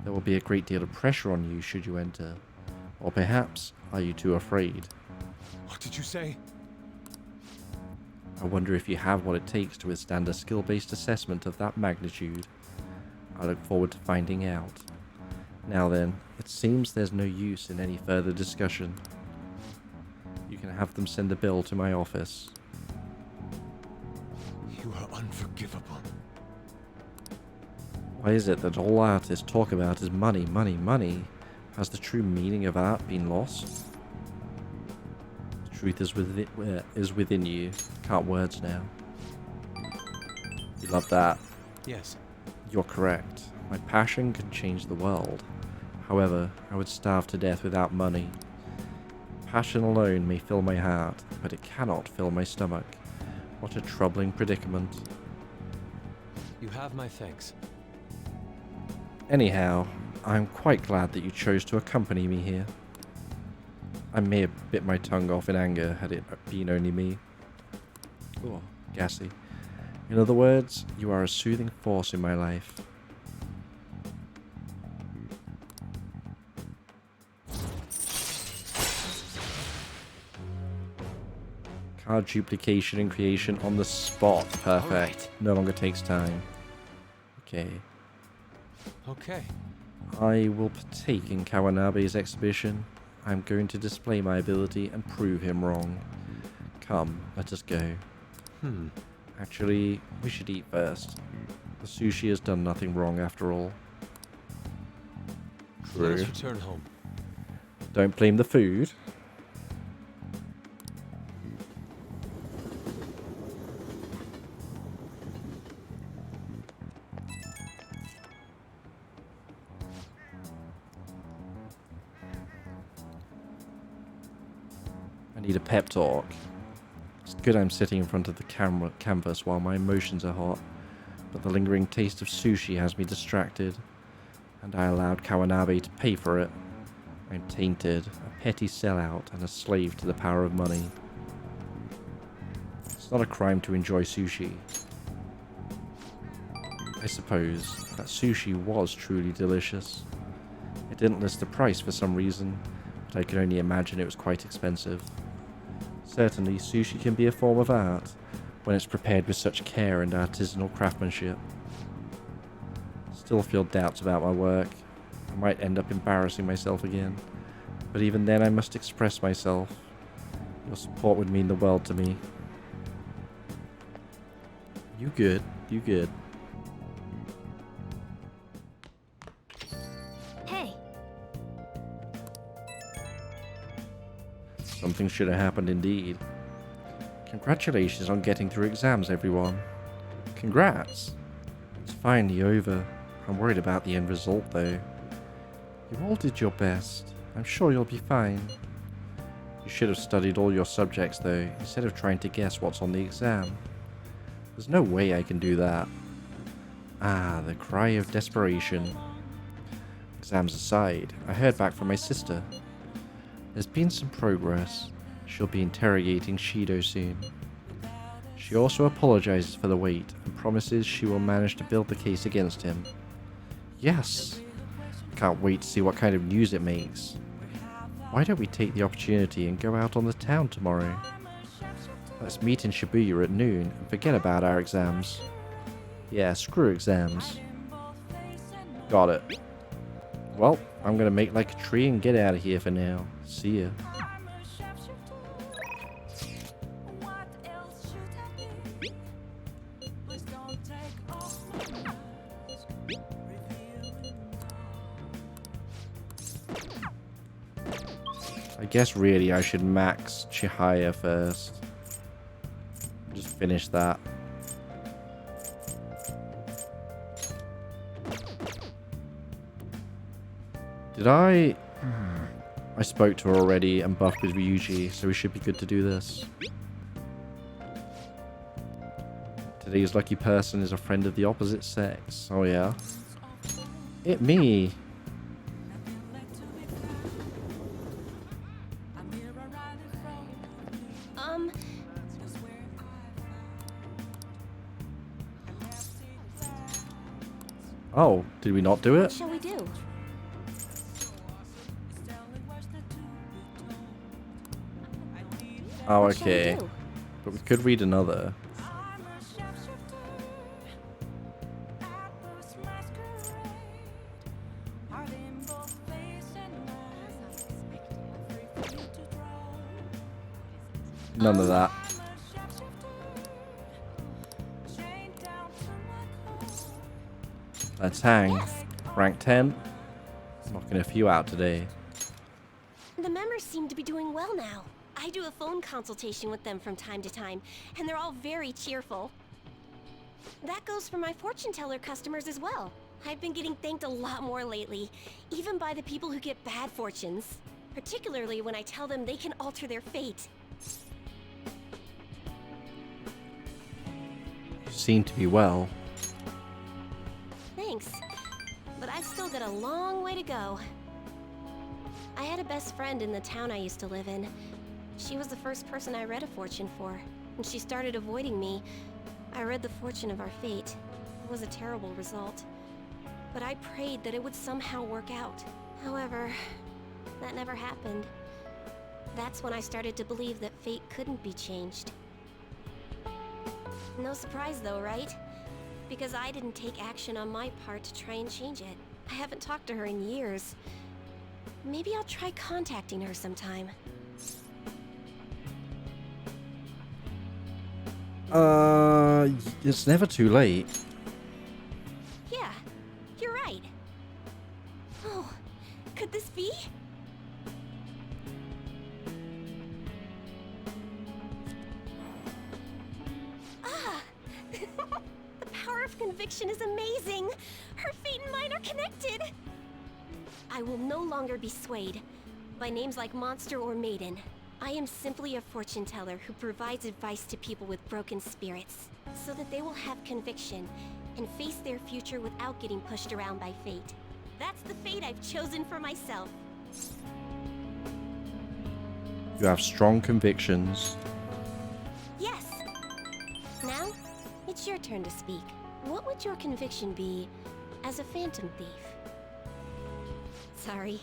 There will be a great deal of pressure on you should you enter. Or perhaps, are you too afraid? What did you say? I wonder if you have what it takes to withstand a skill-based assessment of that magnitude. I look forward to finding out. Now then, it seems there's no use in any further discussion. You can have them send the bill to my office. You are unforgivable. Why is it that all artists talk about is money, money, money? Has the true meaning of art been lost? The truth is within you. Can't words now. You love that? Yes. You're correct. My passion can change the world. However, I would starve to death without money. Passion alone may fill my heart, but it cannot fill my stomach. What a troubling predicament. You have my thanks. Anyhow, I'm quite glad that you chose to accompany me here. I may have bit my tongue off in anger had it been only me. Oh, gassy. In other words, you are a soothing force in my life. Card duplication and creation on the spot. Perfect. Right. No longer takes time. Okay. Okay. I will partake in Kawanabe's exhibition. I'm going to display my ability and prove him wrong. Come, let us go. Actually, we should eat first. The sushi has done nothing wrong after all. Let True. us return home. Don't blame the food. I need a pep talk. It's good I'm sitting in front of the canvas while my emotions are hot, but the lingering taste of sushi has me distracted, and I allowed Kawanabe to pay for it. I'm tainted, a petty sellout, and a slave to the power of money. It's not a crime to enjoy sushi. I suppose that sushi was truly delicious. It didn't list the price for some reason, but I can only imagine it was quite expensive. Certainly, sushi can be a form of art when it's prepared with such care and artisanal craftsmanship. Still feel doubts about my work. I might end up embarrassing myself again, but even then I must express myself. Your support would mean the world to me. You good, you good. Hey, Something should have happened indeed. Congratulations on getting through exams, everyone. Congrats. It's finally over. I'm worried about the end result, though. You all did your best. I'm sure you'll be fine. You should have studied all your subjects, though, instead of trying to guess what's on the exam. There's no way I can do that. Ah, the cry of desperation. Exams aside, I heard back from my sister. There's been some progress. She'll be interrogating Shido soon. She also apologizes for the wait and promises she will manage to build the case against him. Yes! Can't wait to see what kind of news it makes. Why don't we take the opportunity and go out on the town tomorrow? Let's meet in Shibuya at noon and forget about our exams. Yeah, screw exams. Got it. Well, I'm gonna make like a tree and get out of here for now. See ya. I guess really I should max Chihaya first. Just finish that. Did I spoke to her already and buffed with Ryuji, so we should be good to do this. Today's lucky person is a friend of the opposite sex. Oh yeah. It me. Oh, did we not do What it? shall we do? Oh, What shall we okay. do? But we could read another. None of that. Let's hang. Yes. Rank 10. Knocking a few out today. The members seem to be doing well now. I do a phone consultation with them from time to time, and they're all very cheerful. That goes for my fortune teller customers as well. I've been getting thanked a lot more lately, even by the people who get bad fortunes. Particularly when I tell them they can alter their fate. Seem to be well. Thanks. But I've still got a long way to go. I had a best friend in the town I used to live in. She was the first person I read a fortune for. When she started avoiding me, I read the fortune of our fate. It was a terrible result. But I prayed that it would somehow work out. However, that never happened. That's when I started to believe that fate couldn't be changed. No surprise though, right? Because I didn't take action on my part to try and change it. I haven't talked to her in years. Maybe I'll try contacting her sometime. It's never too late. Yeah, you're right. Oh, could this be? Ah! The power of conviction is amazing! Her fate and mine are connected! I will no longer be swayed by names like monster or maiden. I am simply a fortune teller who provides advice to people with broken spirits, so that they will have conviction and face their future without getting pushed around by fate. That's the fate I've chosen for myself. You have strong convictions. Yes! Now, it's your turn to speak. What would your conviction be as a phantom thief? Sorry,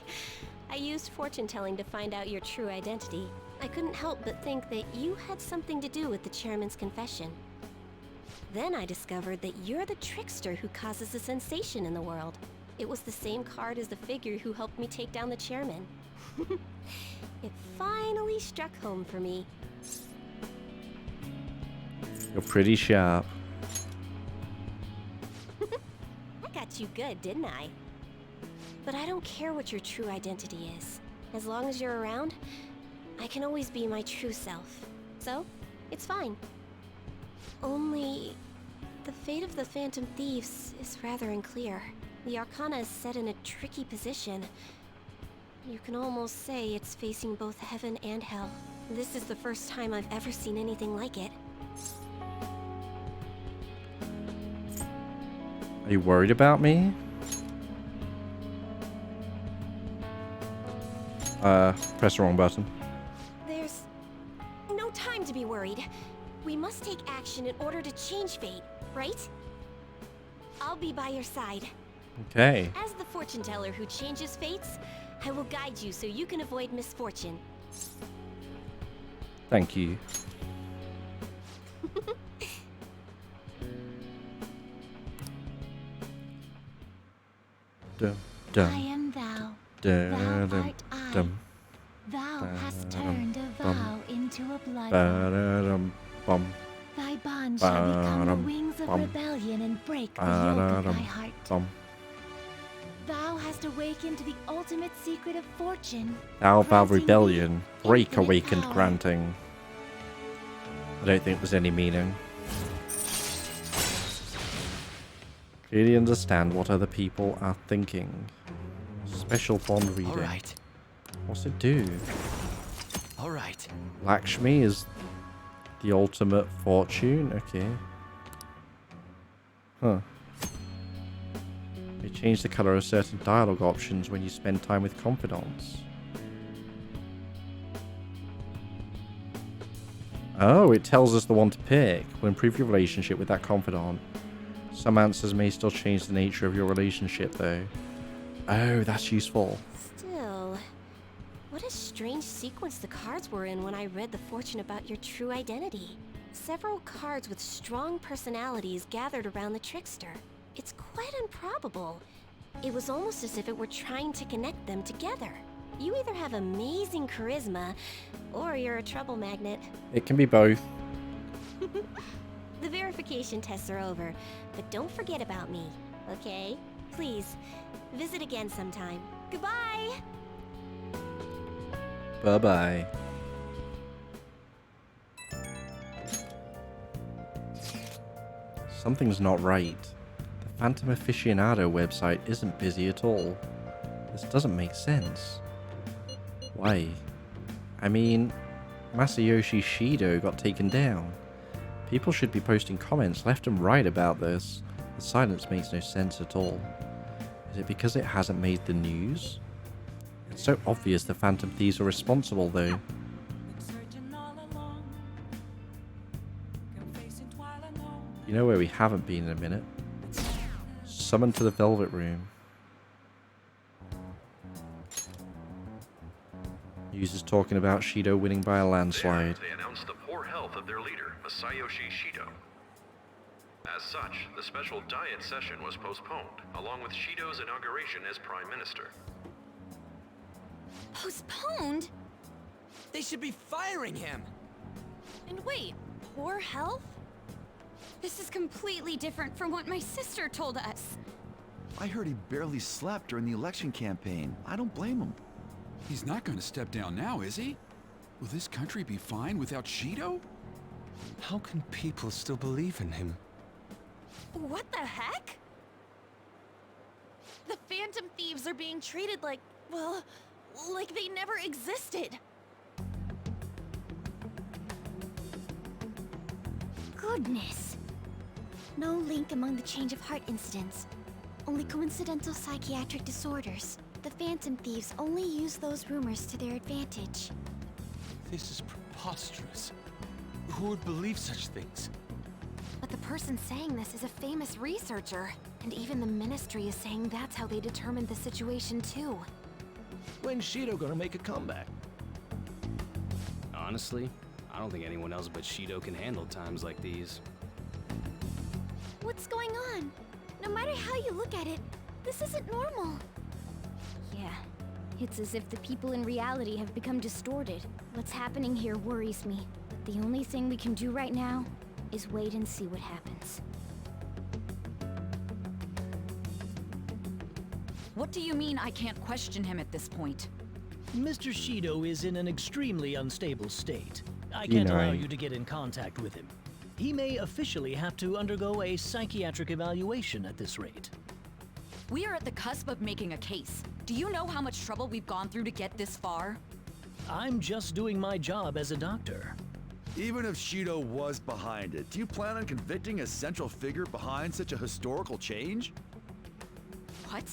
I used fortune telling to find out your true identity. I couldn't help but think that you had something to do with the chairman's confession. Then I discovered that you're the trickster who causes a sensation in the world. It was the same card as the figure who helped me take down the chairman. It finally struck home for me. You're pretty sharp. I got you good, didn't I? But I don't care what your true identity is. As long as you're around, I can always be my true self. So, it's fine. Only, the fate of the Phantom Thieves is rather unclear. The Arcana is set in a tricky position. You can almost say it's facing both heaven and hell. This is the first time I've ever seen anything like it. Are you worried about me? Press the wrong button. There's no time to be worried. We must take action in order to change fate, right? I'll be by your side. Okay. As the fortune teller who changes fates, I will guide you so you can avoid misfortune. Thank you. Dum, dum, I am thou. dum, Thou dum, art I. dum, Thou hast turned a bum, vow into a blood oath. ba-da-dum, bum, Thy bond shall become the ba-dum, wings of bum, rebellion and break the yoke of ba-da-dum, thy heart. bum. Thou hast awakened to the ultimate secret of fortune. Thou thou granting rebellion, thee break infinite awakened power. granting. I don't think there's any meaning. Clearly understand what other people are thinking. Special bond reading. Alright. What's it do? Alright. Lakshmi is the ultimate fortune? Okay. Huh. They change the color of certain dialogue options when you spend time with confidants. Oh, it tells us the one to pick. Will improve your relationship with that confidant. Some answers may still change the nature of your relationship, though. Oh, that's useful. Still, what a strange sequence the cards were in when I read the fortune about your true identity. Several cards with strong personalities gathered around the trickster. It's quite improbable. It was almost as if it were trying to connect them together. You either have amazing charisma, or you're a trouble magnet. It can be both. The verification tests are over, but don't forget about me, okay? Please, visit again sometime. Goodbye! Bye-bye. Something's not right. The Phantom Aficionado website isn't busy at all. This doesn't make sense. Why? I mean, Masayoshi Shido got taken down. People should be posting comments left and right about this. The silence makes no sense at all. Is it because it hasn't made the news? It's so obvious the Phantom Thieves are responsible, though. You know where we haven't been in a minute? Summoned to the Velvet Room. Users talking about Shido winning by a landslide. They announced the poor health of their leader, Masayoshi Shido. As such, the special diet session was postponed, along with Shido's inauguration as Prime Minister. Postponed? They should be firing him! And wait, poor health? This is completely different from what my sister told us. I heard he barely slept during the election campaign. I don't blame him. He's not going to step down now, is he? Will this country be fine without Shido? How can people still believe in him? What the heck? The Phantom Thieves are being treated like, well, like they never existed. Goodness. No link among the change of heart incidents. Only coincidental psychiatric disorders. The Phantom Thieves only use those rumors to their advantage. This is preposterous. Who would believe such things? But the person saying this is a famous researcher. And even the Ministry is saying that's how they determined the situation too. When's Shido gonna make a comeback? Honestly, I don't think anyone else but Shido can handle times like these. What's going on? No matter how you look at it, this isn't normal. Yeah, it's as if the people in reality have become distorted. What's happening here worries me. But the only thing we can do right now is wait and see what happens. What do you mean I can't question him at this point? Mr. Shido is in an extremely unstable state. I can't allow you to get in contact with him. He may officially have to undergo a psychiatric evaluation at this rate. We are at the cusp of making a case. Do you know how much trouble we've gone through to get this far? I'm just doing my job as a doctor. Even if Shido was behind it, do you plan on convicting a central figure behind such a historical change? What?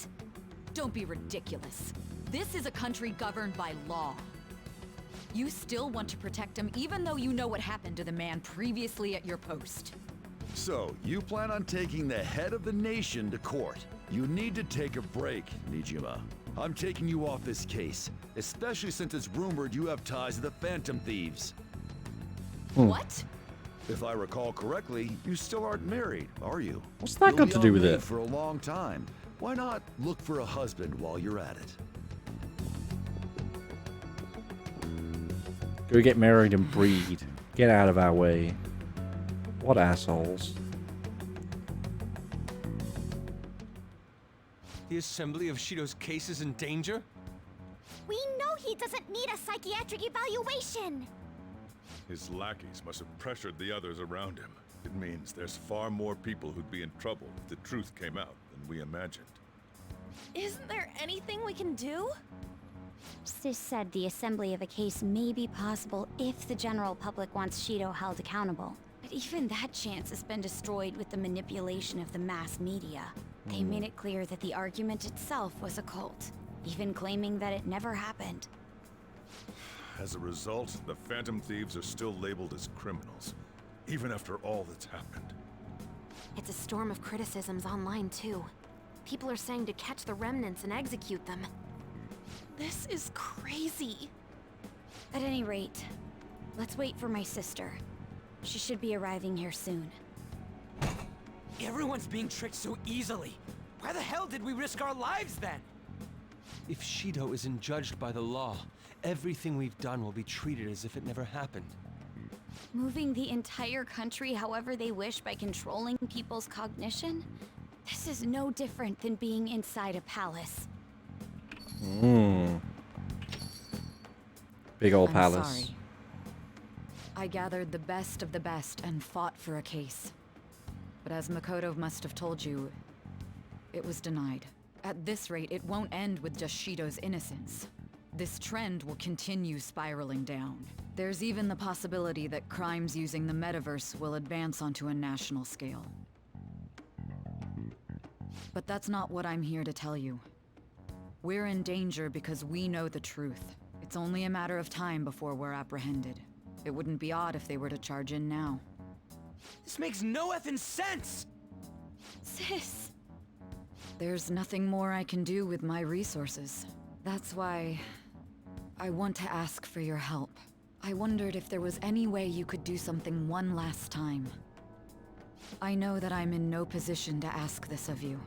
Don't be ridiculous. This is a country governed by law. You still want to protect him even though you know what happened to the man previously at your post. So, you plan on taking the head of the nation to court. You need to take a break, Nijima. I'm taking you off this case, especially since it's rumored you have ties to the Phantom Thieves. What? If I recall correctly, you still aren't married, are you? What's that got to do with it? For a long time. Why not look for a husband while you're at it? Go get married and breed. Get out of our way. What assholes. The assembly of Shido's case is in danger? We know he doesn't need a psychiatric evaluation! His lackeys must have pressured the others around him. It means there's far more people who'd be in trouble if the truth came out than we imagined. Isn't there anything we can do? Sis said the assembly of a case may be possible if the general public wants Shido held accountable. But even that chance has been destroyed with the manipulation of the mass media. They made it clear that the argument itself was a cult, even claiming that it never happened. As a result, the Phantom Thieves are still labeled as criminals, even after all that's happened. It's a storm of criticisms online, too. People are saying to catch the remnants and execute them. This is crazy. At any rate, let's wait for my sister. She should be arriving here soon. Everyone's being tricked so easily. Why the hell did we risk our lives then? If Shido isn't judged by the law, everything we've done will be treated as if it never happened. Moving the entire country however they wish by controlling people's cognition? This is no different than being inside a palace. Big old I'm palace. Sorry. I gathered the best of the best and fought for a case. But as Makoto must have told you, it was denied. At this rate, it won't end with just Shido's innocence. This trend will continue spiraling down. There's even the possibility that crimes using the metaverse will advance onto a national scale. But that's not what I'm here to tell you. We're in danger because we know the truth. It's only a matter of time before we're apprehended. It wouldn't be odd if they were to charge in now. This makes no effing sense! Sis! There's nothing more I can do with my resources. That's why I want to ask for your help. I wondered if there was any way you could do something one last time. I know that I'm in no position to ask this of you.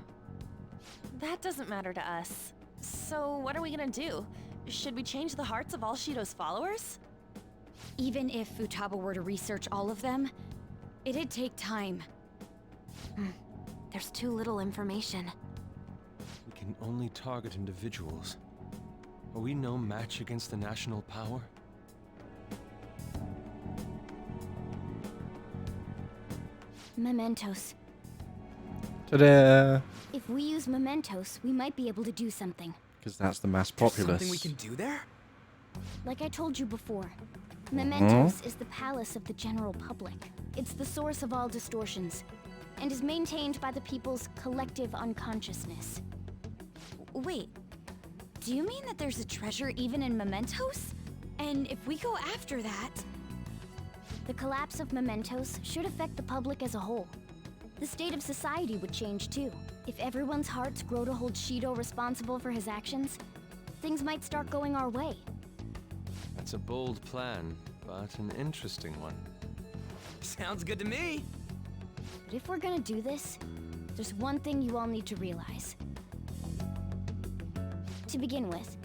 That doesn't matter to us. So what are we gonna do? Should we change the hearts of all Shido's followers? Even if Futaba were to research all of them, it'd take time. There's too little information. We can only target individuals. Are we no match against the national power? Mementos. Ta-da! If we use mementos, we might be able to do something. Because that's the mass populace. Something we can do there? Like I told you before, mementos is the palace of the general public. It's the source of all distortions, and is maintained by the people's collective unconsciousness. Wait, do you mean that there's a treasure even in mementos? And if we go after that... The collapse of mementos should affect the public as a whole. The state of society would change too. If everyone's hearts grow to hold Shido responsible for his actions, things might start going our way. That's a bold plan, but an interesting one. Sounds good to me. But if we're gonna do this, there's one thing you all need to realize. To begin with,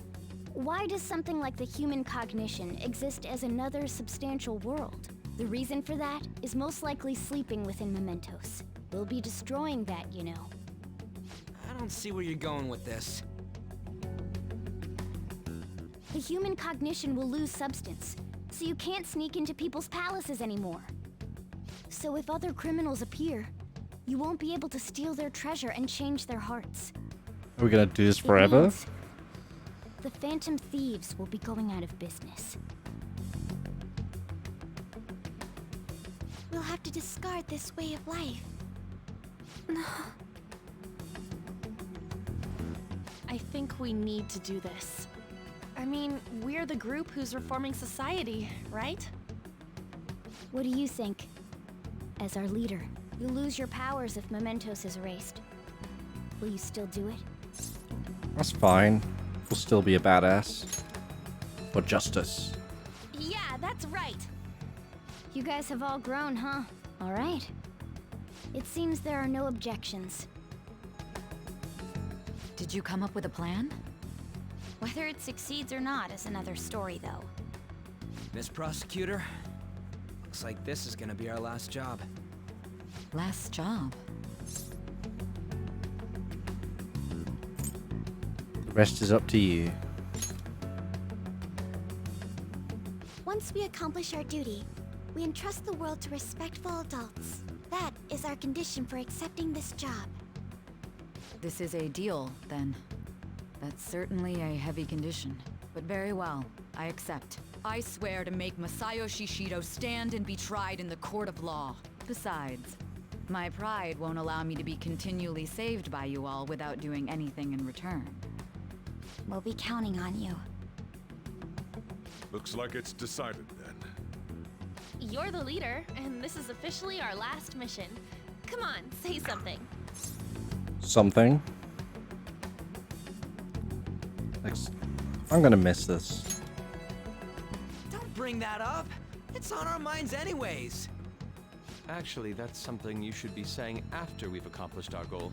why does something like the human cognition exist as another substantial world? The reason for that is most likely sleeping within mementos. We'll be destroying that, you know. I don't see where you're going with this. The human cognition will lose substance, so you can't sneak into people's palaces anymore. So if other criminals appear, you won't be able to steal their treasure and change their hearts. Are we gonna do this It forever? means the phantom thieves will be going out of business. We'll have to discard this way of life. I think we need to do this. I mean, we're the group who's reforming society, right? What do you think? As our leader, you'll lose your powers if mementos is erased. Will you still do it? That's fine. We'll still be a badass. For justice. Yeah, that's right! You guys have all grown, huh? Alright. It seems there are no objections. Did you come up with a plan? Whether it succeeds or not is another story, though. Miss Prosecutor, looks like this is gonna be our last job. Last job? The rest is up to you. Once we accomplish our duty, we entrust the world to respectful adults. That is our condition for accepting this job. This is a deal, then. That's certainly a heavy condition. But very well, I accept. I swear to make Masayoshi Shido stand and be tried in the court of law. Besides, my pride won't allow me to be continually saved by you all without doing anything in return. We'll be counting on you. Looks like it's decided then. You're the leader, and this is officially our last mission. Come on, say something. Something. I'm gonna miss this. Don't bring that up. It's on our minds anyways. Actually, that's something you should be saying after we've accomplished our goal.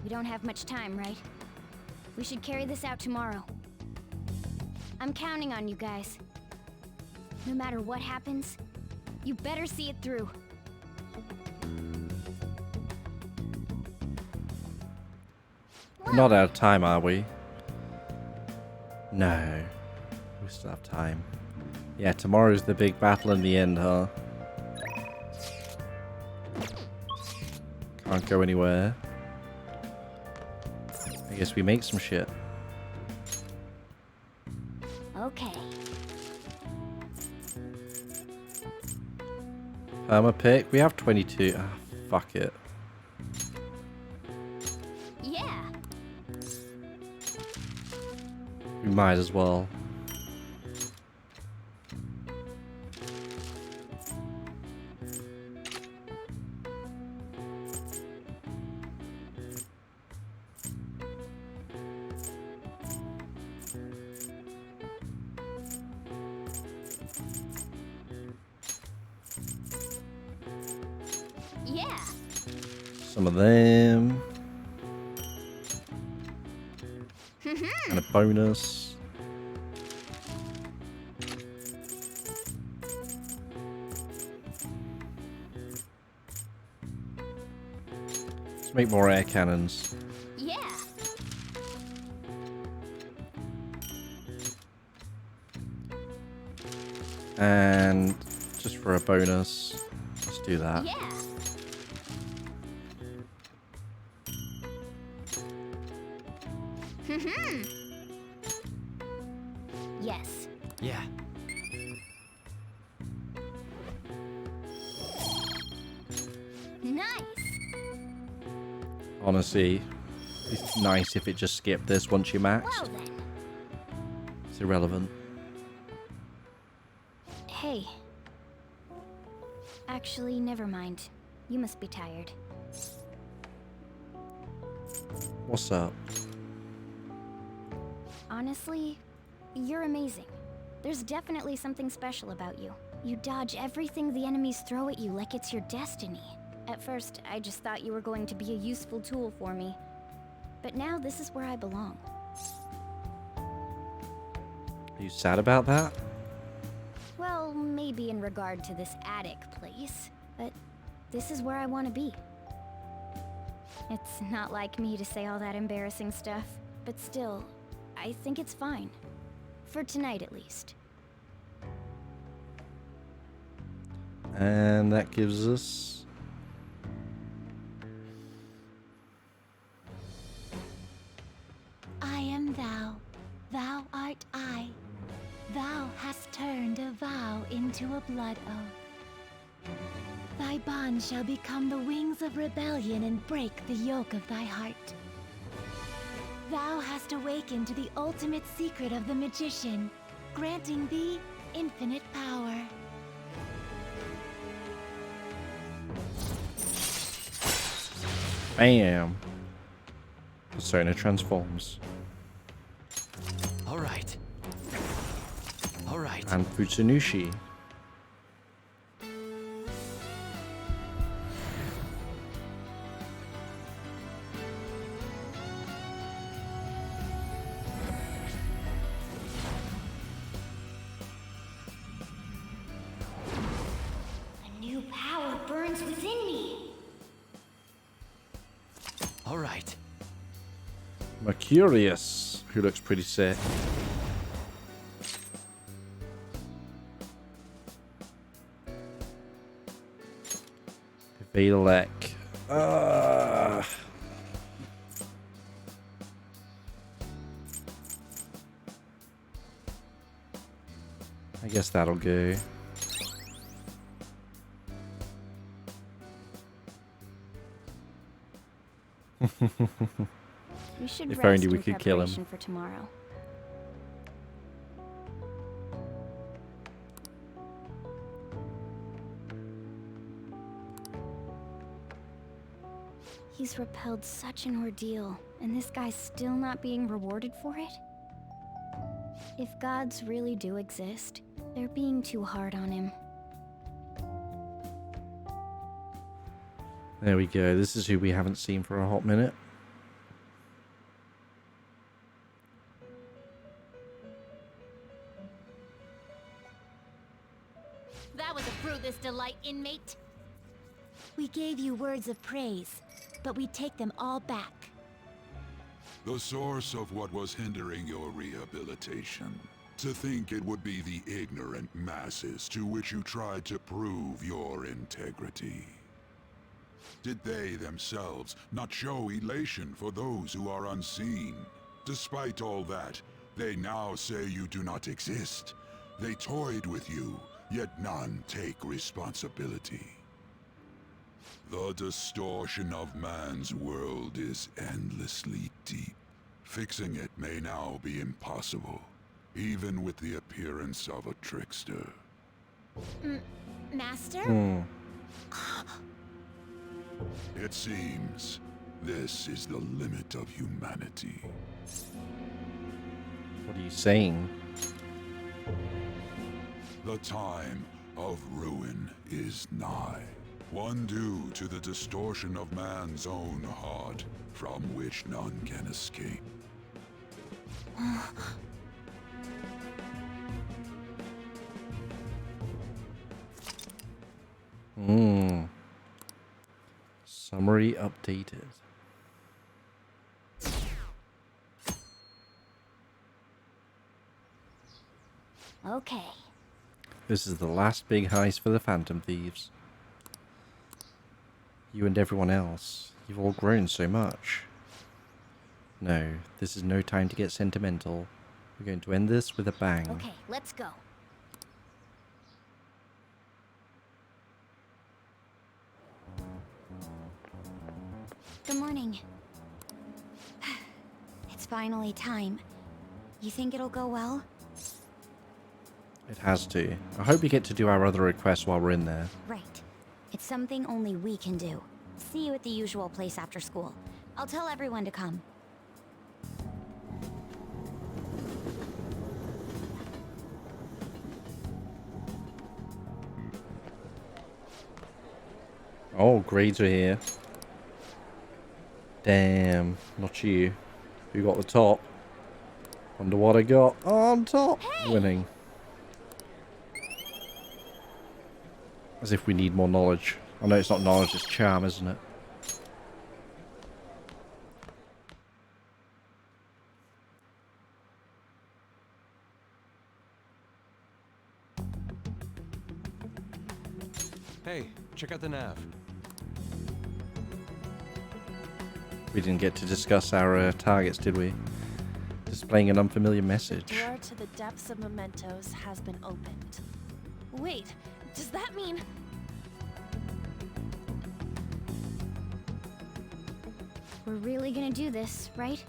We don't have much time, right? We should carry this out tomorrow. I'm counting on you guys. No matter what happens, you better see it through. We're not out of time, are we? No. We still have time. Yeah, tomorrow's the big battle in the end, huh? Can't go anywhere. I guess we make some shit. Okay. Perma-pick? We have 22. Ah, fuck it. Yeah. We might as well. Yeah. Some of them. And a bonus. Let's make more air cannons. Yeah. And just for a bonus, let's do that. Yeah. Yes. Yeah. Nice. Honestly, it's nice if it just skipped this once you maxed. Well then. It's irrelevant. Hey. Actually, never mind. You must be tired. What's up? Honestly, you're amazing. There's definitely something special about you. You dodge everything the enemies throw at you like it's your destiny. At first, I just thought you were going to be a useful tool for me. But now this is where I belong. Are you sad about that? Well, maybe in regard to this attic place, but this is where I want to be. It's not like me to say all that embarrassing stuff, but still, I think it's fine. For tonight, at least. And that gives us... I am thou, thou art I. Thou hast turned a vow into a blood oath. Thy bond shall become the wings of rebellion and break the yoke of thy heart. Thou hast awakened to the ultimate secret of the magician, granting thee infinite power. Bam! Persona transforms. Alright. Alright. And Futsunushi. A new power burns within me. Alright. Mercurius, who looks pretty sick. Valek. I guess that'll go. We should If rest only we in could kill him. preparation for tomorrow. He's repelled such an ordeal, and this guy's still not being rewarded for it? If gods really do exist, they're being too hard on him. There we go. This is who we haven't seen for a hot minute. That was a fruitless delight, inmate. We gave you words of praise, but we take them all back. The source of what was hindering your rehabilitation. To think it would be the ignorant masses to which you tried to prove your integrity. Did they themselves not show elation for those who are unseen? Despite all that, they now say you do not exist. They toyed with you, yet none take responsibility. The distortion of man's world is endlessly deep. Fixing it may now be impossible, even with the appearance of a trickster. Master? It seems this is the limit of humanity. What are you saying? The time of ruin is nigh. One due to the distortion of man's own heart, from which none can escape. Summary updated. Okay. This is the last big heist for the Phantom Thieves. You and everyone else, you've all grown so much. No, this is no time to get sentimental. We're going to end this with a bang. Okay, let's go. Good morning. It's finally time. You think it'll go well? It has to. I hope we get to do our other requests while we're in there. Right. It's something only we can do. See you at the usual place after school. I'll tell everyone to come. Oh, grades are here. Damn, not you. Who got the top? Wonder what I got. Oh, on top. Hey! Winning. As if we need more knowledge. I know it's not knowledge, it's charm, isn't it? Hey, check out the nav. We didn't get to discuss our targets, did we? Displaying an unfamiliar message. The door to the depths of mementos has been opened. Wait, does that mean... We're really gonna do this, right?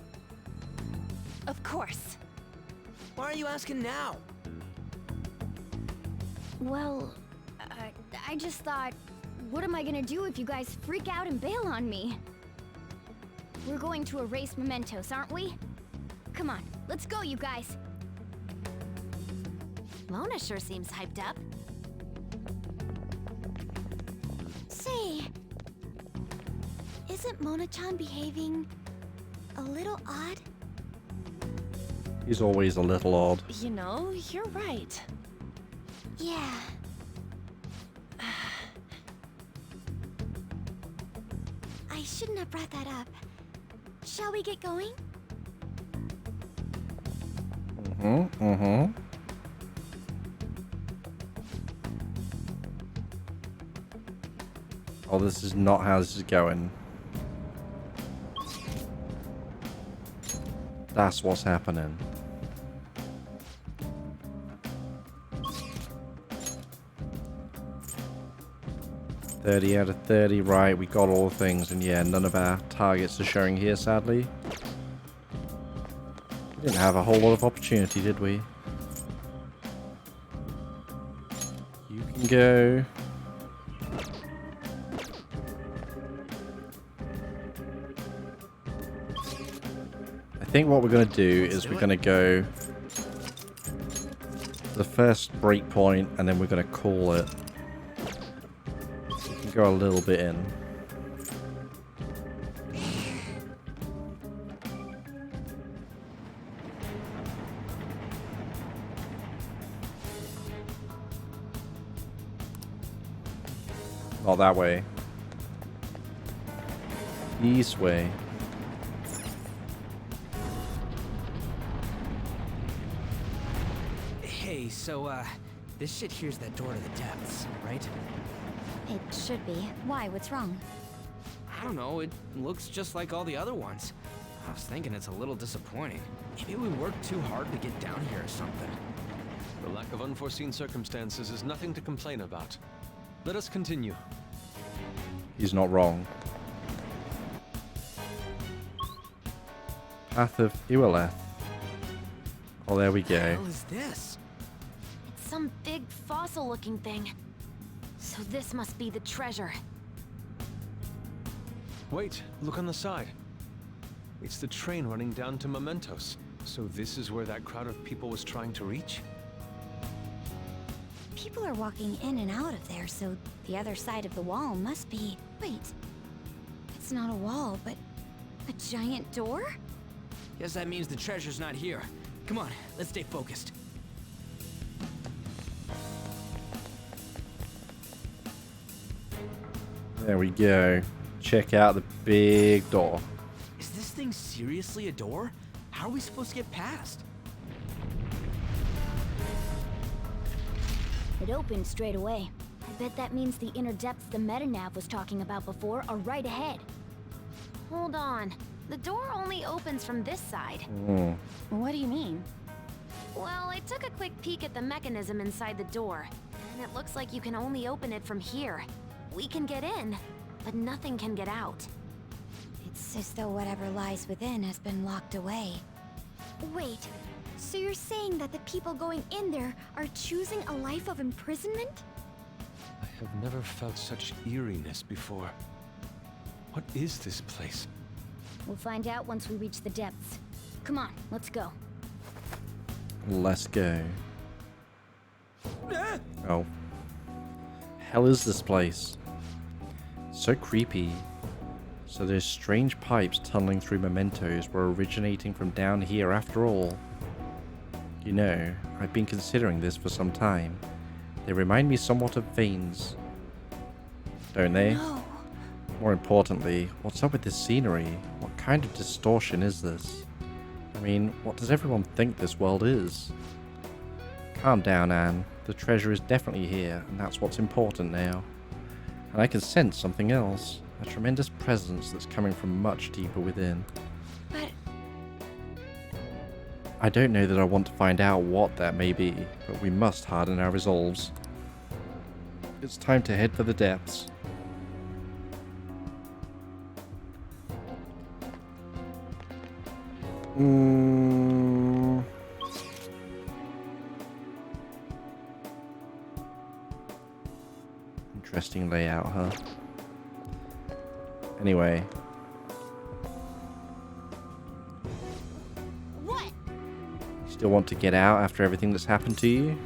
Of course. Why are you asking now? Well, I just thought, what am I gonna do if you guys freak out and bail on me? We're going to erase mementos, aren't we? Come on, let's go, you guys. Mona sure seems hyped up. Say, isn't Mona-chan behaving a little odd? He's always a little odd. You know, you're right. Yeah. I shouldn't have brought that up. Shall we get going? Oh, this is not how this is going. That's what's happening. $30 out of 30, right, we got all the things, and yeah, none of our targets are showing here, sadly. We didn't have a whole lot of opportunity, did we? You can go. think what we're going to do is we're going to go to the first break point, and then we're going to call it. We can go a little bit in. Not that way. East way. Hey, so, this shit here's that door to the depths, right? It should be. Why? What's wrong? I don't know, it looks just like all the other ones. I was thinking it's a little disappointing. Maybe we worked too hard to get down here or something. The lack of unforeseen circumstances is nothing to complain about. Let us continue. He's not wrong. Path of Iwaleth. Oh, there we What the go. hell is this? It's some big fossil-looking thing. So this must be the treasure. Wait, look on the side. It's the train running down to Mementos. So this is where that crowd of people was trying to reach? People are walking in and out of there, so the other side of the wall must be... Wait. It's not a wall, but a giant door? Guess that means the treasure's not here. Come on, let's stay focused. There we go. Check out the big door. Is this thing seriously a door? How are we supposed to get past? It opened straight away. I bet that means the inner depths the metanav was talking about before are right ahead. Hold on. The door only opens from this side. What do you mean? Well, I took a quick peek at the mechanism inside the door, and it looks like you can only open it from here. We can get in, but nothing can get out. It's as though whatever lies within has been locked away. Wait, so you're saying that the people going in there are choosing a life of imprisonment? I have never felt such eeriness before. What is this place? We'll find out once we reach the depths. Come on, let's go. Let's go. Oh. Hell is this place? So creepy. So those strange pipes tunneling through mementos were originating from down here after all. You know, I've been considering this for some time. They remind me somewhat of veins. Don't they? No. More importantly, what's up with this scenery? What kind of distortion is this? I mean, what does everyone think this world is? Calm down, Anne. The treasure is definitely here, and that's what's important now. And I can sense something else. A tremendous presence that's coming from much deeper within. But... I don't know that I want to find out what that may be, but we must harden our resolves. It's time to head for the depths. Interesting layout, huh? Anyway. What? Still want to get out after everything that's happened to you?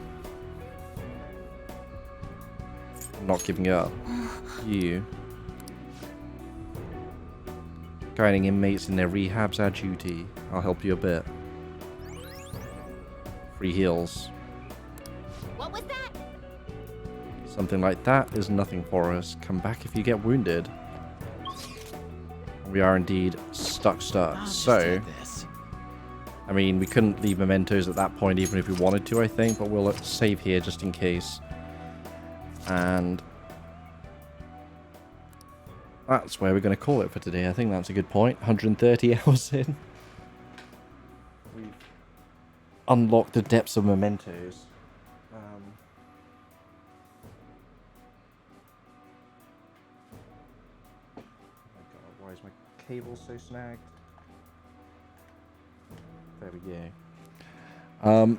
I'm not giving up. You. Guiding inmates in their rehab's our duty. I'll help you a bit. Free heals. What was that? Something like that is nothing for us. Come back if you get wounded. We are indeed stuck. So, I mean, we couldn't leave mementos at that point even if we wanted to, I think, but we'll save here just in case. And that's where we're going to call it for today. I think that's a good point. 130 hours in. We've unlocked the depths of mementos. Oh my god, why is my cable so snagged? There we go.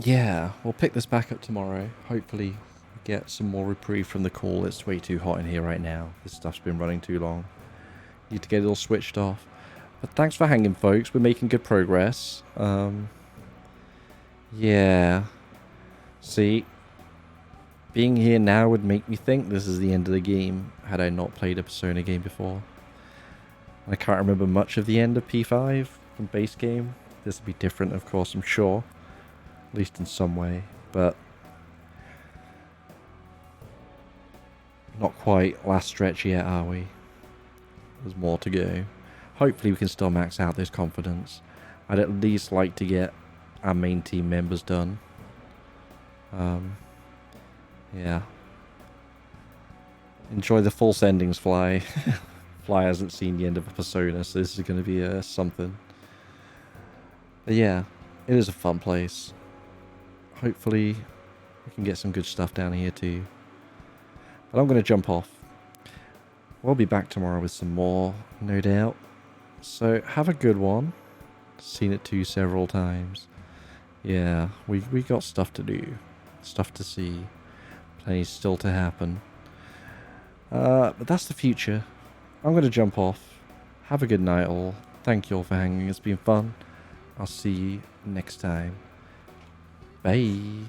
Yeah, we'll pick this back up tomorrow. Hopefully get some more reprieve from the call. It's way too hot in here right now. This stuff's been running too long. Need to get it all switched off. But thanks for hanging, folks. We're making good progress. Yeah. See, being here now would make me think this is the end of the game, had I not played a Persona game before. I can't remember much of the end of P5 from base game. This will be different, of course, I'm sure. At least in some way, but not quite last stretch yet, are we? There's more to go. Hopefully we can still max out this confidence. I'd at least like to get our main team members done. Yeah. Enjoy the false endings, Fly. Fly hasn't seen the end of a Persona, so this is going to be something. But yeah, it is a fun place. Hopefully we can get some good stuff down here too. But I'm going to jump off. We'll be back tomorrow with some more, no doubt. So have a good one. Seen it too several times. Yeah, we got stuff to do. Stuff to see. Plenty still to happen. But that's the future. I'm going to jump off. Have a good night all. Thank you all for hanging. It's been fun. I'll see you next time. Bye.